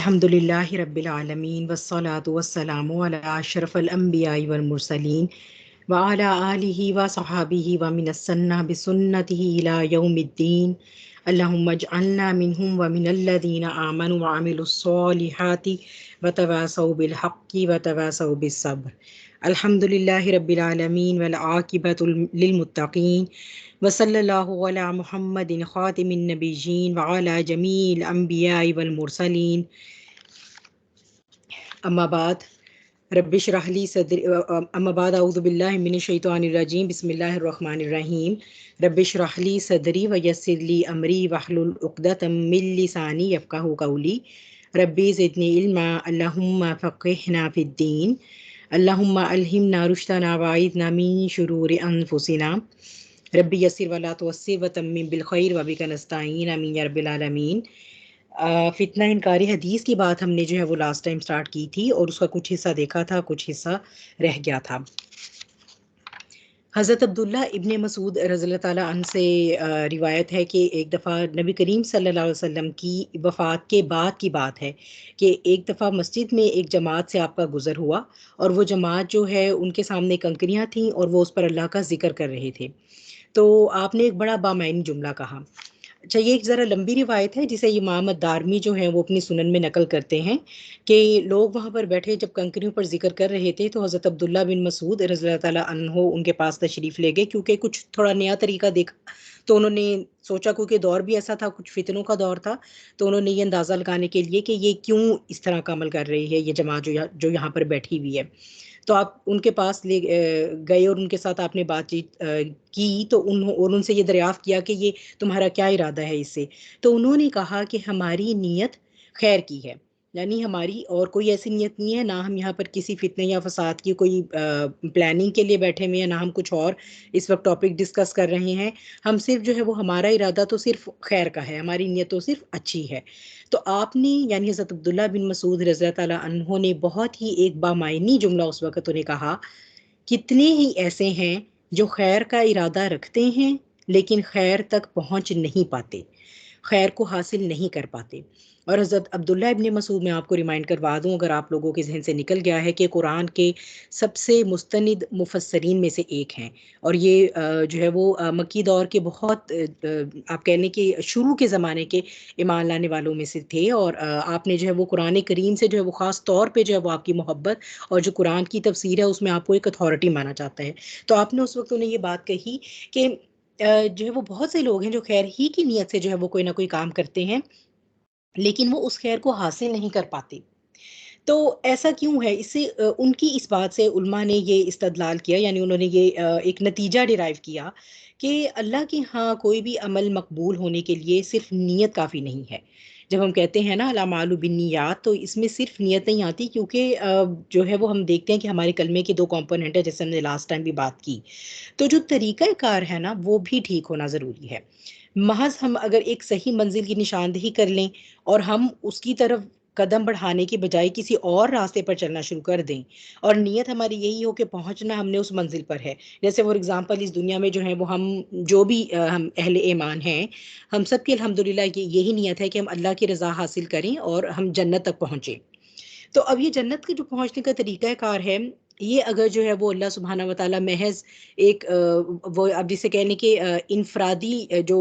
अल्हम्दुलिल्लाहि रब्बिल आलमीन वस्सलातु वस्सलामु अला अशरफिल अंबियाइ वल मुरसलीन व अला आलिहि व सहाबिहि व मिनस्सन्ना बिसुन्नतिहि इला यौमिद्दीन। अल्लाहुम्मा अजअलना मिनहुम व मिनल्लज़ीना आमनु व अमिलुस्सॉलिहाति व तवासौ बिल हक़्क़ि व तवासौ बिस्सब्र। अल्हम्दुलिल्लाहि रब्बिल आलमीन वल आक़िबतु लिल मुत्तक़ीन व सल्लल्लाहु अला मुहम्मदिन ख़ातिमिन नबिय्यीन व अला जमील अंबियाइ वल मुरसलीन। अम्मा बाद रब्बिश रहली सदरी अम्मा बाद औज़ु बिल्लाहि मिनश शैतानिर रजीम बिस्मिल्लाहिर रहमानिर रहीम। रब्बिश रहली सदरी व यस्सिरली अमरी वहलुल उक़दतम मिन लिसानी यफ़क़हू क़ौली। रब्बी ज़िदनी इल्मा अल्लाहुम्मा फ़क़्हिना फ़िद्दीन। अल्लाहुम्मा अल्हिमना रुश्दना व अइज़ना मिन शुरूरि अनफुसिना। रब्बी यस्सिर वला तुअस्सिर व तम्मिम बिल खैर व बिका नस्तईन आमीन या रब्बिल आलमीन। फितना इनकारी हदीस की बात हमने जो है वो लास्ट टाइम स्टार्ट की थी और उसका कुछ हिस्सा देखा था, कुछ हिस्सा रह गया था। हज़रत अब्दुल्ला इब्ने मसूद रज़ियल्लाहु ताला अन्हु से रिवायत है कि एक दफ़ा नबी करीम सल्लल्लाहु अलैहि वसल्लम की वफ़ात के बाद की बात है कि एक दफ़ा मस्जिद में एक जमात से आपका गुज़र हुआ और वो जमात जो है उनके सामने कंकरियाँ थीं और वो उस पर अल्लाह का ज़िक्र कर रहे थे। तो आपने एक बड़ा बामायनी जुमला कहा। अच्छा, ये एक ज़रा लंबी रिवायत है जिसे इमाम अद-दारमी जो है वो अपनी सुनन में नकल करते हैं कि लोग वहाँ पर बैठे जब कंकरियों पर ज़िक्र कर रहे थे तो हज़रत अब्दुल्ला बिन मसूद रज़ियल्लाहु ताला अन्हो उनके पास तशरीफ़ ले गए, क्योंकि कुछ थोड़ा नया तरीका देखा तो उन्होंने सोचा, क्योंकि दौर भी ऐसा था, कुछ फितनों का दौर था, तो उन्होंने ये अंदाज़ा लगाने के लिए कि ये क्यों इस तरह का अमल कर रही है ये जमात जो यहाँ पर बैठी हुई है। तो आप उनके पास गए और उनके साथ आपने बातचीत की तो उनसे ये दरियाफ़्त किया कि ये तुम्हारा क्या इरादा है इससे? तो उन्होंने कहा कि हमारी नीयत खैर की है, यानी हमारी और कोई ऐसी नीयत नहीं है, ना हम यहाँ पर किसी फ़ितने या फ़साद की कोई प्लानिंग के लिए बैठे हुए हैं, ना हम कुछ और इस वक़्त टॉपिक डिस्कस कर रहे हैं। हम सिर्फ़ जो है वो हमारा इरादा तो सिर्फ़ खैर का है, हमारी नीयत तो सिर्फ़ अच्छी है। तो आपने यानी हज़रत अब्दुल्ला बिन मसूद रज़ियल्लाहु ताला अन्हो ने बहुत ही एक बामायनी जुमला उस वक़्त उन्हें कहा, कितने ही ऐसे हैं जो खैर का इरादा रखते हैं लेकिन खैर तक पहुँच नहीं पाते, खैर को हासिल नहीं कर पाते। और हज़रत अब्दुल्ला इब्न मसूद, मैं आपको रिमाइंड करवा दूँ अगर आप लोगों के ज़हन से निकल गया है, कि कुरान के सबसे मुस्तनिद मुफस्सरीन में से एक हैं और ये जो है वो मक्की दौर के बहुत आप कह लें कि शुरू के ज़माने के ईमान लाने वालों में से थे और आपने जो है वो कुरान करीम से जो है वो ख़ास तौर पे जो है वो आपकी मोहब्बत और जो कुरान की तफसीर है उसमें आपको एक अथॉरिटी माना जाता है। तो आपने उस वक़्त उन्हें ये बात कही कि जो है वो बहुत से लोग हैं जो खैर ही की नीयत से जो है वो कोई ना कोई काम करते हैं, लेकिन वो उस खैर को हासिल नहीं कर पाते। तो ऐसा क्यों है? इससे उनकी इस बात से उलमा ने ये इस्तदलाल किया, यानी उन्होंने ये एक नतीजा डिराइव किया कि अल्लाह के यहाँ कोई भी अमल मकबूल होने के लिए सिर्फ़ नीयत काफ़ी नहीं है। जब हम कहते हैं ना अल अमालु बिन्नियात, तो इसमें सिर्फ़ नीयत नहीं आती, क्योंकि जो है वो हम देखते हैं कि हमारे कलमे के 2 कॉम्पोनेंट हैं, जैसे हमने लास्ट टाइम भी बात की। तो जो तरीक़ा-ए-कार है ना वो भी ठीक होना ज़रूरी है। महज़ हम अगर एक सही मंज़िल की निशानदेही कर लें और हम उसकी तरफ कदम बढ़ाने की बजाय किसी और रास्ते पर चलना शुरू कर दें और नीयत हमारी यही हो कि पहुँचना हमने उस मंज़िल पर है। जैसे फ़ॉर एग्ज़ाम्पल इस दुनिया में जो है वो हम जो भी हम अहले ईमान हैं, हम सब की अल्हम्दुलिल्लाह ये यही नीयत है कि हम अल्लाह की रज़ा हासिल करें और हम जन्नत तक पहुँचे। तो अब ये जन्नत के जो पहुँचने का तरीक़ा-ए-कार है, ये अगर जो है वो अल्लाह सुब्हाना व तआला महज़ एक वो अब जिसे कह लें कि इनफ़रादी जो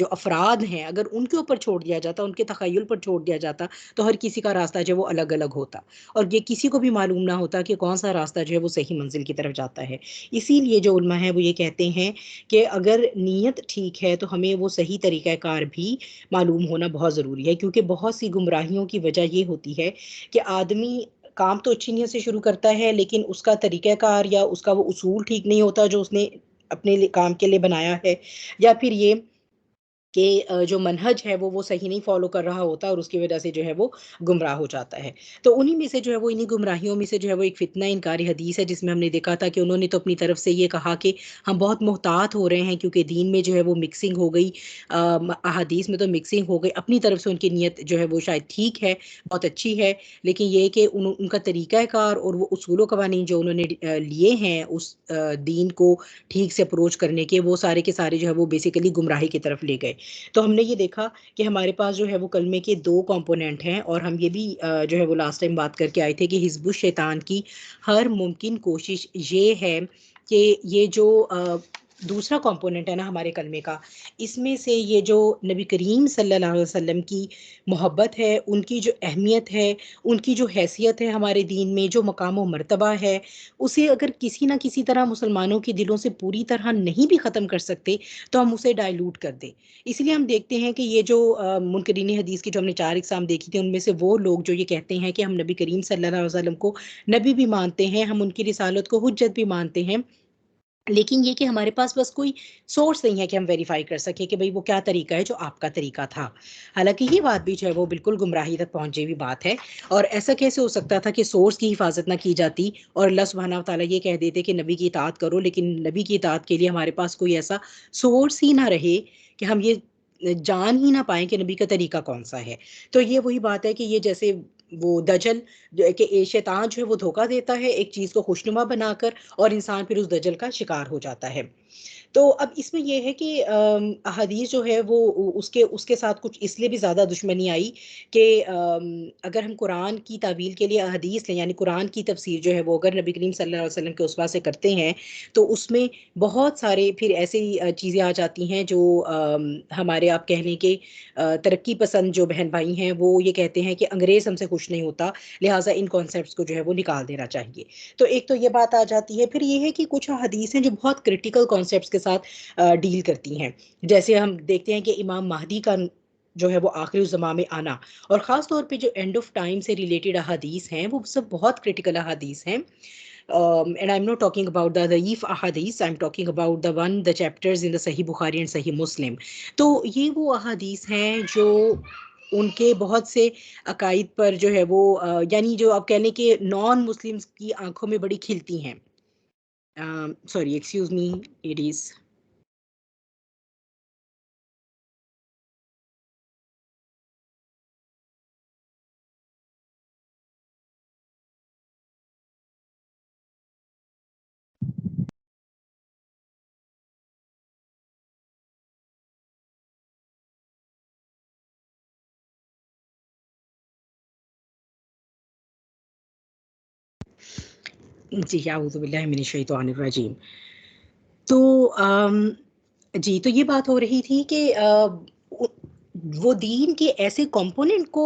अफ़राद हैं, अगर उनके ऊपर छोड़ दिया जाता, उनके तख़य्युल पर छोड़ दिया जाता, तो हर किसी का रास्ता जो है वो अलग-अलग होता और ये किसी को भी मालूम ना होता कि कौन-सा रास्ता जो है वो सही मंज़िल की तरफ जाता है। इसीलिए जो उलमा हैं वो ये कहते हैं कि अगर नीयत ठीक है, तो हमें वो सही तरीक़ा-ए-कार भी मालूम होना बहुत ज़रूरी है, क्योंकि बहुत सी गुमराहियों की वजह ये होती है कि आदमी काम तो अच्छी नीयत से शुरू करता है, लेकिन उसका तरीक़ाकार या उसका वो उसूल ठीक नहीं होता जो उसने अपने लिए काम के लिए बनाया है, या फिर ये कि जो मनहज है वो सही नहीं फ़ॉलो कर रहा होता और उसकी वजह से जो है वो गुमराह हो जाता है। तो उन्हीं में से जो है वो इन्हीं गुमराहियों में से जो है वो एक फ़ितना इनकारी हदीस है, जिसमें हमने देखा था कि उन्होंने तो अपनी तरफ से ये कहा कि हम बहुत मुहतात हो रहे हैं क्योंकि दीन में जो है वो मिक्सिंग हो गई, अहादीस में तो मिक्सिंग हो गई। अपनी तरफ से उनकी नीयत जो है वो शायद ठीक है, बहुत अच्छी है, लेकिन ये है कि उनका तरीक़ा-ए-कार और वो उसूल व कवानीन जो उन्होंने लिए हैं उस दीन को ठीक से अप्रोच करने के, वो सारे के सारे जो है वो बेसिकली गुमराही की तरफ ले गए। तो हमने ये देखा कि हमारे पास जो है वो कलमे के 2 कंपोनेंट हैं, और हम ये भी जो है वो लास्ट टाइम बात करके आए थे कि हिज़्बुश शैतान की हर मुमकिन कोशिश ये है कि ये जो दूसरा कंपोनेंट है ना हमारे कलमे का, इसमें से ये जो नबी करीम सल्लल्लाहु अलैहि वसल्लम की मोहब्बत है, उनकी जो अहमियत है, उनकी जो हैसियत है हमारे दीन में, जो मकाम व मर्तबा है, उसे अगर किसी ना किसी तरह मुसलमानों के दिलों से पूरी तरह नहीं भी ख़त्म कर सकते, तो हम उसे डाइल्यूट कर दें। इसीलिए हम देखते हैं कि ये जो मुनकरीन हदीस की जो हमने 4 इकसाम देखी थी, उनमें से वो लोग जो ये कहते हैं कि हम नबी करीम सल्लल्लाहु अलैहि वसल्लम को नबी भी मानते हैं, हम उनकी रिसालत को हुज्जत भी मानते हैं, लेकिन ये कि हमारे पास बस कोई सोर्स नहीं है कि हम वेरीफाई कर सकें कि भई वो क्या तरीका है जो आपका तरीका था। हालाँकि ये बात भी जो है वो बिल्कुल गुमराही तक पहुँची हुई बात है, और ऐसा कैसे हो सकता था कि सोर्स की हिफाज़त ना की जाती और अल्लाह सुब्हानहू व तआला ये कह देते कि नबी की इताअत करो, लेकिन नबी की इताअत के लिए हमारे पास कोई ऐसा सोर्स ही ना रहे कि हम ये जान ही ना पाएँ कि नबी का तरीका कौन-सा है। तो ये वही बात है कि ये जैसे वो दजल जो है कि शैतान जो है वो धोखा देता है एक चीज़ को खुशनुमा बनाकर, और इंसान फिर उस दजल का शिकार हो जाता है। तो अब इसमें ये है कि अहादीस जो है वो उसके उसके साथ कुछ इसलिए भी ज़्यादा दुश्मनी आई कि अगर हम कुरान की तावील के लिए अहादीस लें, यानी कुरान की तफसीर जो है वो अगर नबी करीम सल्लल्लाहु अलैहि वसल्लम के उस्वा से करते हैं, तो उसमें बहुत सारे फिर ऐसी चीज़ें आ जाती हैं जो हमारे आप कह लें कि तरक्की पसंद जो बहन भाई हैं वो ये कहते हैं कि अंग्रेज़ हमसे खुश नहीं होता, लिहाज़ा इन कॉन्सेप्ट्स को जो है वो निकाल देना चाहिए। तो एक तो ये बात आ जाती है, फिर ये है कि कुछ हदीसें जो बहुत क्रिटिकल कॉन्सेप्ट्स के साथ डील करती हैं। जैसे हम देखते हैं कि इमाम महदी का जो है वो आखिरी ज़मां में आना, और ख़ास तौर पे जो एंड ऑफ टाइम से रिलेटेड अहादीस हैं, वो सब बहुत क्रिटिकल अहादीस हैं। And I'm not talking about the Da'if ahadith, I'm talking about the chapters in the Sahih Bukhari and Sahih Muslim. तो ये वो अहादीस हैं जो उनके बहुत से अकायद पर जो है वो यानी जो आप कह लें कि नॉन मुस्लिम्स की आंखों में बड़ी खिलती हैं। Sorry, excuse me, it is. जी, अऊज़ु बिल्लाहि मिनश शैतानिर रजीम। तो जी, तो ये बात हो रही थी कि उ वो दीन के ऐसे कंपोनेंट को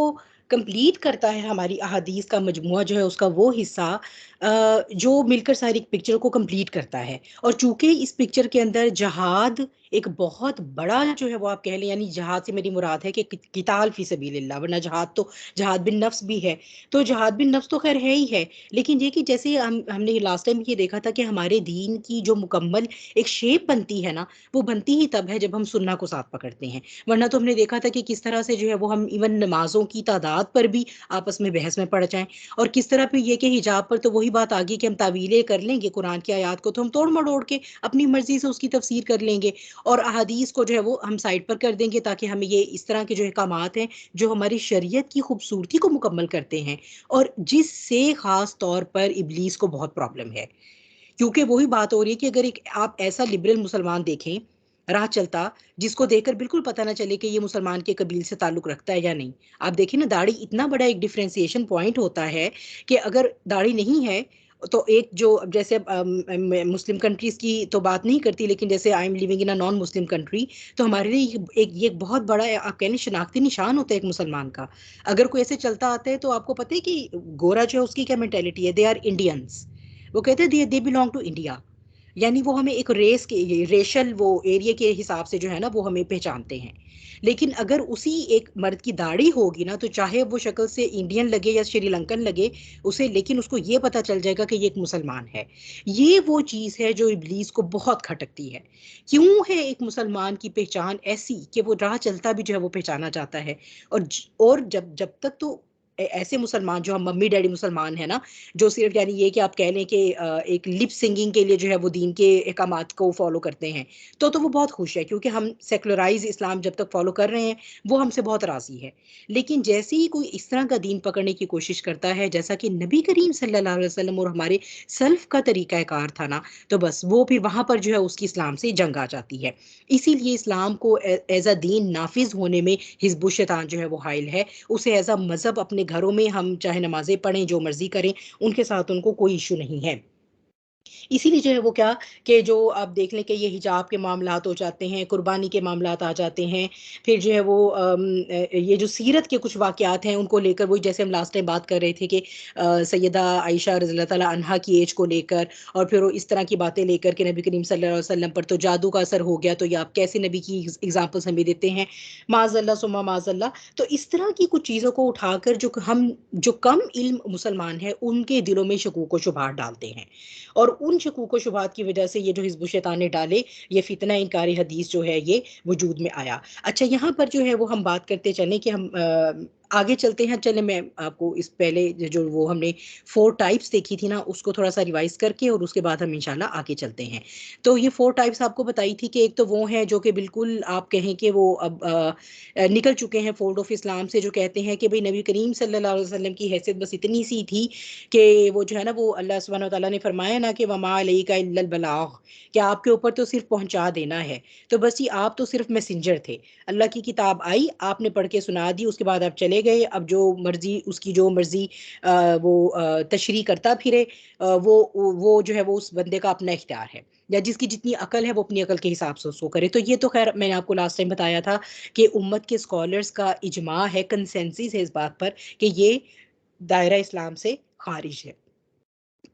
कंप्लीट करता है, हमारी अहादीस का मजमूआ जो है उसका वो हिस्सा जो मिलकर सारी पिक्चर को कंप्लीट करता है। और चूँकि इस पिक्चर के अंदर जहाद एक बहुत बड़ा जो है वो आप कह लें, यानी जहाद से मेरी मुराद है कि किताल फ़ी सबीलिल्लाह, वरना जहाद तो जहाद बिन नफ्स भी है। तो जहाद बिन नफ्स तो ख़ैर है ही है, लेकिन ये कि जैसे हमने लास्ट टाइम ये देखा था कि हमारे दीन की जो मुकम्मल एक शेप बनती है ना, वो बनती ही तब है जब हम सुन्ना को साथ पकड़ते हैं। वरना तो हमने देखा था कि किस तरह से जो है वो हम इवन नमाज़ों की तादाद पर भी आपस में बहस में पड़ जाएँ, और किस तरह फिर ये कि हिजाब पर तो वही बात आ गई कि हम तावीलें कर लेंगे, कुरान की आयत को तो हम तोड़-मड़ोड़ के अपनी मर्ज़ी से उसकी तफ़सीर कर लेंगे, और अहादीस को जो है वो हम साइड पर कर देंगे, ताकि हमें ये इस तरह के जो अहकामात हैं, जो हमारी शरीयत की खूबसूरती को मुकम्मल करते हैं, और जिससे ख़ास तौर पर इब्लीस को बहुत प्रॉब्लम है। क्योंकि वही बात हो रही है कि अगर एक आप ऐसा लिबरल मुसलमान देखें, राह चलता, जिसको देखकर बिल्कुल पता ना चले कि ये मुसलमान के कबीले से ताल्लुक़ रखता है या नहीं। आप देखिए ना, दाढ़ी इतना बड़ा एक डिफरेंशिएशन पॉइंट होता है कि अगर दाढ़ी नहीं है, तो एक जो अब जैसे मैं मुस्लिम कंट्रीज़ की तो बात नहीं करती, लेकिन जैसे I am living in a non Muslim country, तो हमारे लिए ये एक बहुत बड़ा आप कह लें शनाख्ती निशान होता है एक मुसलमान का। अगर कोई ऐसे चलता आता है, तो आपको पता है कि गोरा जो है उसकी क्या मेंटालिटी है, दे आर इंडियंस। वो कहते हैं दे बिलॉन्ग टू इंडिया, यानी वो हमें एक रेस के रेशल वो एरिया के हिसाब से जो है ना वो हमें पहचानते हैं। लेकिन अगर उसी एक मर्द की दाढ़ी होगी ना, तो चाहे वो शक्ल से इंडियन लगे या श्रीलंकन लगे उसे, लेकिन उसको ये पता चल जाएगा कि ये एक मुसलमान है। ये वो चीज़ है जो इब्लीस को बहुत खटकती है। क्यों है एक मुसलमान की पहचान ऐसी कि वो राह चलता भी जो है वो पहचाना जाता है, और जब जब तक तो ऐसे मुसलमान जो हम मम्मी डैडी मुसलमान हैं ना, जो सिर्फ यानी ये कि आप कह लें कि एक लिप सिंगिंग के लिए जो है वो दीन के अहकामात को फॉलो करते हैं, तो वो बहुत खुश है, क्योंकि हम सेकुलराइज इस्लाम जब तक फॉलो कर रहे हैं वो हमसे बहुत राजी है। लेकिन जैसे ही कोई इस तरह का दीन पकड़ने की कोशिश करता है जैसा कि नबी करीम सल्लल्लाहु अलैहि वसल्लम और हमारे सल्फ का तरीक़ाकार था ना, तो बस वो फिर वहां पर जो है उसकी इस्लाम से जंग आ जाती है। इसीलिए इस्लाम को एज अ दीन नाफिज होने में हिजबुल शैतान जो है वो हाइल है। उसे एज अ मज़हब अपने घरों में हम चाहे नमाजें पढ़ें, जो मर्जी करें, उनके साथ उनको कोई इशू नहीं है। इसीलिए जो है वो क्या, कि जो आप देख लें कि ये हिजाब के मामलात हो जाते हैं, कुर्बानी के मामलात आ जाते हैं, फिर जो है वो ये जो सीरत के कुछ वाक़यात हैं उनको लेकर, वही जैसे हम लास्ट टाइम बात कर रहे थे कि सैयदा आयशा रज़ी अल्लाह ताला अन्हा की एज को लेकर, और फिर वो इस तरह की बातें लेकर के नबी करीम सल्लल्लाहु अलैहि वसल्लम पर तो जादू का असर हो गया, तो ये आप कैसे नबी की एग्ज़ाम्पल्स हमें देते हैं, माज़अल्लाह सुम्मा माज़अल्लाह। तो इस तरह की कुछ चीज़ों को उठाकर जो कम इल्म मुसलमान हैं, उनके दिलों में शकूक व शुबहात डालते हैं। और उन शकूक व शुबहात की वजह से ये जो हिज़्बुल शैतान ने डाले, ये फ़ितना इनकारी हदीस जो है ये वजूद में आया। अच्छा, यहाँ पर जो है वो हम बात करते चलें कि हम आगे चलते हैं। चलें, मैं आपको इस पहले जो वो हमने 4 टाइप्स देखी थी ना, उसको थोड़ा-सा रिवाइज़ करके और उसके बाद हम इंशाल्लाह आगे चलते हैं। तो ये 4 टाइप्स आपको बताई थी कि एक तो वो हैं जो कि बिल्कुल आप कहें कि वो अब निकल चुके हैं फ़ोल्ड ऑफ इस्लाम से, जो कहते हैं कि भई नबी करीम सल्लल्लाहु अलैहि वसल्लम की हैसियत बस इतनी सी थी कि वो जो है ना, वो अल्लाह सुब्हानहू व तआला ने फरमाया ना कि वमा अलैका इल्लल बलाग, कि आपके ऊपर तो सिर्फ पहुंचा देना है। तो बस ये आप तो सिर्फ मैसेंजर थे। अल्लाह की किताब आई, आपने पढ़ के सुना दी, उसके बाद आप चले गए। अब जो मर्जी उसकी जो मर्जी वो तशरीह करता फिरे, वो जो है वो उस बंदे का अपना इख्तियार है, या जिसकी जितनी अकल है वो अपनी अकल के हिसाब से उसको करे। तो ये तो खैर मैंने आपको लास्ट टाइम बताया था कि उम्मत के स्कॉलर्स का इजमा है, कंसेंसस है इस बात पर कि ये दायरा इस्लाम से खारिज है।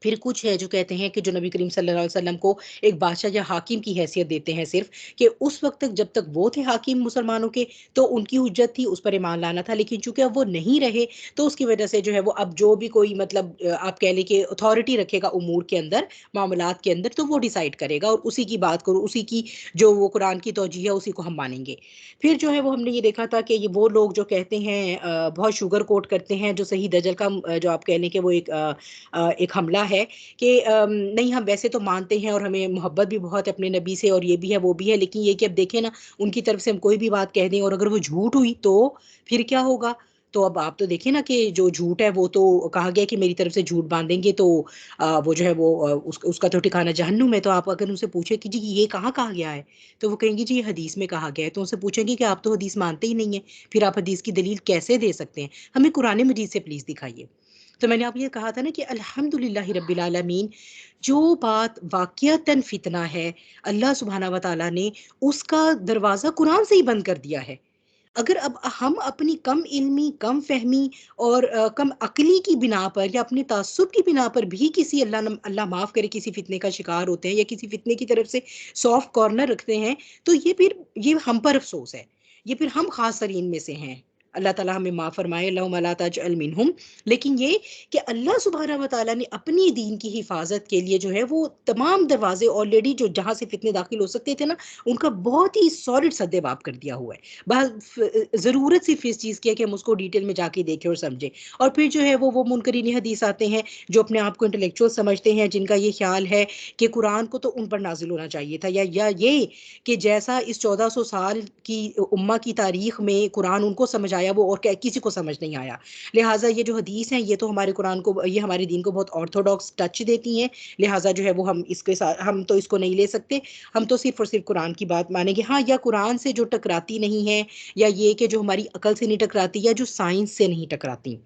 फिर कुछ है जो कहते हैं कि जो नबी करीम सल्लल्लाहु अलैहि वसल्लम को एक बादशाह या हाकिम की हैसियत देते हैं सिर्फ, कि उस वक्त तक जब तक वो थे हाकिम मुसलमानों के, तो उनकी हुज्जत थी, उस पर ईमान लाना था। लेकिन चूंकि अब वो नहीं रहे, तो उसकी वजह से जो है वो अब जो भी कोई मतलब आप कह लें कि अथॉरिटी रखेगा उमूर के अंदर, मामलात के अंदर, तो वो डिसाइड करेगा और उसी की बात करो, उसी की जो वो कुरान की तौजीह है उसी को हम मानेंगे। फिर जो है वो हमने ये देखा था कि ये वो लोग जो कहते हैं बहुत शुगर कोट करते हैं, जो सही दजल का जो आप कह लें कि वो एक हमला है कि नहीं, हम वैसे तो मानते हैं और हमें मोहब्बत भी बहुत है अपने नबी से, और ये भी है वो भी है, लेकिन ये कि अब देखें ना, उनकी तरफ से हम कोई भी बात कह दें और अगर वो झूठ हुई तो फिर क्या होगा। तो अब आप तो देखिए ना कि जो झूठ है वो तो कहा गया कि मेरी तरफ से झूठ बांधेंगे तो वो जो है वो उसका तो ठिकाना जहन्नुम है। तो आप अगर उनसे पूछे कि जी ये कहाँ कहा गया है, तो वो कहेंगे जी ये हदीस में कहा गया है। तो उनसे पूछेंगे कि आप तो हदीस मानते ही नहीं है, फिर आप हदीस की दलील कैसे दे सकते हैं, हमें कुरान मजीद से प्लीज दिखाइए। तो मैंने आपको ये कहा था ना कि अल्हम्दुलिल्लाहि रब्बिल आलमीन, जो बात वाक़ियतन फितना है, अल्लाह सुब्हाना व तआला ने उसका दरवाज़ा कुरान से ही बंद कर दिया है। अगर अब हम अपनी कम इल्मी, कम फ़हमी और कम अक़ली की बिना पर या अपने ताज्जुब की बिना पर भी किसी अल्लाह माफ़ करे किसी फ़ितने का शिकार होते हैं या किसी फ़ितने की तरफ से सॉफ्ट कॉर्नर रखते हैं, तो ये हम पर अफ़सोस है। ये फिर हम ख़ासरीन में से हैं। अल्लाह ताला हमें माफ़ फ़रमाए, अल्लाहुम्मा ला तजअल मिनहुम। लेकिन ये कि अल्लाह सुब्हानहू व तआला ने अपनी दीन की हिफ़ाज़त के लिए जो है वो तमाम दरवाज़े ऑलरेडी जो जहाँ से फ़ितने दाखिल हो सकते थे ना, उनका बहुत ही सॉलिड सद्देबाब कर दिया हुआ है। ज़रूरत सिर्फ इस चीज़ की है कि हम उसको डिटेल में जाके देखें और समझें। और फिर जो है वो मुनकरीन हदीस आते हैं जो अपने आप को इंटेलेक्चुअल समझते हैं, जिनका ये ख्याल है कि कुरान को तो उन पर नाजिल होना चाहिए था, या ये कि जैसा इस 1400 साल की उम्मा की तारीख में कुरान उनको समझ आया, वो और किसी को समझ नहीं आया। लिहाजा ये जो हदीस हैं, ये तो हमारे कुरान को, ये हमारे दीन को बहुत ऑर्थोडॉक्स टच देती हैं। लिहाजा जो है वो हम इसके साथ हम तो इसको नहीं ले सकते। हम तो सिर्फ और सिर्फ कुरान की बात मानेंगे। हाँ, या कुरान से जो टकराती नहीं है, या ये कि जो हमारी अकल से नहीं टकराती या जो साइंस से नहीं टकराती,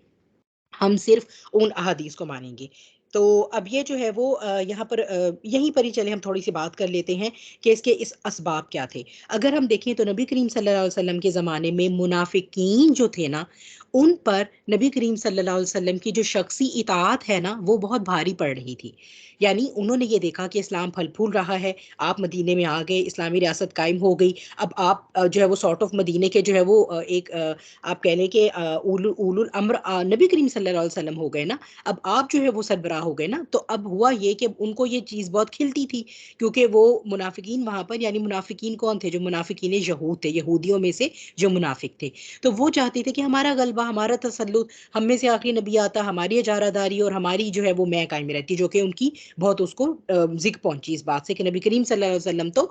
हम सिर्फ उन अहादीस को मानेंगे। तो अब ये जो है वो यहाँ पर यहीं पर ही चले हम थोड़ी-सी बात कर लेते हैं कि इसके इस असबाब क्या थे। अगर हम देखें तो नबी करीम सल्लल्लाहु अलैहि वसल्लम के ज़माने में मुनाफ़िकीन जो थे ना, उन पर नबी करीम सल्लल्लाहु अलैहि वसल्लम की जो शख़्सी इताअत है ना, वो बहुत भारी पड़ रही थी। यानी उन्होंने ये देखा कि इस्लाम फल-फूल रहा है, आप मदीने में आ गए, इस्लामी रियासत कायम हो गई। अब आप जो है वो सॉर्ट ऑफ मदीने के जो है वो आप कह लें कि उलुल उलुल अम्र नबी करीम सल्लल्लाहु अलैहि वसल्लम हो गए ना। अब आप जो है वो सरबराह हो गए ना, तो अब हुआ ये कि उनको ये चीज़ बहुत खिलती थी, क्योंकि वो मुनाफिकीन वहाँ पर, यानी मुनाफिकीन कौन थे, जो मुनाफिकीन यहूद थे, यहूदियों में से जो मुनाफिक थे, तो वो चाहते थे कि हमारा गलबा, हमारा तसल्लुत, हम में से आखिरी नबी आता, हमारी इजारादारी और हमारी जो है वो मैं कायम रहती, जो कि उनकी बहुत उसको जिक पहुंची इस बात से कि नबी करीम सल्लल्लाहु अलैहि वसल्लम तो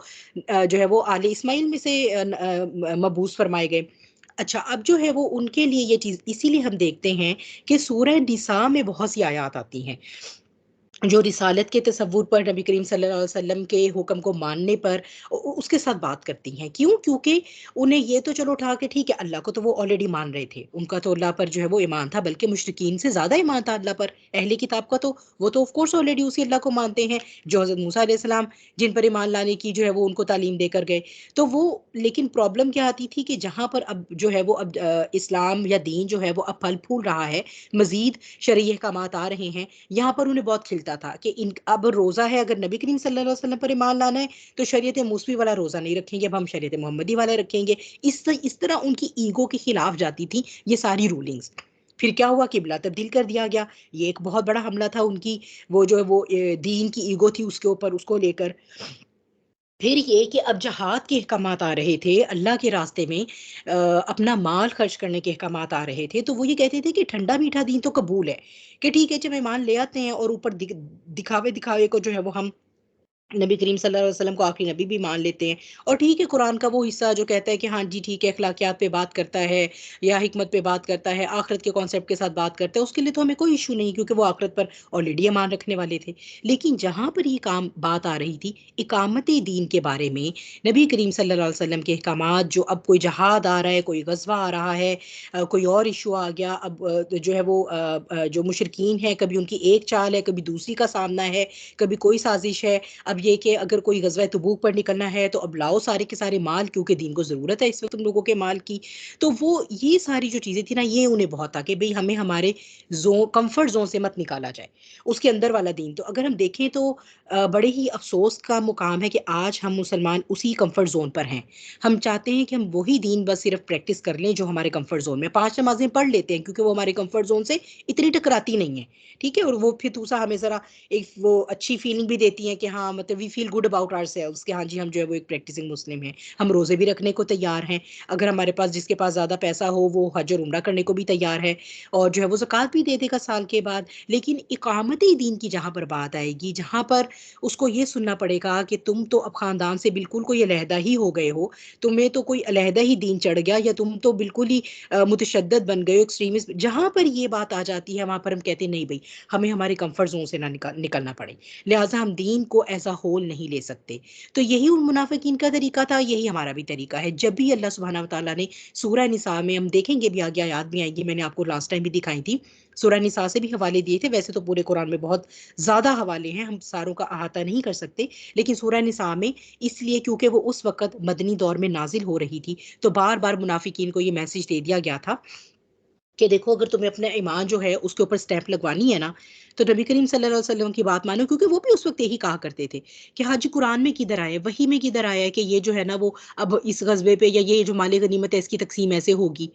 जो है वो आले इस्माइल में से मबूस फरमाए गए। अच्छा, अब जो है वो उनके लिए ये चीज़ इसीलिए हम देखते हैं कि सूरह निसा में बहुत सी आयत आती हैं जो रिसालत के तसव्वुर पर, नबी करीम सल्लल्लाहु अलैहि वसल्लम के हुक्म को मानने पर उसके साथ बात करती हैं। क्यों? क्योंकि उन्हें ये तो चलो उठा के ठीक है, अल्लाह को तो वो ऑलरेडी मान रहे थे, उनका तो अल्लाह पर जो है वो ईमान था, बल्कि मुशरिकीन से ज़्यादा ईमान था अल्लाह पर। अहले किताब का तो वो तो ऑफ कोर्स ऑलरेडी उसी अल्लाह को मानते हैं जो हज़रत मूसा अलैहिस्सलाम जिन पर ईमान लाने की जो है वो उनको तालीम देकर गए। तो वो, लेकिन प्रॉब्लम क्या आती थी कि जहाँ पर अब जो है वो अब इस्लाम या दीन जो है वो अब फल फूल रहा है, मज़ीद शरई अहकामात आ रहे हैं, यहाँ पर उन्हें बहुत खिलता था कि इन अब रोज़ा है, अगर नबी करीम सल्लल्लाहु अलैहि वसल्लम पर ईमान लाना है तो शरीयत मूसवी वाला रोज़ा नहीं रखेंगे, अब हम शरीयत मोहम्मदी वाला रखेंगे। इस तरह उनकी ईगो के खिलाफ जाती थी ये सारी रूलिंग्स। फिर क्या हुआ, किबला तब्दील कर दिया गया। ये एक बहुत बड़ा हमला था उनकी, वो जो है वो दीन की ईगो थी उसके ऊपर, उसको लेकर। फिर ये कि अब जहाद के अहकामात आ रहे थे अल्लाह के रास्ते में, अपना माल खर्च करने के अहकामात आ रहे थे, तो वो ये कहते थे कि ठंडा मीठा दीन तो कबूल है, कि ठीक है जब ईमान ले आते हैं और ऊपर दिखावे दिखावे को जो है वो हम नबी करीम सल्लल्लाहु अलैहि वसल्लम को आखिरी नबी भी मान लेते हैं, और ठीक है कुरान का वो हिस्सा जो कहता है कि हाँ जी ठीक है, अखलाकियात पे बात करता है या हिकमत पे बात करता है, आखिरत के कॉन्सेप्ट के साथ बात करता है, उसके लिए तो हमें कोई इशू नहीं, क्योंकि वो आखिरत पर ऑलरेडी ईमान रखने वाले थे। लेकिन जहाँ पर ये काम बात आ रही थी इकामत दीन के बारे में, नबी करीम सल्लल्लाहु अलैहि वसल्लम के अहकामात, जो अब कोई जहाद आ रहा है, कोई गजवा आ रहा है, कोई और इशू आ गया, अब जो है वो जो मुशरकीन है, कभी उनकी एक चाल है, कभी दूसरी का सामना है, कभी कोई साजिश है। अब ये कि अगर कोई गज़वा तबूक पर निकलना है तो अब लाओ सारे के सारे माल, क्योंकि दीन को ज़रूरत है इस वक्त तुम लोगों के माल की। तो वो ये सारी जो चीज़ें थी ना, ये उन्हें बहुत था कि भई हमें हमारे कंफर्ट ज़ोन से मत निकाला जाए। उसके अंदर वाला दीन, तो अगर हम देखें तो बड़े ही अफ़सोस का मुकाम है कि आज हम मुसलमान उसी कंफर्ट ज़ोन पर हैं। हम चाहते हैं कि हम वही दीन बस सिर्फ़ प्रैक्टिस कर लें जो हमारे कंफर्ट ज़ोन में, 5 नमाज़ें पढ़ लेते हैं क्योंकि वो हमारे कंफर्ट ज़ोन से इतनी टकराती नहीं हैं, ठीक है? और वो फिर दूसरा हमें ज़रा एक वो अच्छी फीलिंग भी देती हैं कि हाँ, मतलब we feel good about ourselves कि हाँ जी, हम जो है वो एक प्रैक्टिसिंग मुस्लिम हैं। हम रोज़े भी रखने को तैयार हैं। अगर हमारे पास, जिसके पास ज़्यादा पैसा हो, वो हज और उम्रा करने को भी तैयार है, और जो है वो ज़कात भी दे देगा साल के बाद। लेकिन इकामत-ए दीन की जहाँ पर बात आएगी, जहाँ पर उसको ये सुनना पड़ेगा कि तुम तो अब ख़ानदान से बिल्कुल कोई अलहदा ही हो गए हो, तुम्हें तो कोई अलहदा ही दीन चढ़ गया, या तुम तो बिल्कुल ही मुतशद्दिद बन गए हो, एक्सट्रीमिस्ट। जहाँ पर ये बात आ जाती है, वहाँ पर हम कहते हैं नहीं भई, हमें हमारे कंफर्ट ज़ोन से ना निकलना पड़े। लिहाजा हम दीन को एज़ अ होल नहीं ले सकते। तो यही उन मुनाफ़िकीन का तरीका था, यही हमारा भी तरीका है। जब भी अल्लाह सुब्हानहू व तआला ने सूरह निसा में, हम देखेंगे भी आगे आयत भी आएँगी, मैंने आपको लास्ट टाइम भी दिखाई थी। सूरह निसा से भी हवाले दिए थे, वैसे तो पूरे कुरान में बहुत ज़्यादा हवाले हैं, हम सारों का अहाता नहीं कर सकते। लेकिन सूरह निसा में इसलिए क्योंकि वो उस वक़्त मदनी दौर में नाज़िल हो रही थी, तो बार-बार मुनाफ़िकीन को ये मैसेज दे दिया गया था कि देखो, अगर तुम्हें अपना ईमान जो है उसके ऊपर स्टैंप लगवानी है ना, तो नबी करीम सल्लल्लाहु अलैहि वसल्लम की बात मानो, क्योंकि वो भी उस वक़्त यही कहा करते थे कि हाँ जी, कुरान में किधर आया है, वही में किधर आया है कि ये जो है ना वो अब इस ग़ज़वे पे, या ये जो माल गनीमत है इसकी तक़सीम ऐसे होगी।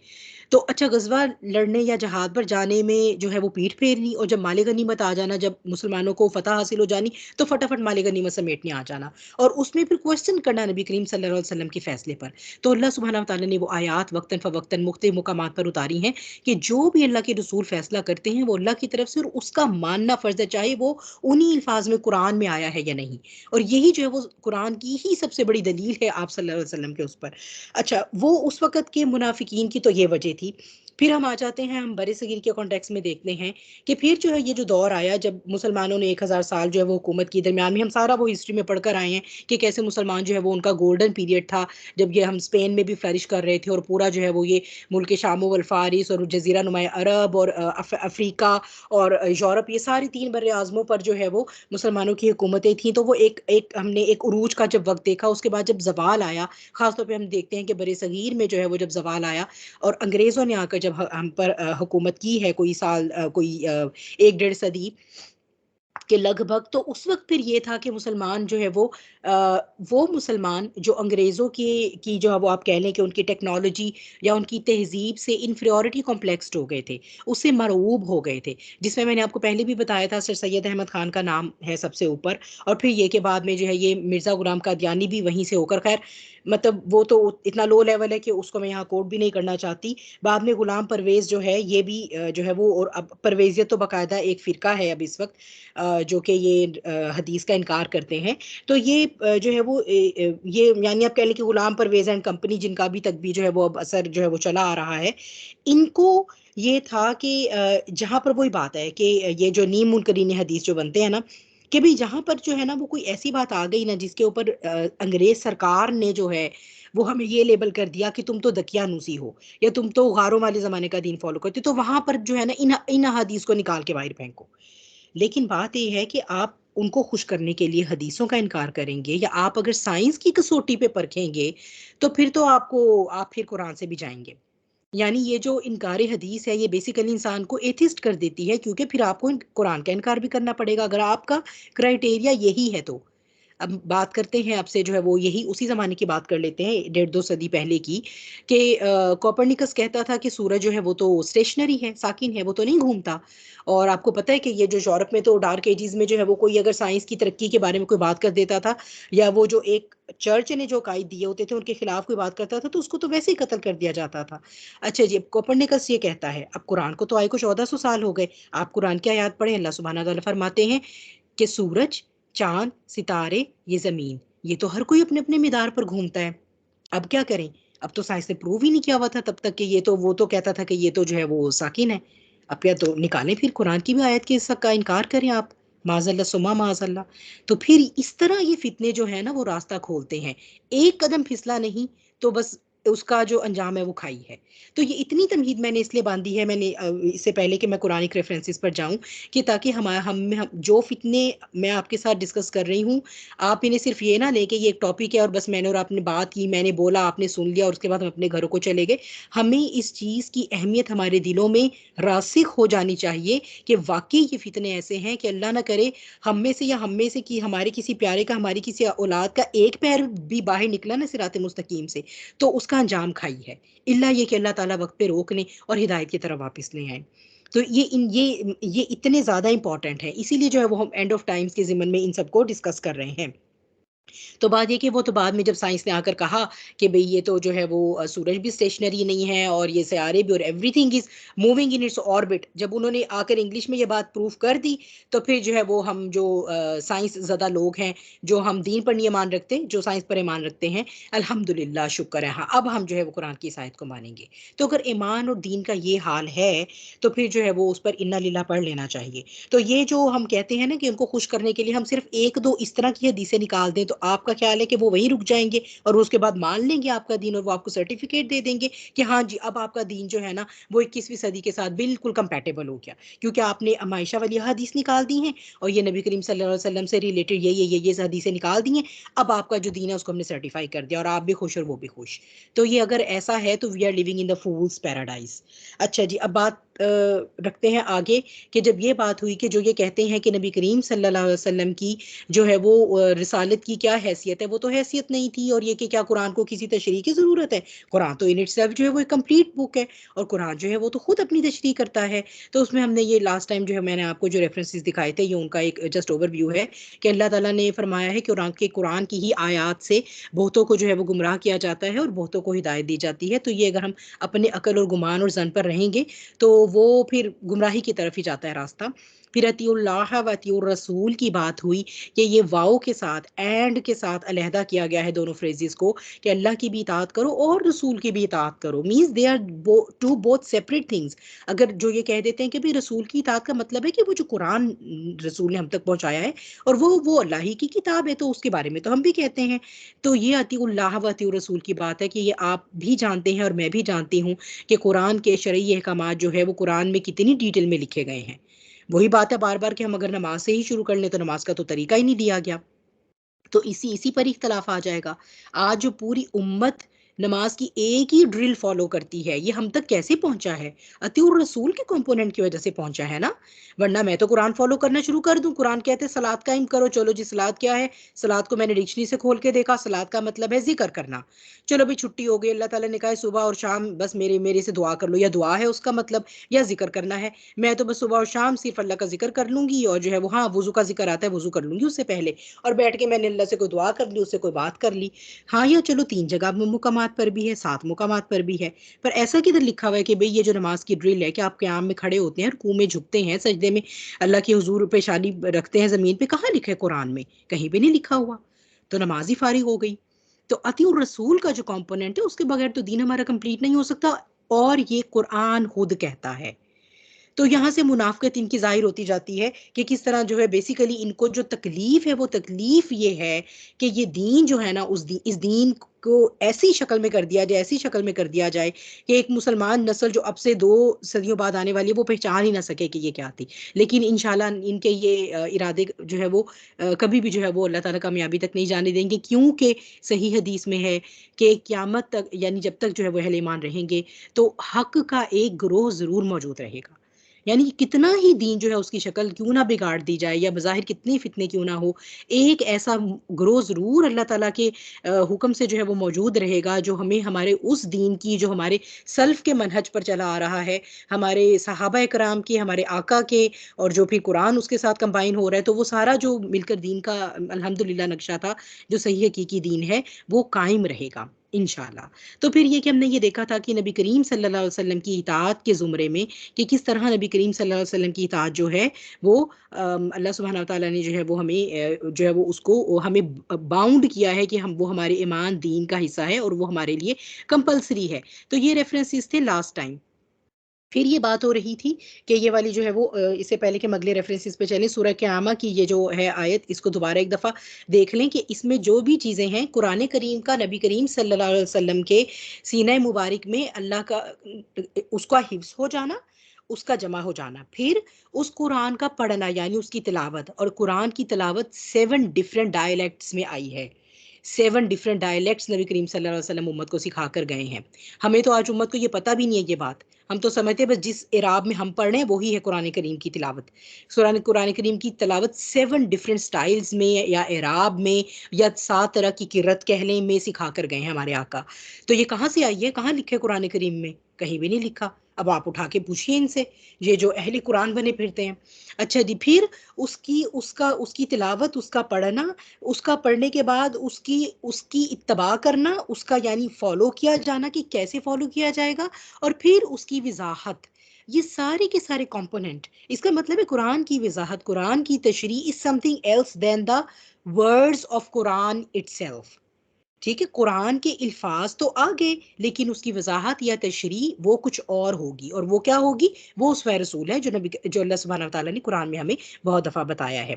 तो अच्छा, ग़ज़वा लड़ने या जहाद पर जाने में जो है वो पीठ फेरनी, और जब माल गनीमत आ जाना, जब मुसलमानों को फ़तह हासिल हो जानी, तो फटाफट माल गनीमत समेटने आ जाना, और उसमें फिर क्वेश्चन करना नबी करीम सल्लल्लाहु अलैहि वसल्लम के फ़ैसले पर। तो अल्लाह सुब्हानहू व तआला ने वो आयत वक़्तन फ़वक़्तन मुख्तलिफ़ मुकामात पर उतारी हैं कि जो भी अल्लाह के रसूल फैसला करते हैं वो अल्लाह की तरफ से, और उसका मानना फ़र्ज़ है, चाहे वो उन्हीं अल्फाज में कुरान में आया है या नहीं। और यही जो है वो कुरान की ही सबसे बड़ी दलील है आप सल्लल्लाहु अलैहि वसल्लम के उस पर। अच्छा, वो उस वक़्त के मुनाफिकीन की तो ये वजह थी। फिर हम आ जाते हैं, हम बरे सगीर के कॉन्टेक्स्ट में देखते हैं कि फिर जो है ये जो दौर आया जब मुसलमानों ने 1000 साल जो है वो हुकूमत की, दरमियान में हम सारा वो हिस्ट्री में पढ़कर आए हैं कि कैसे मुसलमान जो है वो, उनका गोल्डन पीरियड था, जब ये हम स्पेन में भी फ्लरिश कर रहे थे, और पूरा जो है वो ये मुल्क शामो वल फ़ारिस और जज़ीरा नुमा अरब और अफ़्रीका और यूरोप, ये सारी 3 बर्रे आज़मों पर जो है वो मुसलमानों की हुकूमतें थीं। तो वो एक एक हमने एक उरूज का जब वक़्त देखा, उसके बाद जब ज़वाल आया, ख़ास तौर पे हम देखते हैं कि बरे सगीर में जो है वो जब ज़वाल आया, और अंग्रेज़ों ने आकर जब हम पर हुकूमत की है कोई साल, कोई 1 डेढ़ सदी, कि लगभग तो उस वक्त फिर ये था कि मुसलमान जो है वो मुसलमान जो अंग्रेज़ों की जो है वो आप कह लें कि उनकी टेक्नोलॉजी या उनकी तहजीब से इन्फीरियॉरिटी कॉम्प्लेक्स्ड हो गए थे, उससे मरऊब हो गए थे, जिसमें मैंने आपको पहले भी बताया था सर सैयद अहमद खान का नाम है सबसे ऊपर। और फिर ये के बाद में जो है ये मिर्ज़ा गुलाम कादियानी भी वहीं से होकर, खैर मतलब वो तो इतना लो लेवल है कि उसको मैं यहाँ कोट भी नहीं करना चाहती। बाद में गुलाम परवेज जो है ये भी जो है वो, और अब परवेजियत तो बाकायदा एक फ़िरका है अब इस वक्त, जो कि ये हदीस का इनकार करते हैं। तो ये जो है वो ये यानी आप कह लें कि गुलाम परवेज एंड कंपनी, जिनका अभी तक भी जो है वो अब असर जो है वो चला आ रहा है, इनको ये था कि जहाँ पर वही बात है कि ये जो नीम मुनकरीन हदीस जो बनते हैं ना, कि भाई जहाँ पर जो है ना वो कोई ऐसी बात आ गई ना जिसके ऊपर अंग्रेज सरकार ने जो है वो हमें ये लेबल कर दिया कि तुम तो दकियानूसी हो, या तुम तो गारों वाले जमाने का दीन फॉलो करते, तो वहां पर जो है ना इन इन हदीस को निकाल के बाहर फेंको। लेकिन बात यह है कि आप उनको खुश करने के लिए हदीसों का इनकार करेंगे, या आप अगर साइंस की कसौटी पे परखेंगे तो फिर तो आप फिर कुरान से भी जाएंगे। यानी ये जो इनकार हदीस है ये बेसिकली इंसान को एथिस्ट कर देती है, क्योंकि फिर आपको कुरान का इनकार भी करना पड़ेगा अगर आपका क्राइटेरिया यही है तो। अब बात करते हैं आपसे जो है वो यही उसी ज़माने की बात कर लेते हैं, 1.5-2 सदी पहले की, कि कोपरनिकस कहता था कि सूरज जो है वो तो स्टेशनरी है, साकिन है, वो तो नहीं घूमता। और आपको पता है कि ये जो यूरोप में तो डार्क एजेस में जो है वो कोई अगर साइंस की तरक्की के बारे में कोई बात कर देता था, या वो जो एक चर्च ने जो कायद दिए होते थे उनके खिलाफ कोई बात करता था, तो उसको तो वैसे ही कत्ल कर दिया जाता था। अच्छा जी, अब कोपरनिकस ये कहता है, अब कुरान को तो आए को 1400 साल हो गए, आप कुरान की आयत पढ़ें, अल्लाह सुब्हानहू व तआला फरमाते हैं कि सूरज, चांद, सितारे, ये जमीन, ये तो हर कोई अपने अपने मिदार पर घूमता है। अब क्या करें? अब तो साइंस ने प्रूव ही नहीं किया हुआ था तब तक कि ये तो, वो तो कहता था कि ये तो जो है वो साकिन है। अब क्या तो निकालें फिर कुरान की भी आयत के इसका का इनकार करें आप, माजल्ला सुमा माजल्ला। तो फिर इस तरह ये फितने जो है ना वो रास्ता खोलते हैं। एक कदम फिसला नहीं तो बस उसका जो अंजाम है वो खाई है। तो ये इतनी तमहीद मैंने इसलिए बांधी है, मैंने इससे पहले कि मैं कुरानिक रेफरेंसेस पर जाऊं, कि ताकि हम जो फितने मैं आपके साथ डिस्कस कर रही हूँ, आप इन्हें सिर्फ ये ना लें कि ये एक टॉपिक है और बस मैंने और आपने बात की, मैंने बोला, आपने सुन लिया और उसके बाद हम अपने घरों को चले गए। हमें इस चीज़ की अहमियत हमारे दिलों में रासिख हो जानी चाहिए कि वाकई ये फितने ऐसे हैं कि अल्लाह ना करे हम में से या हम में से कि हमारे किसी प्यारे का, हमारी किसी औलाद का एक पैर भी बाहर निकला ना सिराते मुस्तकीम से, तो उसका अंजाम खाई है। इल्ला ये कि अल्लाह ताला वक्त पे रोक लें और हिदायत की तरफ वापस ले आए। तो ये इतने ज़्यादा इंपॉर्टेंट है, इसीलिए जो है वो हम एंड ऑफ टाइम्स के ज़िमन में इन सबको डिस्कस कर रहे हैं। तो बात ये कि वो तो बाद में जब साइंस ने आकर कहा कि भई ये तो जो है वो सूरज भी स्टेशनरी नहीं है और ये सियारे भी, और everything is moving in its orbit, जब उन्होंने आकर इंग्लिश में ये बात प्रूव कर दी, तो फिर जो है वो हम जो साइंस ज़दा लोग हैं, जो हम दीन पर नहीं ईमान रखते, जो साइंस पर ईमान रखते हैं, अल्हम्दुलिल्लाह शुक्र है, हाँ, अब हम जो है वो कुरान की इस आयत को मानेंगे। तो अगर ईमान और दीन का ये हाल है, तो फिर जो है वो उस पर इन्ना लिल्लाह पढ़ लेना चाहिए। तो ये जो हम कहते हैं ना कि उनको खुश करने के लिए हम सिर्फ 1-2 इस तरह की हदीसें निकाल दें, तो आपका ख्याल है कि वो वहीं रुक जाएँगे और उसके बाद मान लेंगे आपका दीन और वो आपको सर्टिफ़िकेट दे देंगे कि हाँ जी, अब आपका दीन जो है ना, वो 21वीं सदी के साथ बिल्कुल कंपैटिबल हो गया। क्योंकि आपने अमाइशा वाली हदीस निकाल दी हैं और ये नबी करीम सल्लल्लाहु अलैहि वसल्लम से रिलेटेड ये हदीसें निकाल दी हैं। अब आपका जो दीन है उसको हमने सर्टिफ़ाई कर दिया और आप भी खुश और वो भी खुश। तो ये अगर ऐसा है तो we are living in the fool's paradise. अच्छा जी, अब बात रखते हैं आगे, कि जब ये बात हुई कि जो ये कहते हैं कि नबी करीम सल्लल्लाहु अलैहि वसल्लम की जो है वो रिसालत की क्या हैसियत है, वो तो हैसियत नहीं थी, और ये कि क्या कुरान को किसी तशरीह की ज़रूरत है? कुरान तो इन इटसेल्फ जो है वो एक कंप्लीट बुक है, और कुरान जो है वो तो खुद अपनी तशरीह करता है। तो उसमें हमने ये लास्ट टाइम जो है मैंने आपको जो रेफरेंसेस दिखाए थे, ये उनका एक जस्ट ओवरव्यू है कि अल्लाह ताला ने फरमाया है कि कुरान की ही आयात से बहुतों को जो है वो गुमराह किया जाता है और बहुतों को हिदायत दी जाती है। तो ये अगर हम अपने अकल और गुमान और ज़न पर रहेंगे तो वो फिर गुमराही की तरफ ही जाता है रास्ता। फिर अतीउल्लाह व अतीउर रसूल की बात हुई कि ये वाओ के साथ, एंड के साथ अलहदा किया गया है दोनों फ्रेजेस को, कि अल्लाह की भी इताअत करो और रसूल की भी इताअत करो, means they are two both separate things. अगर जो ये कह देते हैं कि भाई रसूल की इताअत का मतलब है कि वो जो कुरान रसूल ने हम तक पहुंचाया है और वो अल्लाह ही की किताब है, तो उसके बारे में तो हम भी कहते हैं। तो ये अतीउल्लाह व अतीउर रसूल की बात है कि ये आप भी जानते हैं और मैं भी जानती हूँ कि कुरान के शरई अहकामात जो है वो कुरान में कितनी डिटेल में लिखे गए हैं। वही बात है बार बार कि हम अगर नमाज से ही शुरू कर लें तो नमाज का तो तरीका ही नहीं दिया गया, तो इसी इसी पर इख्तलाफ आ जाएगा। आज जो पूरी उम्मत नमाज की एक ही ड्रिल फॉलो करती है। ये हम तक कैसे पहुंचा है? अतीउर रसूल के कंपोनेंट की वजह से पहुंचा है ना। वरना मैं तो कुरान फॉलो करना शुरू कर दूं, कुरान कहते हैं सलात कायम करो, चलो जी सलात क्या है? सलात को मैंने डिक्शनरी से खोल के देखा, सलात का मतलब है जिक्र करना। चलो भाई छुट्टी हो गई, अल्लाह ताला ने कहा है सुबह और शाम बस मेरे मेरे से दुआ कर लो, या दुआ है उसका मतलब, या जिक्र करना है। मैं तो बस सुबह और शाम सिर्फ अल्लाह का जिक्र कर लूंगी, और जो है वो, हाँ वजू का जिक्र आता है, वजू कर लूंगी उससे पहले, और बैठ के मैंने अल्लाह से कोई दुआ कर ली, उससे कोई बात कर ली। हाँ, या चलो 3 जगह मुकामात पर भी है, 7 मुकामात पर भी है। पर ऐसा किधर लिखा हुआ है कि भई ये जो नमाज की ड्रिल है कि आप क़याम में खड़े होते हैं, रुकू में झुकते हैं, सजदे में अल्लाह के हुजूर पेशानी रखते हैं ज़मीन पे? कहाँ लिखा है कुरान में? कहीं भी नहीं लिखा हुआ। तो नमाज ही फारिग हो गई। तो अतीउर रसूल का जो कंपोनेंट है उसके बगैर तो दीन हमारा कंप्लीट नहीं हो सकता, और ये कुरान खुद कहता है। तो यहाँ से मुनाफ़क़त इनकी ज़ाहिर होती जाती है कि किस तरह जो है बेसिकली इनको जो तकलीफ़ है वो तकलीफ़ ये है कि ये दीन जो है ना, इस दीन को ऐसी शक्ल में कर दिया जाए, ऐसी शक्ल में कर दिया जाए कि एक मुसलमान नस्ल जो अब से 2 सदियों बाद आने वाली है वो पहचान ही ना सके कि ये क्या थी। लेकिन इंशाअल्लाह इनके ये इरादे जो है वो कभी भी जो है वो अल्लाह ताला कामयाबी तक नहीं जाने देंगे, क्योंकि सही हदीस में है कि क़यामत तक, यानी जब तक जो है वो अहले ईमान रहेंगे, तो हक़ का एक गिरोह ज़रूर मौजूद रहेगा। यानी कि कितना ही दीन जो है उसकी शक्ल क्यों ना बिगाड़ दी जाए, या बज़ाहिर कितने फितने क्यों ना हो, एक ऐसा ग्रोह ज़रूर अल्लाह ताला के हुक्म से जो है वो मौजूद रहेगा, जो हमें हमारे उस दीन की, जो हमारे सल्फ़ के मनहज पर चला आ रहा है, हमारे सहाबा इकराम के, हमारे आका के, और जो फिर कुरान उसके साथ कंबाइन हो रहा है, तो वो सारा जो मिलकर दीन का अल्हम्दुलिल्लाह नक्शा था, जो सही हकीकी दीन है, वो कायम रहेगा इंशाअल्लाह। तो फिर ये कि हमने ये देखा था कि नबी करीम सल्लल्लाहु अलैहि वसल्लम की इताअत के ज़ुमरे में, कि किस तरह नबी करीम सल्लल्लाहु अलैहि वसल्लम की इताअत जो है वो अल्लाह सुब्हानहू व तआला ने जो है वो हमें जो है वो उसको हमें बाउंड किया है कि हम, वो हमारे ईमान दीन का हिस्सा है और वो हमारे लिए कंपल्सरी है। तो ये रेफरेंसेस थे लास्ट टाइम। फिर ये बात हो रही थी कि ये वाली जो है वो इससे पहले कि हम अगले रेफरेंसेस पे चलें, सूरह क़यामा की ये जो है आयत, इसको दोबारा एक दफ़ा देख लें कि इसमें जो भी चीज़ें हैं कुरान करीम का, नबी करीम सल्लल्लाहु अलैहि वसल्लम के सीने मुबारक में अल्लाह का उसका हिफ्ज़ हो जाना, उसका जमा हो जाना, फिर उस कुरान का पढ़ना यानी उसकी तिलावत, और कुरान की तिलावत 7 डिफरेंट डायलेक्ट्स में आई है। 7 डिफरेंट डायलेक्ट्स नबी करीम सल्लल्लाहु अलैहि वसल्लम उम्मत को सिखा कर गए हैं। हमें तो आज उम्मत को ये पता भी नहीं है ये बात। हम तो समझते हैं बस जिस इराब में हम पढ़ रहे हैं वही है कुरान करीम की तिलावत। कुरान करीम की तिलावत 7 डिफरेंट स्टाइल्स में या इराब में या 7 तरह की किरत कह लें में सिखा कर गए हैं हमारे आका। तो ये कहाँ से आई है? कहाँ लिखा है कुरान करीम में? कहीं भी नहीं लिखा। अब आप उठा के पूछिए इनसे, ये जो अहले कुरान बने फिरते हैं। अच्छा जी, फिर उसकी तिलावत, उसका पढ़ना, उसका पढ़ने के बाद उसकी उसकी इत्तबा करना, उसका यानी फ़ॉलो किया जाना कि कैसे फ़ॉलो किया जाएगा, और फिर उसकी वज़ाहत। ये सारे के सारे कंपोनेंट, इसका मतलब है कुरान की वज़ाहत, कुरान की तशरीह is something else than the words of Quran itself. ठीक है? कुरान के अल्फ़ाज़ तो आ गए, लेकिन उसकी वज़ाहत या तशरीह वो कुछ और होगी, और वो क्या होगी? वो उसवा रसूल है जो अल्लाह सुब्हानहू व तआला ने कुरान में हमें बहुत दफ़ा बताया है।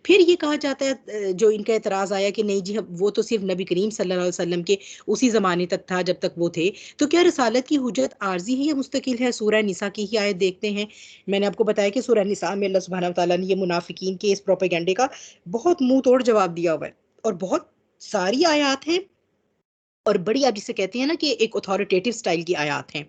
फिर ये कहा जाता है जो इनका एतराज़ आया कि नहीं जी, वो तो सिर्फ़ नबी करीम सल्लल्लाहु अलैहि वसल्लम के उसी ज़माने तक था जब तक वो थे। तो क्या रिसालत की हुज्जत आर्ज़ी है या मुस्तकिल है? सूरह निसा की ही आयत देखते हैं। मैंने आपको बताया कि सूरह निसा में अल्लाह सुब्हानहू व तआला ने ये मुनाफ़िकीन के इस प्रोपेगेंडे का बहुत मुँह तोड़ जवाब दिया हुआ है, और बहुत सारी आयत हैं, और बड़ी, आप जिसे कहते हैं ना कि एक अथॉरिटेटिव स्टाइल की आयत हैं।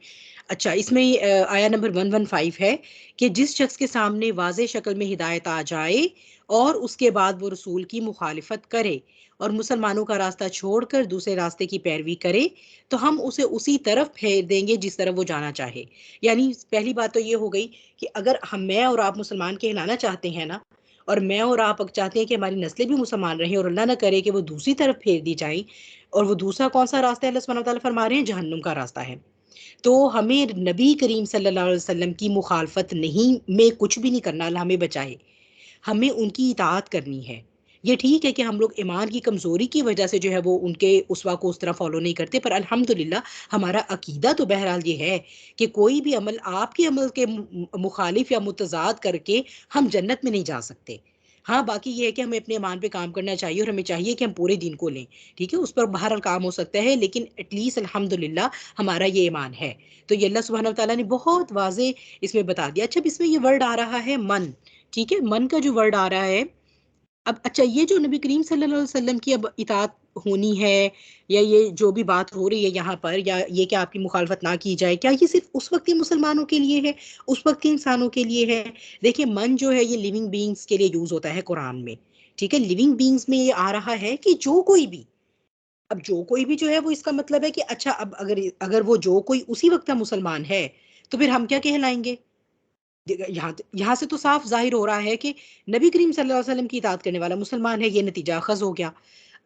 अच्छा, इसमें आया नंबर 115 है कि जिस शख्स के सामने वाज़ेह शक्ल में हिदायत आ जाए और उसके बाद वो रसूल की मुखालिफत करे और मुसलमानों का रास्ता छोड़कर दूसरे रास्ते की पैरवी करे, तो हम उसे उसी तरफ फेर देंगे जिस तरफ वो जाना चाहे। यानी पहली बात तो ये हो गई कि अगर मैं और आप मुसलमान कहलाना चाहते हैं ना, और मैं और आप चाहते हैं कि हमारी नस्लें भी मुसलमान रहें, और अल्लाह ना करे कि वो दूसरी तरफ फेर दी जाएँ, और वो दूसरा कौन-सा रास्ता है? अल्लाह सुब्हानहू व तआला फरमा रहे हैं, जहन्नुम का रास्ता है। तो हमें नबी करीम सल्लल्लाहु अलैहि वसल्लम की मुखालफत नहीं में कुछ भी नहीं करना, अल्लाह हमें बचाए। हमें उनकी इताअत करनी है। ये ठीक है कि हम लोग ईमान की कमज़ोरी की वजह से जो है वो उनके उसवा को उस तरह फ़ॉलो नहीं करते, पर अल्हम्दुलिल्लाह हमारा अकीदा तो बहरहाल ये है कि कोई भी अमल आपके अमल के मुखालिफ या मुतज़ाद करके हम जन्नत में नहीं जा सकते। हाँ, बाकी ये है कि हमें अपने ईमान पे काम करना चाहिए, और हमें चाहिए कि हम पूरे दिन को लें, ठीक है? उस पर बहरहाल काम हो सकता है, लेकिन एटलीस्ट अल्हम्दुलिल्लाह हमारा ये ईमान है। तो ये अल्लाह सुब्हानहू व तआला ने बहुत वाज़ेह इसमें बता दिया। अच्छा, अब इसमें ये वर्ड आ रहा है मन, ठीक है? मन का जो वर्ड आ रहा है, अब अच्छा, ये जो नबी करीम सल्लल्लाहु अलैहि वसल्लम की अब इताअत होनी है, या ये जो भी बात हो रही है यहाँ पर, या ये कि आपकी मुखालफत ना की जाए, क्या ये सिर्फ उस वक्त के मुसलमानों के लिए है, उस वक्त के इंसानों के लिए है? देखिए, मन जो है ये लिविंग बींग्स के लिए यूज होता है कुरान में। ठीक है, लिविंग बींग्स में ये आ रहा है कि जो कोई भी, अब जो कोई भी जो है वो, इसका मतलब है कि अच्छा, अब अगर अगर वो जो कोई उसी वक्त का मुसलमान है, तो फिर हम क्या कहलाएंगे? यहाँ से तो साफ जाहिर हो रहा है कि नबी करीम सल्लल्लाहु अलैहि वसल्लम की इताअत करने वाला मुसलमान है, ये नतीजा अखज हो गया।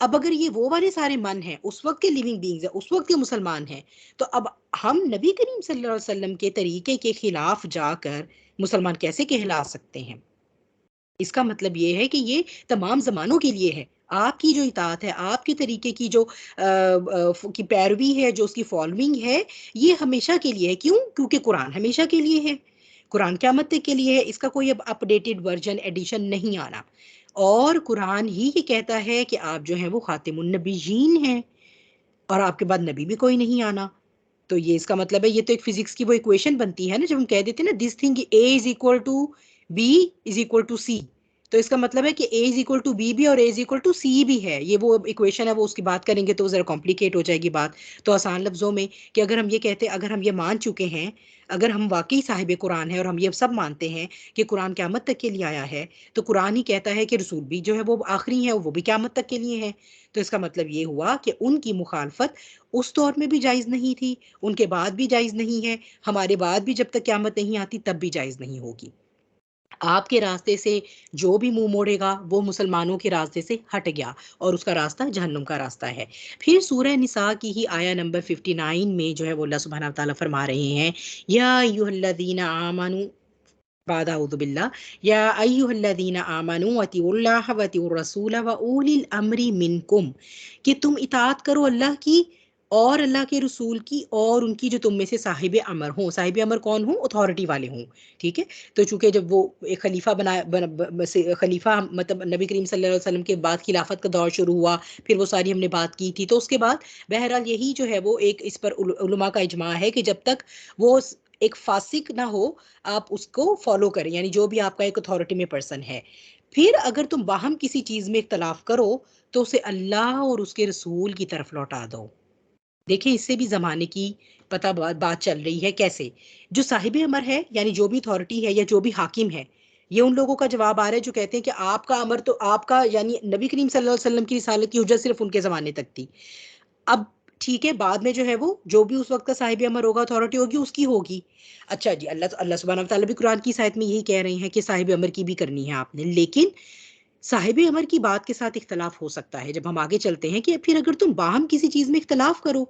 अब अगर ये वो वाले सारे मन हैं, उस वक्त के लिविंग बींग्स है, उस वक्त के मुसलमान हैं, तो अब हम नबी करीम सल्लल्लाहु अलैहि वसल्लम के तरीके के खिलाफ जाकर मुसलमान कैसे कहला सकते हैं? इसका मतलब ये है कि ये तमाम जमानों के लिए है। आपकी जो इताअत है, आपके तरीके की जो की पैरवी है, जो उसकी फॉलोइंग है, ये हमेशा के लिए है। क्यों? क्योंकि कुरान हमेशा के लिए है, कुरान क़यामत तक के लिए है, इसका कोई अब अपडेटेड वर्जन एडिशन नहीं आना। और कुरान ही ये कहता है कि आप जो हैं वो खातिमुन नबीयीन हैं, और आपके बाद नबी भी कोई नहीं आना। तो ये इसका मतलब है, ये तो एक फिजिक्स की वो इक्वेशन बनती है ना, जब हम कह देते हैं ना, this thing A is equal to B is equal to C. तो इसका मतलब है कि A is equal to B भी और A is equal to C भी है। ये वो इक्वेशन है, वो उसकी बात करेंगे तो जरा कॉम्प्लिकेट हो जाएगी बात। तो आसान लफ्जों में कि अगर हम ये कहते हैं, अगर हम ये मान चुके हैं, अगर हम वाकई साहिब कुरान है और हम ये सब मानते हैं कि कुरान क़यामत तक के लिए आया है, तो कुरान ही कहता है कि रसूल भी जो है वो आखिरी है, वो भी क़यामत तक के लिए है। तो इसका मतलब ये हुआ कि उनकी मुखालफत उस दौर में भी जायज़ नहीं थी, उनके बाद भी जायज़ नहीं है, हमारे बाद भी जब तक क़यामत नहीं आती तब भी जायज़ नहीं होगी। आपके रास्ते से जो भी मुंह मोड़ेगा वो मुसलमानों के रास्ते से हट गया, और उसका रास्ता जहन्नुम का रास्ता है। फिर सूरह निसा की ही आया नंबर 59 में जो है वो अल्लाह सुब्हानहू व तआला फरमा रहे हैं, या अय्युहल्लज़ीना आमनू बाद अऊज़ु बिल्लाह, या अय्युहल्लज़ीना आमनू अतिउल्लाह व अतिउर रसूल व उलिल अम्री मिनकुम, कि तुम इताअत करो अल्लाह की और अल्लाह के रसूल की, और उनकी जो तुम में से साहिब अमर हों। साहिब अमर कौन हों? अथॉरिटी वाले हों। ठीक है, तो चूंकि जब वो एक खलीफा बनाया खलीफा, मतलब नबी करीम सल्लल्लाहु अलैहि वसल्लम के बाद खिलाफत का दौर शुरू हुआ, फिर वो सारी हमने बात की थी, तो उसके बाद बहरहाल यही जो है वो एक, इस पर उलमा का इजमा है कि जब तक वो एक फासिक ना हो, आप उसको फॉलो करें, यानी जो भी आपका एक अथॉरिटी में पर्सन है। फिर अगर तुम बाहम किसी चीज में इख्तलाफ करो, तो उसे अल्लाह और उसके रसूल की तरफ लौटा दो। देखिए, इससे भी ज़माने की पता बात चल रही है कैसे। जो साहिब अमर है, यानी जो भी अथॉरिटी है या जो भी हाकिम है, ये उन लोगों का जवाब आ रहा है जो कहते हैं कि आपका अमर तो आपका, यानी नबी करीम सल्लल्लाहु अलैहि वसल्लम की रिसालत की हुज्जत सिर्फ उनके ज़माने तक थी। अब ठीक है, बाद में जो है वो जो भी उस वक्त का साहिब अमर होगा, अथॉरिटी होगी, उसकी होगी। अच्छा जी, अल्लाह अल्लाह सुब्हानहू व तआला भी कुरान की इस आयत में यही कह रहे हैं कि साहिब अमर की भी करनी है आपने। लेकिन साहिब अमर की बात के साथ इख्तलाफ हो सकता है, जब हम आगे चलते हैं, कि फिर अगर तुम बाहम किसी चीज़ में इख्तलाफ करो,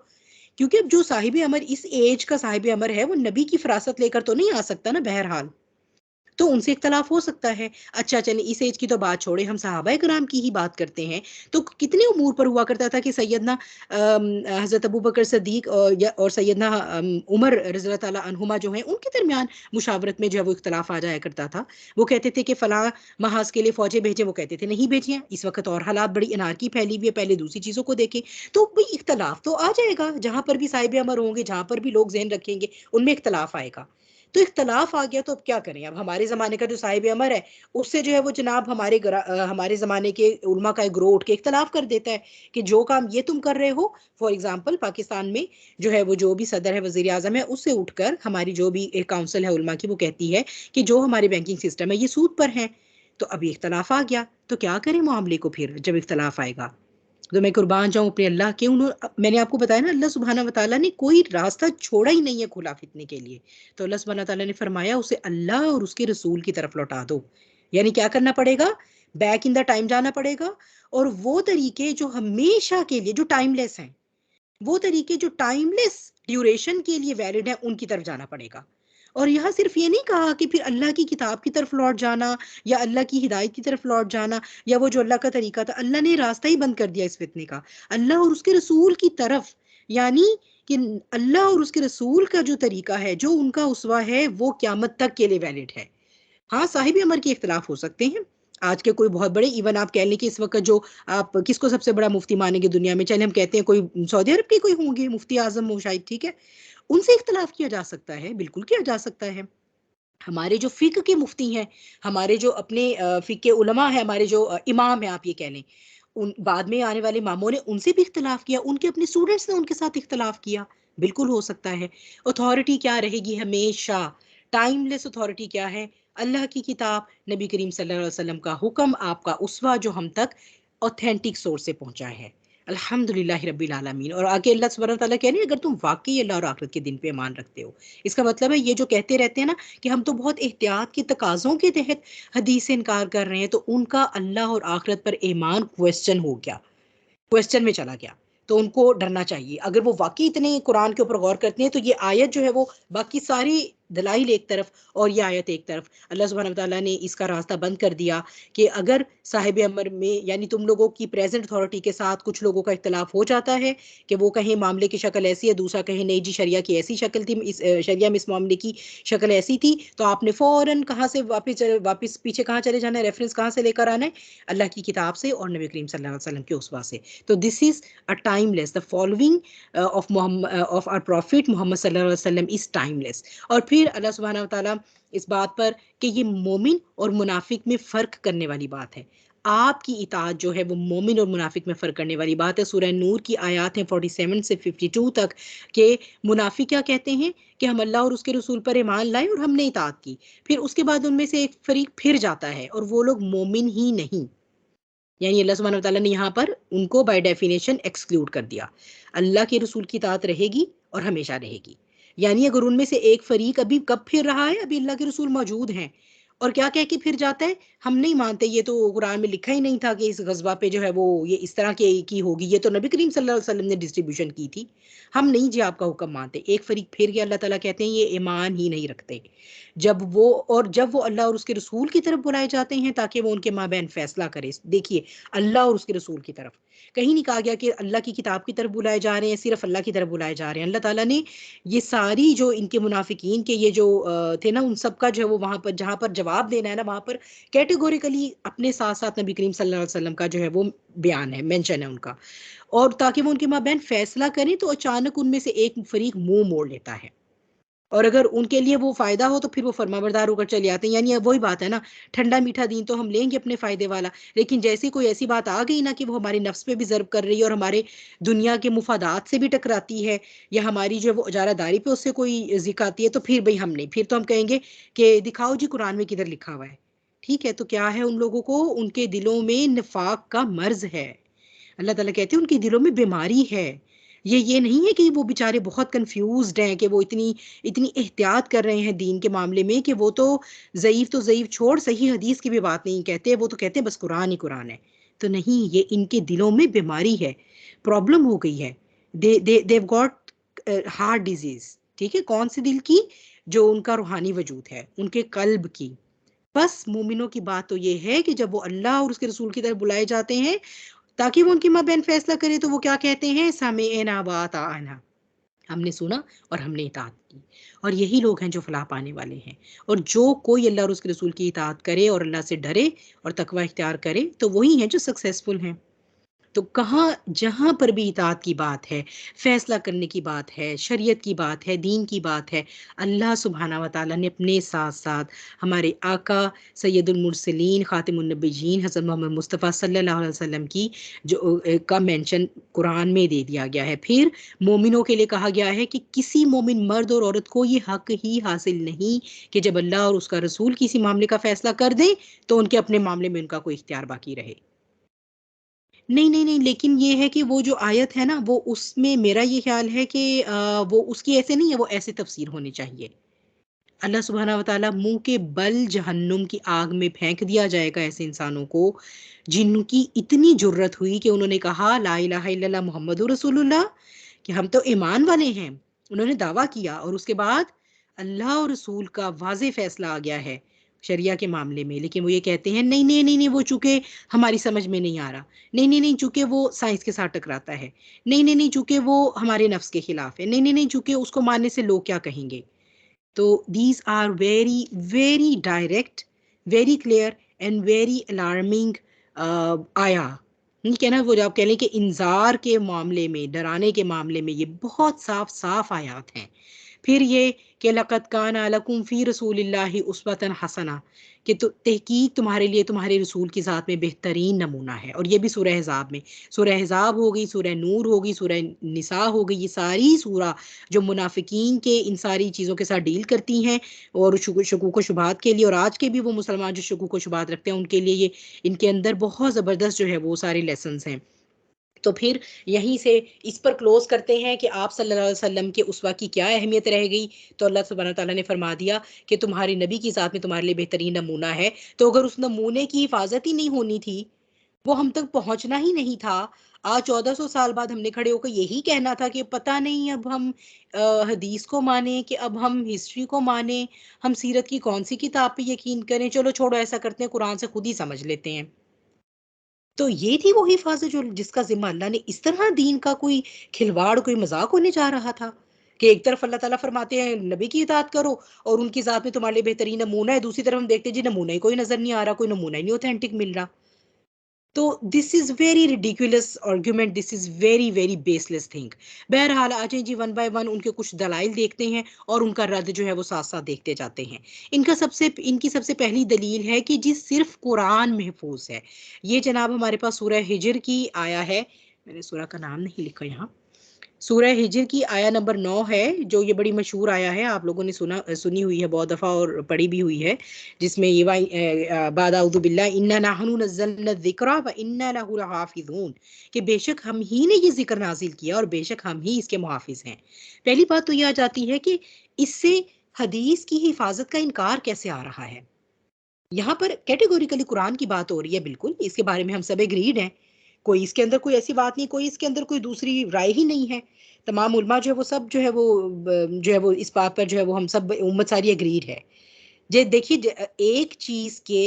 क्योंकि अब जो साहिब अमर, इस एज का साहिब अमर है, वो नबी की फरासत लेकर तो नहीं आ सकता ना बहरहाल, तो उनसे इख्तलाफ हो सकता है। अच्छा चलिए, इस एज की तो बात छोड़े, हम सहाबाए कराम की ही बात करते हैं। तो कितने उमूर पर हुआ करता था कि सैयदना हज़रत अबू बकर सदीक और सैयदना उमर रज़ी अल्लाह ताला अन्हुमा जो हैं, उनके दरमियान मुशावरत में जो है वो इख्तलाफ आ जाया करता था। वो कहते थे कि फ़लाँ महाज़ के लिए फ़ौजें भेजें, वो कहते थे नहीं भेजिए, इस वक़्त और हालात बड़ी अनारकी फैली हुई है, पहले दूसरी चीज़ों को देखें। तो भई इख्तलाफ तो आ जाएगा, जहाँ पर भी साहिब अमर होंगे, जहाँ पर भी लोग ज़हन रखेंगे, उनमें इख्तलाफ आएगा। तो इख्तलाफ आ गया, तो अब क्या करें? अब हमारे ज़माने का जो साहिब अमर है, उससे जो है वो जनाब हमारे ज़माने के उलमा का एक ग्रोह उठ के इख्तलाफ कर देता है कि जो काम ये तुम कर रहे हो, फॉर एग्ज़ाम्पल पाकिस्तान में जो है वो जो भी सदर है, वज़ीर-ए-आज़म है, उससे उठकर हमारी जो भी एक काउंसिल है उलमा की, वो कहती है कि जो हमारे बैंकिंग सिस्टम है ये सूद पर है। तो अब ये इख्तलाफ आ गया, तो क्या करें मामले को फिर जब इख्तलाफ आएगा? तो मैं कुर्बान जाऊँ अपने अल्लाह के, मैंने आपको बताया ना, अल्लाह सुब्हानहू व तआला ने कोई रास्ता छोड़ा ही नहीं है खुला फितने के लिए। तो अल्लाह सुब्हानहू व तआला ने फरमाया, उसे अल्लाह और उसके रसूल की तरफ लौटा दो। यानी क्या करना पड़ेगा? बैक इन द टाइम जाना पड़ेगा, और वो तरीके जो हमेशा के लिए, जो टाइमलेस हैं, वो तरीके जो टाइमलेस ड्यूरेशन के लिए वैलिड है, उनकी तरफ जाना पड़ेगा। और यहाँ सिर्फ ये नहीं कहा कि फिर अल्लाह की किताब की तरफ लौट जाना, या अल्लाह की हिदायत की तरफ लौट जाना, या वो जो अल्लाह का तरीका था, अल्लाह ने रास्ता ही बंद कर दिया इस फितने का। अल्लाह और उसके रसूल की तरफ, यानी कि अल्लाह और उसके रसूल का जो तरीका है, जो उनका उसवा है, वो क़यामत तक के लिए वैलिड है। हाँ, साहिब अमर के इख्तिलाफ हो सकते हैं। आज के कोई बहुत बड़े, इवन आप कह लें कि इस वक़्त जो आप किसको सबसे बड़ा मुफ्ती मानेंगे दुनिया में, चले हम कहते हैं कोई सऊदी अरब के कोई होंगे मुफ्ती आज़म, वो शायद, ठीक है? उनसे इख्तिलाफ किया जा सकता है, बिल्कुल किया जा सकता है। हमारे जो फ़िक़्ह के मुफ्ती हैं, हमारे जो अपने फ़िक़्ह के उलमा हैं, हमारे जो इमाम हैं आप ये कह लें, उन बाद में आने वाले इमामों ने उनसे भी इख्तिलाफ़ किया, उनके अपने स्टूडेंट्स ने उनके साथ इख्तिलाफ़ किया। बिल्कुल हो सकता है। अथॉरिटी क्या रहेगी हमेशा? टाइमलेस अथॉरिटी क्या है? अल्लाह की किताब, नबी करीम सल्लल्लाहु अलैहि वसल्लम का हुक्म, आपका उसवा जो हम तक ऑथेंटिक सोर्स से पहुँचा है। अल्हम्दुलिल्लाहि रब्बिल आलमीन। और आगे अल्लाह सुब्हानहू व तआला कह रहे हैं, अगर तुम वाक़ई अल्लाह और आखिरत के दिन पे ईमान रखते हो। इसका मतलब है ये जो कहते रहते हैं ना कि हम तो बहुत एहतियात के तकाज़ों के तहत हदीस से इनकार कर रहे हैं, तो उनका अल्लाह और आखिरत पर ईमान क्वेश्चन हो गया, क्वेश्चन में चला गया। तो उनको डरना चाहिए। अगर वो वाक़ई इतने कुरान के ऊपर गौर करते हैं, तो ये आयत जो है वो बाकी सारी दलाइल एक तरफ और ये आयत एक तरफ। अल्लाह सुब्हानहू व तआला ने इसका रास्ता बंद कर दिया कि अगर साहिब अमर में यानी तुम लोगों की प्रेज़ेंट अथॉरिटी के साथ कुछ लोगों का इख्तिलाफ़ हो जाता है कि वो कहें मामले की शक्ल ऐसी है, दूसरा कहे नहीं जी शरिया की ऐसी शक्ल थी, इस शरिया में इस मामले की शक्ल ऐसी थी, तो आपने फ़ौरन कहाँ से वापस पीछे कहाँ चले जाना है, रेफ़रेंस कहाँ से लेकर आना है? अल्लाह की किताब से और नबी करीम सल्लल्लाहु अलैहि वसल्लम के उसवा से। तो this is a timeless, the following of our prophet Muhammad सल्लल्लाहु अलैहि वसल्लम इज़ टाइमलेस। और फिर अल्लाह सुब्हानहू व तआला इस बात पर कि ये मोमिन और मुनाफिक में फ़र्क करने वाली बात है। आपकी इताअत जो है वो मोमिन और मुनाफिक में फ़र्क करने वाली बात है। सूरह नूर की आयत हैं 47 से 52 तक कि मुनाफिक क्या कहते हैं कि हम अल्लाह और उसके रसूल पर ईमान लाए और हमने इताअत की। फिर उसके बाद उनमें से एक फ़रीक फिर जाता है और वो लोग मोमिन ही नहीं। यानी अल्लाह सुब्हानहू व तआला ने यहाँ पर उनको बाय डेफिनेशन एक्सक्लूड कर दिया। अल्लाह के रसूल की इताअत रहेगी और हमेशा रहेगी। यानी अगर उनमें से एक फ़रीक अभी कब फिर रहा है, अभी अल्लाह के रसूल मौजूद हैं और क्या कह के फिर जाता है, हम नहीं मानते, ये तो कुरान में लिखा ही नहीं था कि इस ग़ज़वा पे जो है वो ये इस तरह की होगी, ये तो नबी करीम सल्लल्लाहु अलैहि वसल्लम ने डिस्ट्रीब्यूशन की थी। हम नहीं जी आपका हुक्म मानते। एक फ़रीक फिर गया, अल्लाह ताला कहते हैं ये ईमान ही नहीं रखते। जब वो अल्लाह और उसके रसूल की तरफ बुलाए जाते हैं ताकि वो उनके माबैन फ़ैसला करे। देखिए, अल्लाह और उसके रसूल की तरफ। कहीं नहीं कहा गया कि अल्लाह की किताब की तरफ बुलाए जा रहे हैं, सिर्फ़ अल्लाह की तरफ बुलाए जा रहे हैं। अल्लाह ताला ने ये सारी जो इनके मुनाफ़िकीन के ये जो थे ना, उन सब का जो है वो वहाँ पर जहाँ पर जवाब देना है ना, वहाँ पर कैटेगोरिकली अपने साथ-साथ नबी करीम सल्लल्लाहु अलैहि वसल्लम का जो है वो बयान है, मेंशन है उनका। और ताकि वो उनके माबैन फ़ैसला करें, तो अचानक उनमें से एक फ़रीक मुँह मोड़ लेता है। और अगर उनके लिए वो फ़ायदा हो तो फिर वो फ़रमाबरदार होकर चले आते हैं। यानी अब वही बात है ना, ठंडा-मीठा दीन तो हम लेंगे अपने फ़ायदे वाला, लेकिन जैसे कोई ऐसी बात आ गई ना कि वो हमारे नफ्स पे भी ज़र्ब कर रही है और हमारे दुनिया के मुफ़ादात से भी टकराती है या हमारी जो है वो इजारादारी पे उससे कोई ज़िक आती है, तो फिर भई हम नहीं, फिर तो हम कहेंगे कि दिखाओ जी कुरान में किधर लिखा हुआ है। ठीक है, तो क्या है उन लोगों को, उनके दिलों में निफ़ाक़ का मर्ज़ है। अल्लाह ताला कहते हैं उनके दिलों में बीमारी है। ये नहीं है कि वो बेचारे बहुत कन्फ्यूज़्ड हैं कि वो इतनी इतनी एहतियात कर रहे हैं दीन के मामले में कि वो तो ज़ईफ़ छोड़ सही हदीस की भी बात नहीं कहते, वो तो कहते हैं बस कुरान ही कुरान है। तो नहीं, ये इनके दिलों में बीमारी है, प्रॉब्लम हो गई है। देव गॉट हार्ट डिज़ीज़, ठीक है? कौन-से दिल की? जो उनका रूहानी वजूद है, उनके कल्ब की। बस मोमिनों की बात तो ये है कि जब वो अल्लाह और उसके रसूल की तरफ बुलाए जाते हैं ताकि वो उनके माबैन फैसला करे, तो वो क्या कहते हैं, समिअना व अताअना। हमने सुना और हमने इताअत की। और यही लोग हैं जो फलाह पाने वाले हैं। और जो कोई अल्लाह और उसके रसूल की इताअत करे और अल्लाह से डरे और तकवा इख्तियार करे, तो वही हैं जो सक्सेसफुल हैं। तो कहाँ जहाँ पर भी इताअत की बात है, फ़ैसला करने की बात है, शरीयत की बात है, दीन की बात है, अल्लाह सुब्हानहू व तआला ने अपने साथ-साथ हमारे आका सैयदुल मुरसलीन ख़ातिमुन नबिय्यीन हज़रत मोहम्मद मुस्तफ़ा सल्लल्लाहु अलैहि वसल्लम की जो का मेंशन कुरान में दे दिया गया है। फिर मोमिनों के लिए कहा गया है कि किसी मोमिन मर्द और औरत को ये हक़ ही हासिल नहीं कि जब अल्लाह और उसका रसूल किसी मामले का फ़ैसला कर दें, तो उनके अपने मामले में उनका कोई इख्तियार बाकी रहे। नहीं, नहीं, नहीं, लेकिन ये है कि वो जो आयत है ना, वो उसमें मेरा ये ख़्याल है कि वो उसकी ऐसे नहीं है, वो ऐसे तफ़सीर होनी चाहिए। अल्लाह सुब्हानहू व तआला मुँह के बल जहन्नुम की आग में फेंक दिया जाएगा ऐसे इंसानों को, जिनकी इतनी जुर्रत हुई कि उन्होंने कहा ला इलाहा इल्लल्लाह मुहम्मदुर रसूलुल्लाह, कि हम तो ईमान वाले हैं। उन्होंने दावा किया और उसके बाद अल्लाह और रसूल का वाज़ेह फ़ैसला आ गया है शरिया के मामले में, लेकिन वो ये कहते हैं नहीं, नहीं, नहीं, नहीं, वो चूँकि हमारी समझ में नहीं आ रहा। नहीं, नहीं, नहीं, चूँकि वो साइंस के साथ टकराता है। नहीं, नहीं, नहीं, चूँकि वो हमारे नफ्स के खिलाफ है। नहीं, नहीं, नहीं, चूँकि उसको मानने से लोग क्या कहेंगे? तो these are very, very direct, very clear and very alarming आया। ठीक है ना? वो जो आप कह लें कि इंज़ार के मामले में, डराने के मामले में ये बहुत साफ-साफ आयात हैं। फिर ये कि लक़द काना लकुम फ़ी रसूलिल्लाहि उस्वतुन हसना, कि तो तहकीक तुम्हारे लिए तुम्हारे रसूल की ज़ात में बेहतरीन नमूना है। और ये भी सूरह अहज़ाब में, सूरह अहज़ाब हो गई, सूरह नूर हो गई, सूरह निसा हो गई, ये सारी सूरा जो मुनाफिकीन के इन सारी चीज़ों के साथ डील करती हैं और शकूक व शुबहात के लिए, और आज के भी वो मुसलमान जो शकूक व शुबहात रखते हैं उनके लिए ये इनके अंदर बहुत ज़बरदस्त जो है वो सारे लेसन्स हैं। तो फिर यहीं से इस पर क्लोज करते हैं कि आप सल्लल्लाहु अलैहि वसल्लम के उसवा की क्या अहमियत रह गई। तो अल्लाह सुब्हानहू तआला ने फरमा दिया कि तुम्हारे नबी की ज़ात में तुम्हारे लिए बेहतरीन नमूना है। तो अगर उस नमूने की हिफाजत ही नहीं होनी थी, वो हम तक पहुंचना ही नहीं था, आज 1400 साल बाद हमने खड़े होकर यही कहना था कि पता नहीं अब हम हदीस को माने कि अब हम हिस्ट्री को माने, हम सीरत की कौन सी किताब पे यकीन करें, चलो छोड़ो ऐसा करते हैं कुरान से खुद ही समझ लेते हैं। तो ये थी वो हिफाज़त जो जिसका ज़िम्मा अल्लाह ने इस तरह दीन का कोई खिलवाड़, कोई मज़ाक होने जा रहा था कि एक तरफ अल्लाह ताला फरमाते हैं नबी की इताअत करो और उनकी ज़ात में तुम्हारे लिए बेहतरीन नमूना है, दूसरी तरफ हम देखते हैं जी नमूना ही कोई नज़र नहीं आ रहा, कोई नमूना ही नहीं ऑथेंटिक मिल रहा। तो this is very ridiculous argument, this is very very baseless thing. बहरहाल आ जाइए जी वन बाय वन उनके कुछ दलाइल देखते हैं और उनका रद्द जो है वो साथ-साथ देखते जाते हैं। इनकी सबसे पहली दलील है कि जी सिर्फ़ कुरान महफ़ूज़ है। ये जनाब हमारे पास सूरह हिज्र की आया है, मैंने सूरह का नाम नहीं लिखा यहाँ। सूरह हिज्र की आया नंबर 9 है, जो ये बड़ी मशहूर आया है, आप लोगों ने सुनी हुई है बहुत दफ़ा और पढ़ी भी हुई है, जिसमें ये बाद अऊज़ु बिल्लाह इन्ना नहनु नज़्ज़लना ज़िक्रा व इन्ना लहु लहाफ़िज़ून, कि बेशक हम ही ने ये ज़िक्र नाज़िल किया और बेशक हम ही इसके मुहाफ़िज़ हैं। पहली बात तो ये आ जाती है कि इससे हदीस की हिफ़ाज़त का इनकार कैसे आ रहा है? यहाँ पर कैटेगोरिकली कुरान की बात हो रही है, बिल्कुल, इसके बारे में हम सब एग्रीड हैं। कोई इसके अंदर कोई ऐसी बात नहीं, कोई इसके अंदर कोई दूसरी राय ही नहीं है। तमाम उलमा जो है वो सब जो है वो जो है वो इस बात पर जो है वो हम सब उम्मत सारी एग्रीड है। जे देखिए एक चीज़ के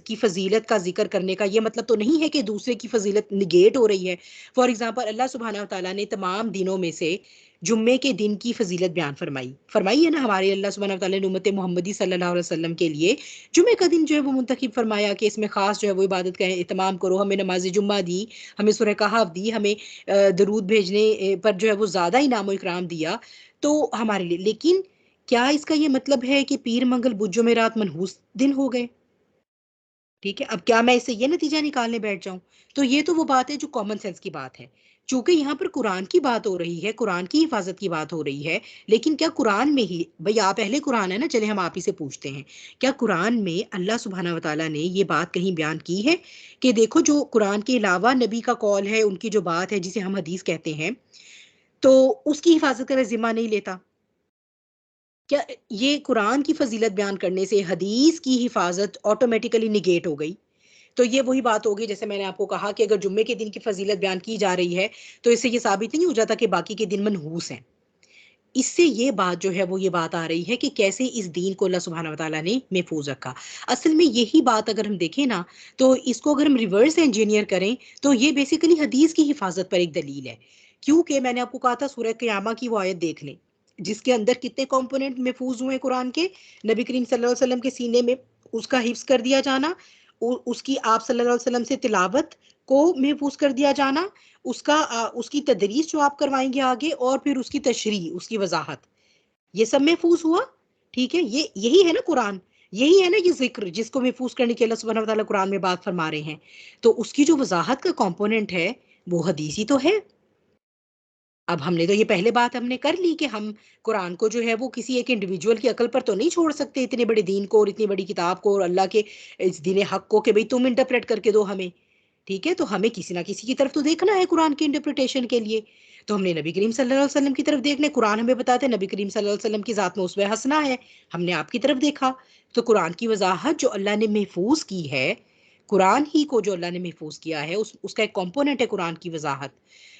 की फ़ज़ीलत का ज़िक्र करने का ये मतलब तो नहीं है कि दूसरे की फ़ज़ीलत नेगेट हो रही है। फ़ॉर एग्ज़ाम्पल अल्लाह सुब्हानहू व तआला ने तमाम दिनों में से जुम्मे के दिन की फ़ज़ीलत बयान फ़रमाई। फ़रमाई है ना हमारे अल्लाह सुब्हानहू व तआला ने उम्मत मोहम्मदी सल्लल्लाहु अलैहि वसल्लम के लिए जुम्मे का दिन जो है वो मुंतखब फ़रमाया कि इसमें ख़ास जो है वो इबादत का एहतमाम करो, हमें नमाज़ जुम्मा दी, हमें सूरह कहफ दी, हमें दरूद भेजने पर जो है वो ज़्यादा इनाम व इकराम दिया, तो हमारे लिए। लेकिन क्या इसका ये मतलब है कि पीर, मंगल, बुध, जुमेरात मनहूस दिन हो गए? ठीक है? अब क्या मैं इससे ये नतीजा निकालने बैठ जाऊँ? तो ये तो वो बात है जो कॉमन सेंस की बात है। चूँकि यहाँ पर कुरान की बात हो रही है, कुरान की हिफ़ाज़त की बात हो रही है, लेकिन क्या कुरान में ही भई आप अहले कुरान हैं ना, चलें हम आप ही से पूछते हैं। क्या कुरान में अल्लाह सुब्हानहू व तआला ने ये बात कहीं बयान की है कि देखो जो कुरान के अलावा नबी का कौल है, उनकी जो बात है जिसे हम हदीस कहते हैं, तो उसकी हिफ़ाज़त का मैं ज़िम्मा नहीं लेता? क्या ये कुरान की फ़ज़ीलत बयान करने से हदीस की हिफ़ाज़त ऑटोमैटिकली नेगेट हो गई? तो ये वही बात होगी जैसे मैंने आपको कहा कि अगर जुम्मे के दिन की फ़ज़ीलत बयान की जा रही है, तो इससे ये साबित नहीं हो जाता कि बाकी के दिन मनहूस हैं। इससे ये बात जो है वो ये बात आ रही है कि कैसे इस दीन को अल्लाह सुब्हानहू व तआला ने महफ़ूज़ रखा। असल में यही बात अगर हम देखें ना, तो इसको अगर हम रिवर्स इंजीनियर करें, तो ये बेसिकली हदीस की हिफ़ाज़त पर एक दलील है। क्योंकि मैंने आपको कहा था सूरह क़ियामा की वो आयत देख लें, जिसके अंदर कितने कंपोनेंट महफ़ूज़ हुए कुरान के, नबी करीम सल्लल्लाहु अलैहि वसल्लम के सीने में उसका हिफ्ज़ कर दिया जाना, उसकी आप सल्लल्लाहु अलैहि वसल्लम से तिलावत को महफ़ूज़ कर दिया जाना, उसकी तदरीस जो आप करवाएँगे आगे और फिर उसकी तशरीह, उसकी वज़ाहत, ये सब महफ़ूज़ हुआ, ठीक है? ये यही है ना कुरान, यही है ना ये ज़िक्र जिसको महफ़ूज़ करने की अल्लाह सुब्हानहू व तआला कुरान में बात फ़रमा रहे हैं। तो उसकी जो वज़ाहत का कॉम्पोनेंट है, वो हदीस ही तो है। अब हमने तो ये पहले बात हमने कर ली कि हम कुरान को जो है वो किसी एक इंडिविजुअल की अकल पर तो नहीं छोड़ सकते, इतने बड़े दीन को और इतनी बड़ी किताब को और अल्लाह के इस दीन हक को कि भई तुम इंटरप्रेट करके दो हमें। ठीक है? तो हमें किसी ना किसी की तरफ तो देखना है कुरान की इंटरप्रिटेशन के लिए। तो हमने नबी करीम सल्लल्लाहु अलैहि वसल्लम की तरफ देखना है। कुरान हमें बताता है नबी करीम सल्लल्लाहु अलैहि वसल्लम की ज़ात में उसवे हसना है। हमने आपकी तरफ देखा। तो कुरान की वज़ाहत जो अल्लाह ने महफ़ूज़ की है, कुरान ही को जो अल्लाह ने महफ़ूज़ किया है उसका एक कॉम्पोनेंट है कुरान की वज़ाहत।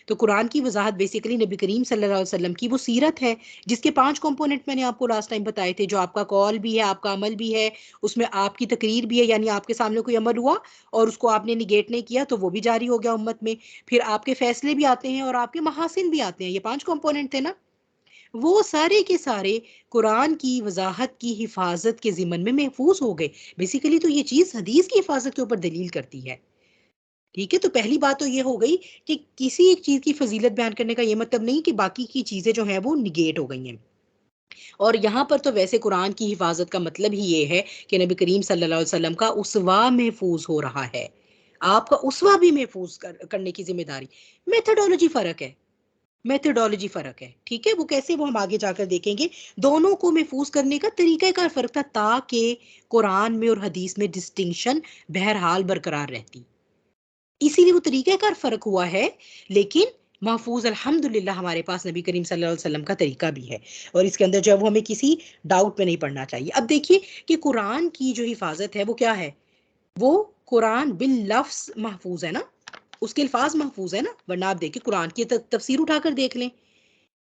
तो कुरान की वज़ाहत बेसिकली नबी करीम सल्लल्लाहु अलैहि वसल्लम की वो सीरत है, जिसके 5 कॉम्पोनेंट मैंने आपको लास्ट टाइम बताए थे, जो आपका कौल भी है, आपका अमल भी है, उसमें आपकी तकरीर भी है, यानी आपके सामने कोई अमल हुआ और उसको आपने नेगेट नहीं किया, तो वो भी जारी हो गया उम्मत में। फिर आपके फ़ैसले भी आते हैं और आपके महासिन भी आते हैं, ये 5 कॉम्पोनेंट थे ना? वो सारे के सारे कुरान की वज़ाहत की हिफ़ाज़त के ज़िम्मन में महफ़ूज़ हो गए। बेसिकली तो ये चीज़ हदीस की हिफ़ाज़त के ऊपर दलील करती है। ठीक है? तो पहली बात तो ये हो गई कि किसी एक चीज़ की फ़ज़ीलत बयान करने का ये मतलब नहीं कि बाकी की चीज़ें जो हैं वो नेगेट हो गई हैं। और यहाँ पर तो वैसे कुरान की हिफाजत का मतलब ही ये है कि नबी करीम सल्लल्लाहु अलैहि वसल्लम का उसवा महफूज हो रहा है। आपका उसवा भी महफूज करने की जिम्मेदारी। मेथोडोलॉजी फर्क है। मेथोडोलॉजी फ़र्क है, ठीक है? वो कैसे, वो हम आगे जाकर देखेंगे। दोनों को महफ़ूज़ करने का तरीक़ाकार फ़र्क था, ताकि कुरान में और हदीस में डिस्टिंक्शन बहरहाल बरकरार रहती। इसीलिए वो तरीक़ाकार फ़र्क हुआ है, लेकिन महफ़ूज़ अल्हम्दुलिल्लाह हमारे पास नबी करीम सल्लल्लाहु अलैहि वसल्लम का तरीक़ा भी है, और इसके अंदर जो है वो हमें किसी डाउट में नहीं पड़ना चाहिए। अब देखिए कि कुरान की जो हिफ़ाज़त है वो क्या है? वो कुरान बिल-लफ़्ज़ महफ़ूज़ है ना? उसके अल्फाज महफूज है ना, वरना आप देखिए कुरान की तफसीर उठाकर देख लें।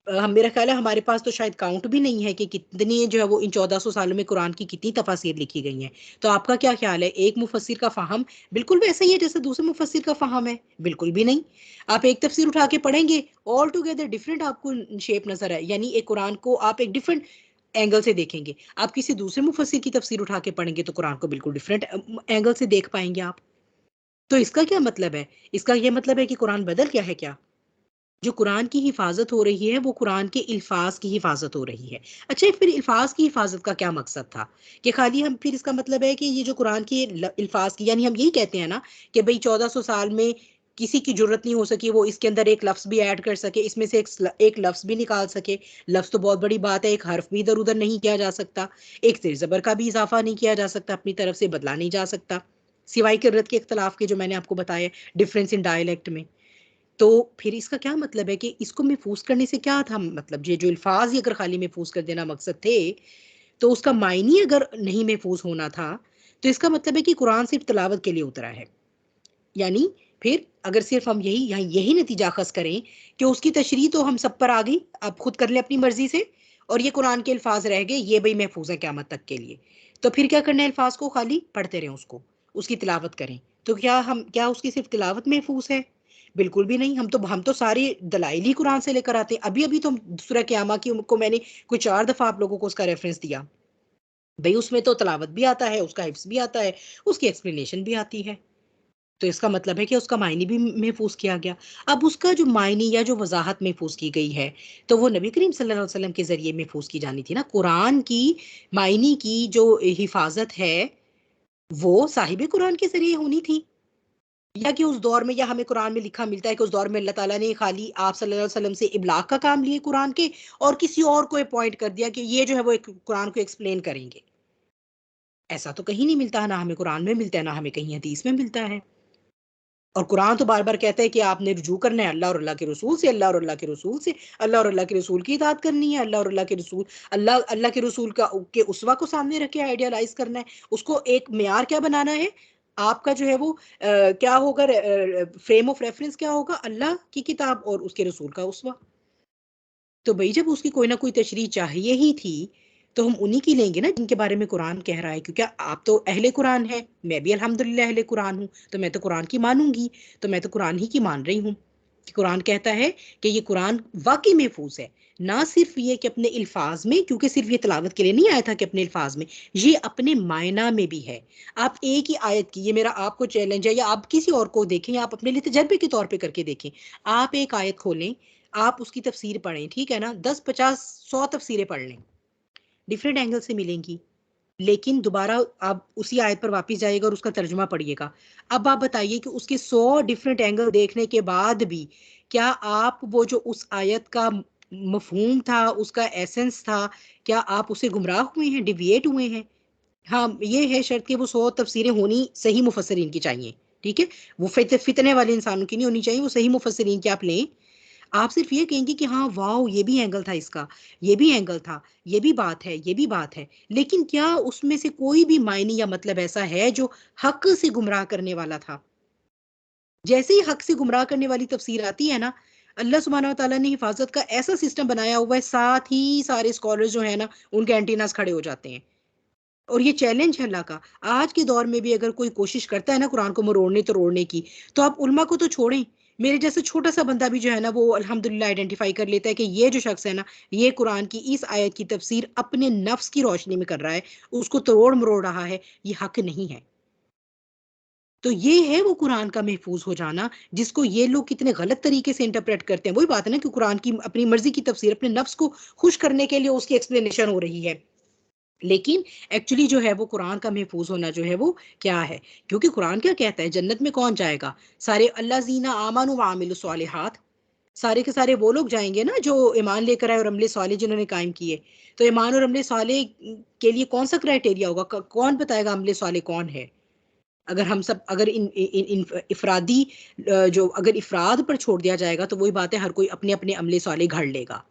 हम, मेरा ख्याल है हमारे पास तो शायद काउंट भी नहीं है कि कितनी जो है वो इन 1400 सालों में कुरान की कितनी तफासीर लिखी गई हैं। तो आपका क्या ख्याल है, एक मुफस्सिर का फ़हम बिल्कुल वैसा ही है जैसे दूसरे मुफस्सिर का फ़हम है? बिल्कुल भी नहीं। आप एक तफसीर उठा के पढ़ेंगे, ऑल टुगेदर डिफरेंट आपको शेप नज़र आए, यानी एक कुरान को आप एक डिफरेंट एंगल से देखेंगे। आप किसी दूसरे मुफस्सिर की तफसीर उठा के पढ़ेंगे तो कुरान को बिल्कुल डिफरेंट एंगल से देख पाएँगे आप। तो इसका क्या मतलब है? इसका ये मतलब है कि कुरान बदल गया है क्या? जो कुरान की हिफ़ाज़त हो रही है, वो कुरान के अल्फ़ाज़ की हिफ़ाज़त हो रही है। अच्छा, फिर अल्फ़ाज़ की हिफ़ाज़त का क्या मकसद था? कि खाली हम, फिर इसका मतलब है कि ये जो कुरान के अल्फ़ाज़ की, यानी हम यही कहते हैं ना कि भई 1400 साल में किसी की ज़रूरत नहीं हो सकी वो इसके अंदर एक लफ़्ज़ भी ऐड कर सके, इसमें से एक लफ़्ज़ भी निकाल सके। लफ़्ज़ तो बहुत बड़ी बात है, एक हर्फ़ भी इधर-उधर नहीं किया जा सकता, एक ज़ेर-ज़बर का भी इज़ाफ़ा नहीं किया जा सकता, अपनी तरफ से बदला नहीं जा सकता, सिवाय किर्रत के इख्तिलाफ़ के जो मैंने आपको बताए, डिफ़रेंस इन डायलेक्ट में। तो फिर इसका क्या मतलब है कि इसको महफ़ूज़ करने से क्या था मतलब, ये जो अल्फ़ाज़ ही अगर खाली महफ़ूज़ कर देना मकसद थे, तो उसका मायने अगर नहीं महफ़ूज़ होना था, तो इसका मतलब है कि कुरान सिर्फ़ तिलावत के लिए उतरा है। यानी फिर अगर सिर्फ़ हम यही यहाँ यही नतीजा अख़ज़ करें कि उसकी तशरीह तो हम सब पर आ गई, आप खुद कर लें अपनी मर्ज़ी से, और ये कुरान के अल्फ़ाज़ रह गए, ये भई महफ़ूज़ है क़यामत तक के लिए। तो फिर क्या करना है अल्फ़ाज़ को, खाली पढ़ते रहें उसको, उसकी तिलावत करें। तो क्या उसकी सिर्फ़ तिलावत महफ़ूज़ है? बिल्कुल भी नहीं, हम तो सारे दलाइल ही कुरान से लेकर आते हैं। अभी-अभी तो सूरह क़ियामा की को मैंने कोई 4 दफ़ा आप लोगों को उसका रेफ़रेंस दिया। भई उसमें तो तिलावत भी आता है, उसका हिफ्ज़ भी आता है, उसकी एक्सप्लेनेशन भी आती है। तो इसका मतलब है कि उसका मायने भी महफ़ूज़ किया गया। अब उसका जो मायने या जो वज़ाहत महफ़ूज़ की गई है, तो वो नबी करीम सल्लल्लाहु अलैहि वसल्लम के ज़रिए महफ़ूज़ की जानी थी ना। कुरान की मायने की जो हिफ़ाज़त है, वो साहिब कुरान के ज़रिए होनी थी। या कि उस दौर में, या हमें कुरान में लिखा मिलता है कि उस दौर में अल्लाह ताला ने खाली आप सल्लल्लाहु अलैहि वसल्लम से इब्लाग का काम लिए कुरान के, और किसी और को अपॉइंट कर दिया कि ये जो है वो एक कुरान को एक्सप्लेन करेंगे। ऐसा तो कहीं नहीं मिलता है, ना हमें कुरान में मिलता है, ना हमें कहीं हदीस में मिलता है। और कुरान तो बार-बार कहता है कि आपने रुजू करना है अल्लाह और अल्लाह के रसूल से, अल्लाह और अल्लाह के रसूल से, अल्लाह और अल्लाह के रसूल की इताअत करनी है, अल्लाह और अल्लाह के रसूल, अल्लाह अल्लाह के रसूल का के उसवा को सामने रख के आइडियलाइज़ करना है। उसको एक मेयार क्या बनाना है? आपका जो है वो क्या होगा, फ्रेम ऑफ रेफरेंस क्या होगा? अल्लाह की किताब और उसके रसूल का उसवा। तो भई जब उसकी कोई ना कोई तशरीह चाहिए ही थी, तो हम उन्हीं की लेंगे ना जिनके बारे में कुरान कह रहा है, क्योंकि आप तो अहले कुरान हैं, मैं भी अल्हम्दुलिल्लाह अहले कुरान हूँ, तो मैं तो कुरान की मानूँगी, तो मैं तो कुरान ही की मान रही हूँ। कि कुरान कहता है कि ये कुरान वाक़ई महफ़ूज़ है, ना सिर्फ़ ये कि अपने अल्फ़ाज़ में, क्योंकि सिर्फ़ ये तिलावत के लिए नहीं आया था कि अपने अल्फ़ाज़ में, ये अपने मायना में भी है। आप एक ही आयत की, ये मेरा आपको चैलेंज है, या आप किसी और को देखें, या आप अपने लिए तजर्बे के तौर पे करके देखें। आप एक आयत खोलें, आप उसकी तफ़सीर पढ़ें, ठीक है ना? 10, 50, 100 तफ़सीरें पढ़ लें, डिफरेंट एंगल से मिलेंगी। लेकिन दोबारा आप उसी आयत पर वापस जाइएगा और उसका तर्जुमा पढ़िएगा। अब आप बताइए कि उसके 100 डिफरेंट एंगल देखने के बाद भी, क्या आप वो जो उस आयत का मफ़हूम था, उसका एसेंस था, क्या आप उससे गुमराह हुए हैं, डेविएट हुए हैं? हाँ, ये है शर्त कि वो 100 तफ़सीरें होनी सही मुफ़स्सिरीन की चाहिए, ठीक है? वो फितने वाले इंसानों की नहीं होनी चाहिए, वो सही मुफ़स्सिरीन की आप लें। आप सिर्फ़ ये कहेंगे कि हाँ, वॉव! ये भी एंगल था इसका, ये भी एंगल था, ये भी बात है, ये भी बात है। लेकिन क्या उसमें से कोई भी मायने या मतलब ऐसा है जो हक़ से गुमराह करने वाला था? जैसे ही हक़ से गुमराह करने वाली तफ़सीर आती है ना, अल्लाह सुब्हानहू व तआला ने हिफ़ाज़त का ऐसा सिस्टम बनाया हुआ है, साथ ही सारे स्कॉलर्स जो हैं ना, उनके एंटीनाज़ खड़े हो जाते हैं। और ये चैलेंज है अल्लाह का। आज के दौर में भी अगर कोई कोशिश करता है ना कुरान को मरोड़ने-तरोड़ने की, तो आप उलमा को तो छोड़ें, मेरे जैसे छोटा-सा बंदा भी जो है ना, वो अल्हम्दुलिल्लाह आइडेंटिफ़ाई कर लेता है कि ये जो शख़्स है ना, ये कुरान की इस आयत की तफ़सीर अपने नफ्स की रोशनी में कर रहा है, उसको तरोड़-मरोड़ रहा है, ये हक़ नहीं है। तो ये है वो कुरान का महफूज हो जाना, जिसको ये लोग कितने गलत तरीके से इंटरप्रेट करते हैं। वही बात है ना कि कुरान की अपनी मर्जी की तफसीर, अपने नफ्स को खुश करने के लिए उसकी एक्सप्लेनेशन हो रही है। लेकिन एक्चुअली जो है वो कुरान का महफूज होना जो है वो क्या है? क्योंकि कुरान क्या कहता है, जन्नत में कौन जाएगा? सारे अल्लाज़ीना आमनु व अमिलु स्वालिहात, सारे के सारे वो लोग जाएंगे ना जो ईमान लेकर आए और अमले साले जिन्होंने कायम किए। तो ईमान और अमले साले के लिए कौन सा क्राइटेरिया होगा? कौन बताएगा अमले साले कौन है? अगर हम सब अगर इन इफरादी जो अगर इफराद पर छोड़ दिया जाएगा तो वही बात है, हर कोई अपने अपने अमले साले घड़ लेगा।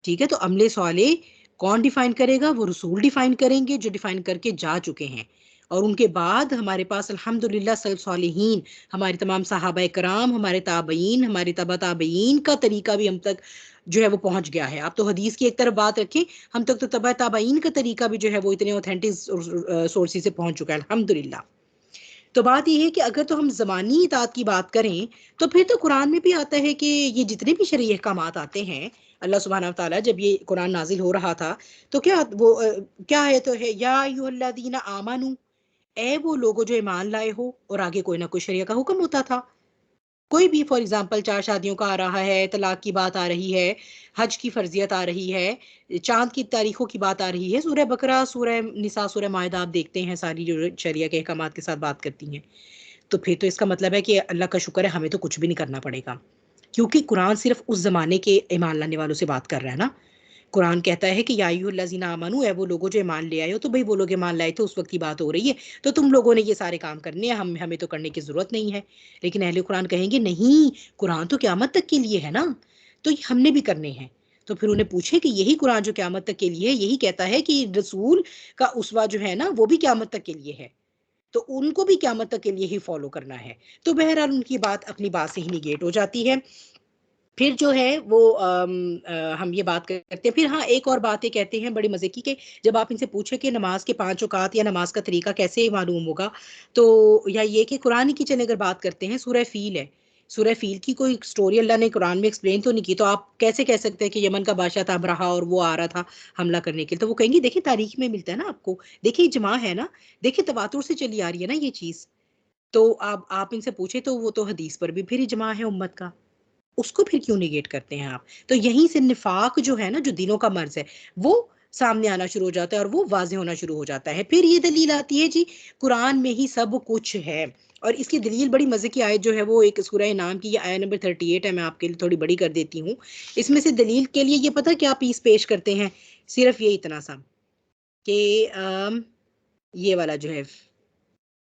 ठीक है, तो अमले साले कौन डिफाइन करेगा? वो रसूल डिफाइन करेंगे जो डिफाइन करके जा चुके हैं। और उनके बाद हमारे पास अल्हम्दुलिल्लाह सल्फ सालिहीन, हमारे तमाम सहाबा कराम, हमारे ताबईन, हमारे तबा ताबईन का तरीका भी हम तक जो है वो पहुंच गया है। आप तो हदीस की एक तरफ बात रखें, हम तक तो तबा ताबईन का तरीका भी जो है वो इतने ऑथेंटिक सोर्सेज से पहुंच चुका है अल्हम्दुलिल्लाह। तो बात ये है कि अगर तो हम ज़मानी इताअत की बात करें, तो फिर तो कुरान में भी आता है कि ये जितने भी शरई अहकामात आते हैं, अल्लाह सुब्हानहू व तआला जब ये कुरान नाज़िल हो रहा था, तो क्या है तो है, या अय्युहल्लज़ीना आमनू, ए वो लोगो जो ईमान लाए हो, और आगे कोई ना कोई शरिया का हुक्म होता था। कोई भी फॉर एग्जांपल 4 शादियों का आ रहा है, तलाक की बात आ रही है, हज की फ़र्ज़ियत आ रही है, चाँद की तारीखों की बात आ रही है, सूरह बकरा, सूरह निसा, सूरह माइदा आप देखते हैं सारी जो शरिया के अहकामात के साथ बात करती हैं। तो फिर तो इसका मतलब है कि अल्लाह का शुक्र है, हमें तो कुछ भी नहीं करना पड़ेगा। क्योंकि कुरान सिर्फ़ उस ज़माने के ईमान लाने वालों से बात कर रहा है ना। कुरान कहता है कि या अय्युहल्लज़ीना आमनू, है वो लोगों जो ईमान ले आए हो, तो भाई वो लोग ईमान लाए थे उस वक्त की बात हो रही है, तो तुम लोगों ने ये सारे काम करने हैं, हमें तो करने की ज़रूरत नहीं है। लेकिन अहले कुरान कहेंगे नहीं, कुरान तो क़यामत तक के लिए है ना, तो ये हमने भी करने हैं। तो फिर उन्हें पूछे कि यही कुरान जो क़यामत तक के लिए है, यही कहता है कि रसूल का उसवा जो है ना, वो भी क़यामत तक के लिए है, तो उनको भी क़यामत तक के लिए ही फ़ॉलो करना है। तो बहरहाल उनकी बात अपनी बात से ही नेगेट हो जाती है। फिर जो है वो हम ये बात करते हैं। फिर हाँ, एक और बात ये कहते हैं बड़ी मज़े की, कि जब आप इनसे पूछे कि नमाज के 5 औकात या नमाज का तरीका कैसे मालूम होगा, तो या ये कि कुरान की चलें अगर बात करते हैं, सूरह फ़ील है। सूरह फ़ील की कोई स्टोरी अल्लाह ने कुरान में एक्सप्लेन तो नहीं की, तो आप कैसे कह सकते हैं कि यमन का बादशाह था अबरहा और वो आ रहा था हमला करने के लिए? तो वो कहेंगे देखिए तारीख में मिलता है ना आपको, देखिए इजमा है ना, देखिए तवातुर से चली आ रही है ना ये चीज़। तो आप इनसे पूछे तो वो तो हदीस पर भी फिर इजमा है उम्मत का। उसको फिर क्यों नेगेट करते हैं आप? तो यहीं से निफ़ाक जो है ना, जो दिलों का मर्ज़ है, वो सामने आना शुरू हो जाता है और वो वाज़ेह होना शुरू हो जाता है। फिर ये दलील आती है जी, कुरान में ही सब कुछ है। और इसकी दलील बड़ी मज़े की आयत जो है वो एक सूरह नाम की, ये आयत नंबर 38 है, मैं आपके लिए थोड़ी बड़ी कर देती हूँ। इसमें से दलील के लिए ये पता है क्या पीस पेश करते हैं? सिर्फ़ ये इतना सा कि ये वाला जो है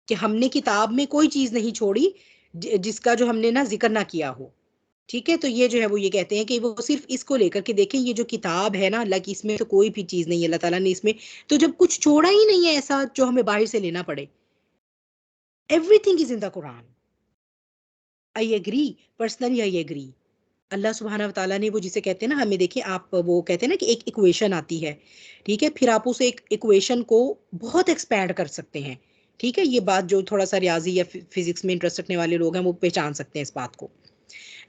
कि हमने किताब में कोई चीज़ नहीं छोड़ी जिसका जो हमने ना ज़िक्र ना किया हो। ठीक है? तो ये जो है वो ये कहते हैं कि वो सिर्फ़ इसको लेकर के देखें, ये जो किताब है ना अल्लाह की, इसमें तो कोई भी चीज़ नहीं है, अल्लाह ताला ने इसमें तो जब कुछ छोड़ा ही नहीं है ऐसा जो हमें बाहर से लेना पड़े। Everything is in the Quran. I agree, personally I agree. Allah सुब्हानहू व तआला ने वो जिसे कहते हैं ना, हमें देखिए आप वो कहते हैं ना कि एक इक्वेशन आती है, ठीक है? फिर आप उस एक इक्वेशन को बहुत एक्सपैंड कर सकते हैं, ठीक है? ये बात जो थोड़ा-सा रियाज़ी या फ़िज़िक्स में इंटरेस्ट रखने वाले लोग हैं, वो पहचान सकते हैं इस बात को।